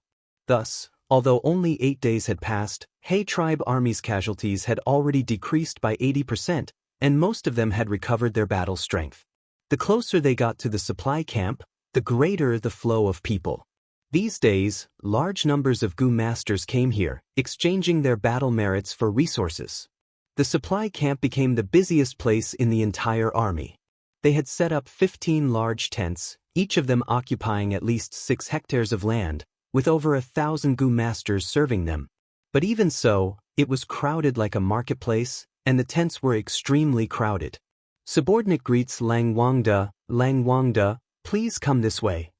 Thus, although only 8 days had passed, He tribe army's casualties had already decreased by 80%, and most of them had recovered their battle strength. The closer they got to the supply camp, the greater the flow of people. These days, large numbers of goo masters came here, exchanging their battle merits for resources. The supply camp became the busiest place in the entire army. They had set up 15 large tents, each of them occupying at least 6 hectares of land, with over 1,000 goo masters serving them. But even so, it was crowded like a marketplace, and the tents were extremely crowded. Subordinate greets Lang Wangda, please come this way.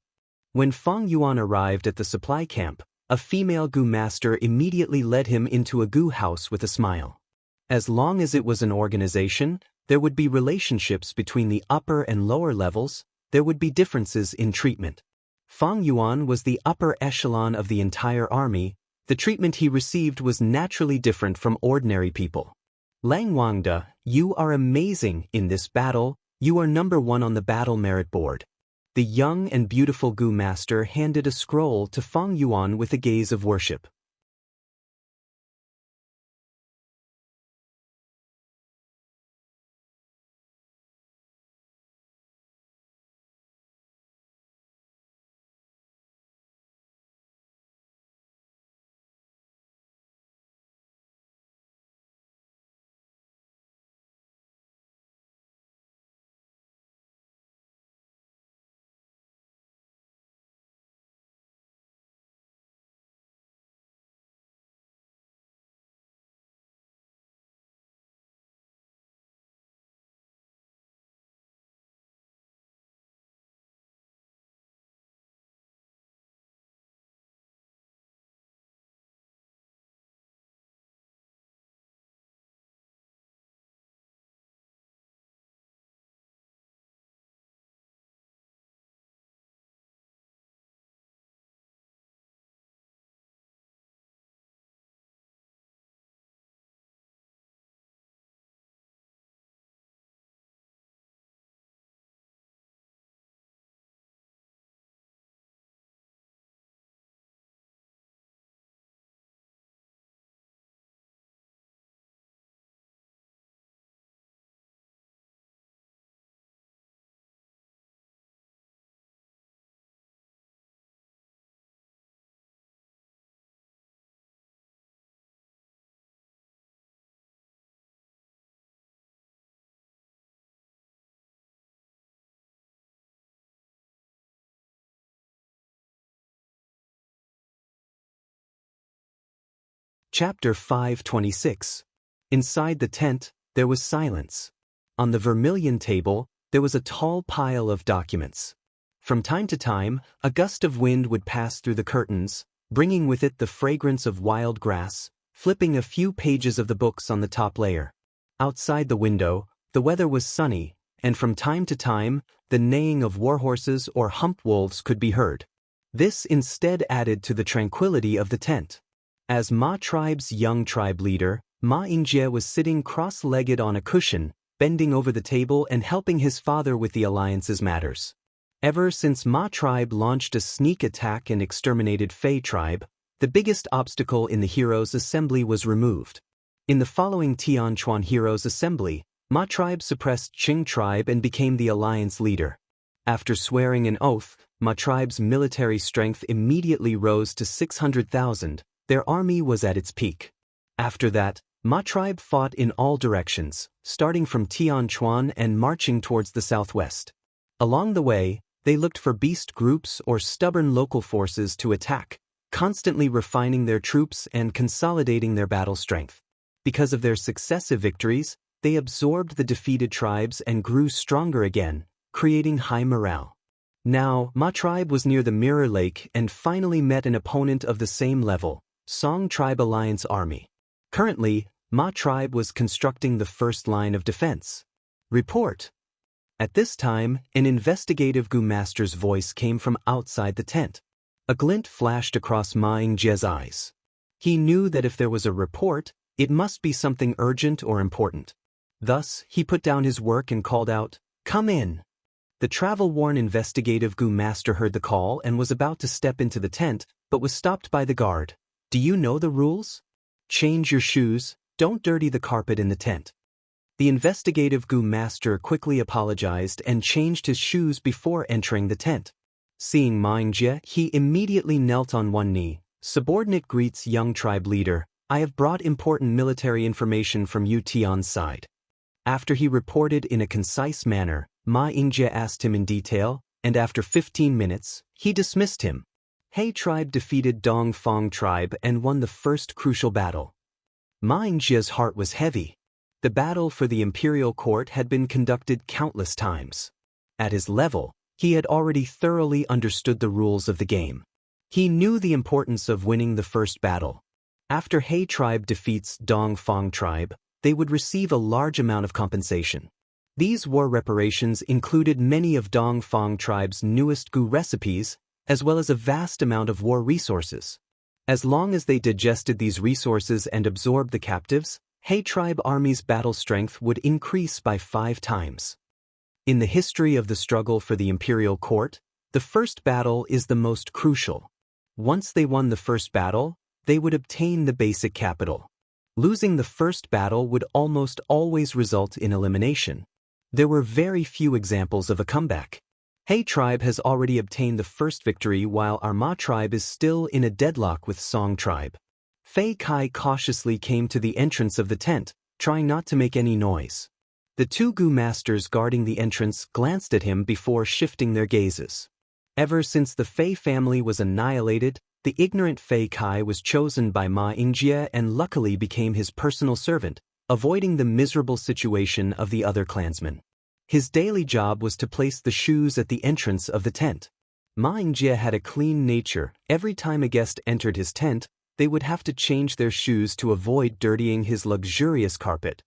When Fang Yuan arrived at the supply camp, a female goo master immediately led him into a goo house with a smile. As long as it was an organization, there would be relationships between the upper and lower levels, there would be differences in treatment. Fang Yuan was the upper echelon of the entire army. The treatment he received was naturally different from ordinary people. Lang Wangda, you are amazing in this battle, you are number 1 on the battle merit board. The young and beautiful goo master handed a scroll to Fang Yuan with a gaze of worship. Chapter 526. Inside the tent, there was silence. On the vermilion table, there was a tall pile of documents. From time to time, a gust of wind would pass through the curtains, bringing with it the fragrance of wild grass, flipping a few pages of the books on the top layer. Outside the window, the weather was sunny, and from time to time, the neighing of warhorses or hump wolves could be heard. This instead added to the tranquility of the tent. As Ma tribe's young tribe leader, Ma Yingjie was sitting cross-legged on a cushion, bending over the table and helping his father with the alliance's matters. Ever since Ma tribe launched a sneak attack and exterminated Fei tribe, the biggest obstacle in the Heroes' Assembly was removed. In the following Tianquan Heroes' Assembly, Ma tribe suppressed Qing tribe and became the alliance leader. After swearing an oath, Ma tribe's military strength immediately rose to 600,000. Their army was at its peak. After that, Ma tribe fought in all directions, starting from Tianquan and marching towards the southwest. Along the way, they looked for beast groups or stubborn local forces to attack, constantly refining their troops and consolidating their battle strength. Because of their successive victories, they absorbed the defeated tribes and grew stronger again, creating high morale. Now, Ma tribe was near the Mirror Lake and finally met an opponent of the same level, Song Tribe Alliance Army. Currently, Ma tribe was constructing the first line of defense. Report. At this time, an investigative Gu master's voice came from outside the tent. A glint flashed across Ma Yingjie's eyes. He knew that if there was a report, it must be something urgent or important. Thus, he put down his work and called out, "Come in." The travel-worn investigative Gu master heard the call and was about to step into the tent, but was stopped by the guard. "Do you know the rules? Change your shoes, don't dirty the carpet in the tent." The investigative Gu master quickly apologized and changed his shoes before entering the tent. Seeing Ma Yingjie, he immediately knelt on one knee. "Subordinate greets young tribe leader, I have brought important military information from Yu Tian's side." After he reported in a concise manner, Ma Yingjie asked him in detail, and after 15 minutes, he dismissed him. He tribe defeated Dongfang tribe and won the first crucial battle. Ma Yingjie's heart was heavy. The battle for the imperial court had been conducted countless times. At his level, he had already thoroughly understood the rules of the game. He knew the importance of winning the first battle. After He tribe defeats Dongfang tribe, they would receive a large amount of compensation. These war reparations included many of Dongfang tribe's newest Gu recipes, as well as a vast amount of war resources. As long as they digested these resources and absorbed the captives, He tribe army's battle strength would increase by 5 times. In the history of the struggle for the imperial court, the first battle is the most crucial. Once they won the first battle, they would obtain the basic capital. Losing the first battle would almost always result in elimination. There were very few examples of a comeback. He tribe has already obtained the first victory while our Ma tribe is still in a deadlock with Song tribe. Fei Kai cautiously came to the entrance of the tent, trying not to make any noise. The 2 Gu masters guarding the entrance glanced at him before shifting their gazes. Ever since the Fei family was annihilated, the ignorant Fei Kai was chosen by Ma Yingjie and luckily became his personal servant, avoiding the miserable situation of the other clansmen. His daily job was to place the shoes at the entrance of the tent. Ma Yingjie had a clean nature. Every time a guest entered his tent, they would have to change their shoes to avoid dirtying his luxurious carpet.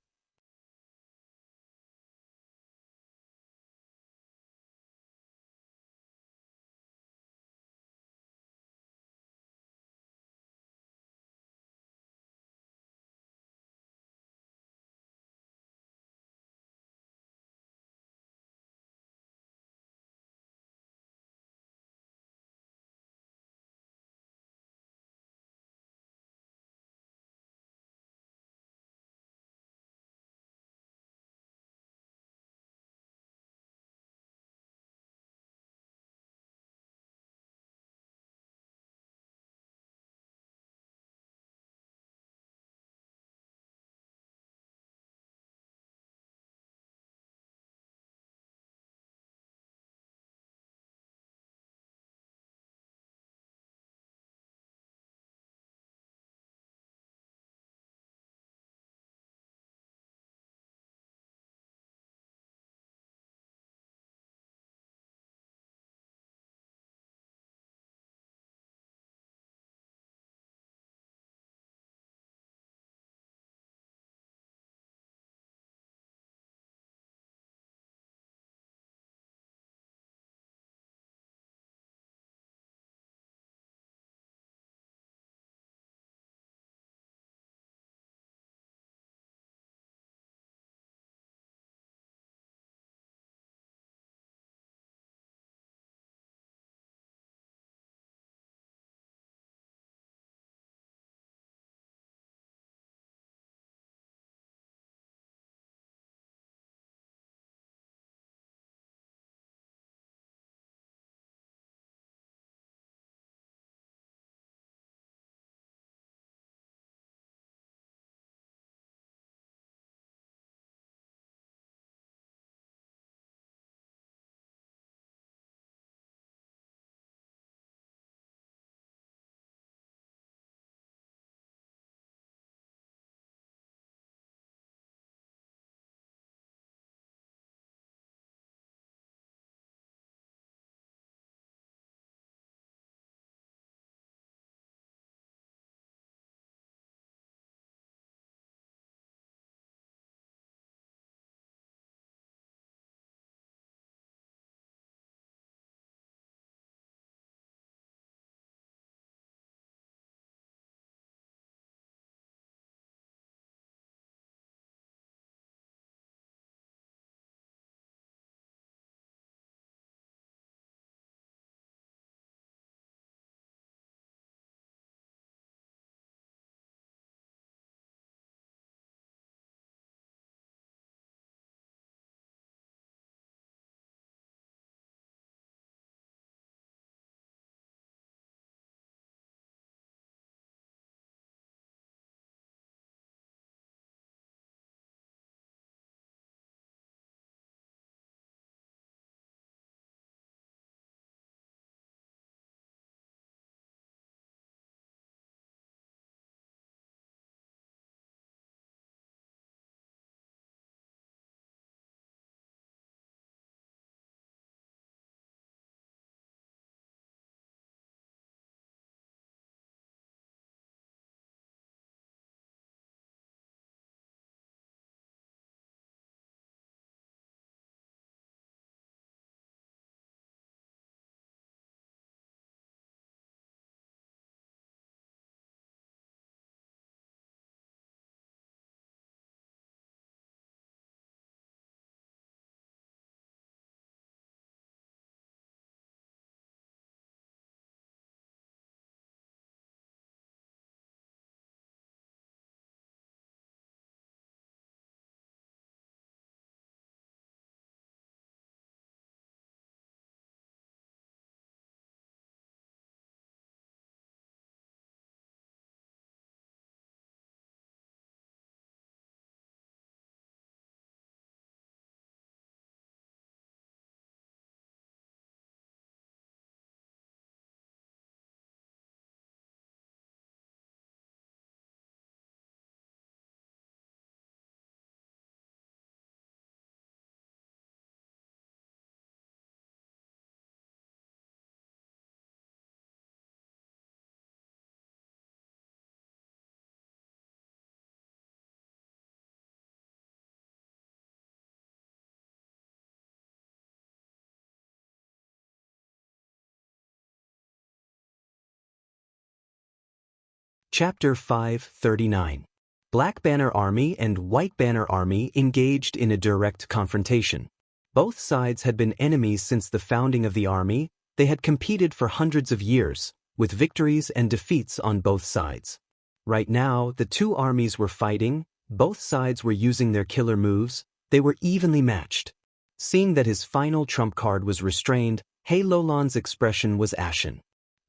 Chapter 539. Black Banner Army and White Banner Army engaged in a direct confrontation. Both sides had been enemies since the founding of the army. They had competed for hundreds of years, with victories and defeats on both sides. Right now, the two armies were fighting, both sides were using their killer moves, they were evenly matched. Seeing that his final trump card was restrained, He Lulan's expression was ashen.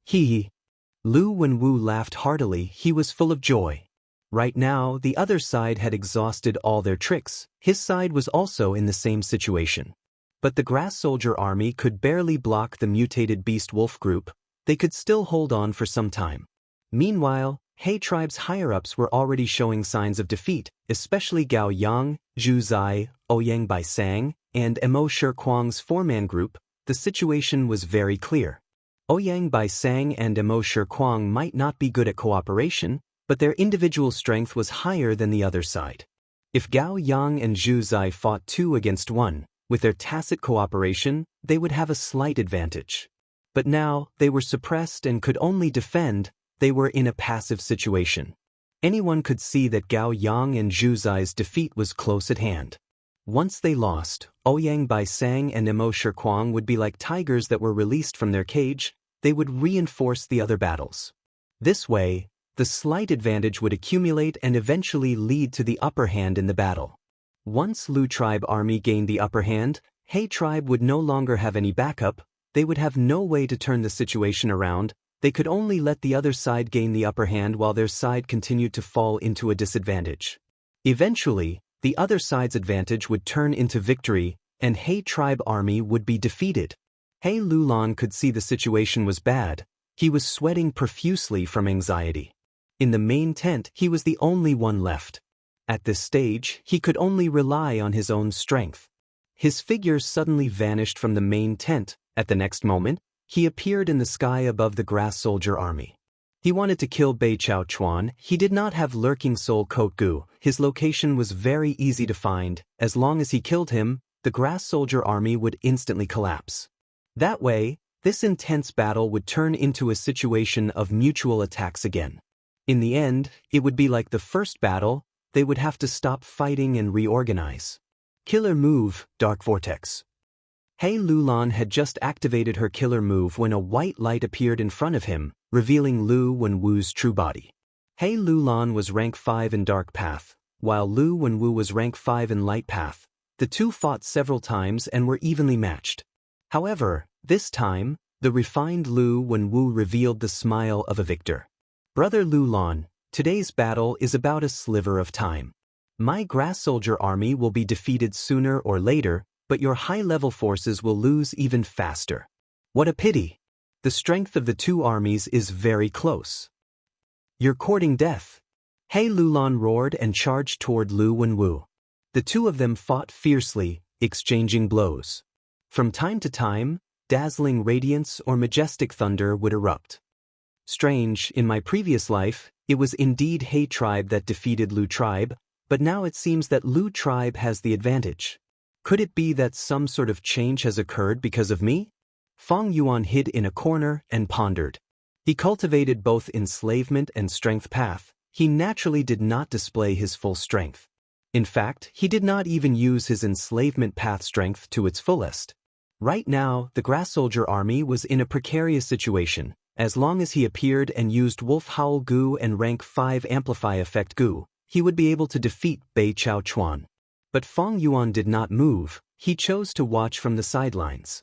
Hee. Lu Wenwu laughed heartily. He was full of joy. Right now, the other side had exhausted all their tricks. His side was also in the same situation. But the Grass Soldier army could barely block the mutated Beast Wolf group. They could still hold on for some time. Meanwhile, He tribe's higher-ups were already showing signs of defeat, especially Gao Yang, Zhu Zai, Ouyang Bai Sang, and Mo Shi Kuang's four-man group. The situation was very clear. Ouyang Bai Sang and Mo Shi Kuang might not be good at cooperation, but their individual strength was higher than the other side. If Gao Yang and Zhu Zai fought 2 against 1, with their tacit cooperation, they would have a slight advantage. But now, they were suppressed and could only defend. They were in a passive situation. Anyone could see that Gao Yang and Zhu Zai's defeat was close at hand. Once they lost, Ouyang Bai Sang and Mo Shi Kuang would be like tigers that were released from their cage. They would reinforce the other battles. This way, the slight advantage would accumulate and eventually lead to the upper hand in the battle. Once Lu tribe army gained the upper hand, He tribe would no longer have any backup. They would have no way to turn the situation around. They could only let the other side gain the upper hand while their side continued to fall into a disadvantage. Eventually, the other side's advantage would turn into victory, and He tribe army would be defeated. He Lulan could see the situation was bad. He was sweating profusely from anxiety. In the main tent, he was the only one left. At this stage, he could only rely on his own strength. His figure suddenly vanished from the main tent. At the next moment, he appeared in the sky above the Grass Soldier army. He wanted to kill Bei Chao Chuan. He did not have Lurking Soul Coat Gu. His location was very easy to find. As long as he killed him, the Grass Soldier army would instantly collapse. That way, this intense battle would turn into a situation of mutual attacks again. In the end, it would be like the first battle. They would have to stop fighting and reorganize. Killer move, Dark Vortex. He Lulan had just activated her killer move when a white light appeared in front of him, revealing Lu Wenwu's true body. He Lulan was rank 5 in Dark Path, while Lu Wenwu was rank 5 in Light Path. The two fought several times and were evenly matched. However, this time, the refined Lu Wenwu revealed the smile of a victor. Brother Lulan, today's battle is about a sliver of time. My Grass Soldier army will be defeated sooner or later, but your high-level forces will lose even faster. What a pity! The strength of the two armies is very close. You're courting death. He Lulan roared and charged toward Lu Wenwu. The two of them fought fiercely, exchanging blows. From time to time, dazzling radiance or majestic thunder would erupt. Strange, in my previous life, it was indeed He tribe that defeated Lu tribe, but now it seems that Lu tribe has the advantage. Could it be that some sort of change has occurred because of me? Feng Yuan hid in a corner and pondered. He cultivated both enslavement and strength path. He naturally did not display his full strength. In fact, he did not even use his enslavement path strength to its fullest. Right now, the Grass Soldier army was in a precarious situation. As long as he appeared and used Wolf Howl Gu and rank 5 Amplify Effect Gu, he would be able to defeat Bei Chao Chuan. But Feng Yuan did not move. He chose to watch from the sidelines.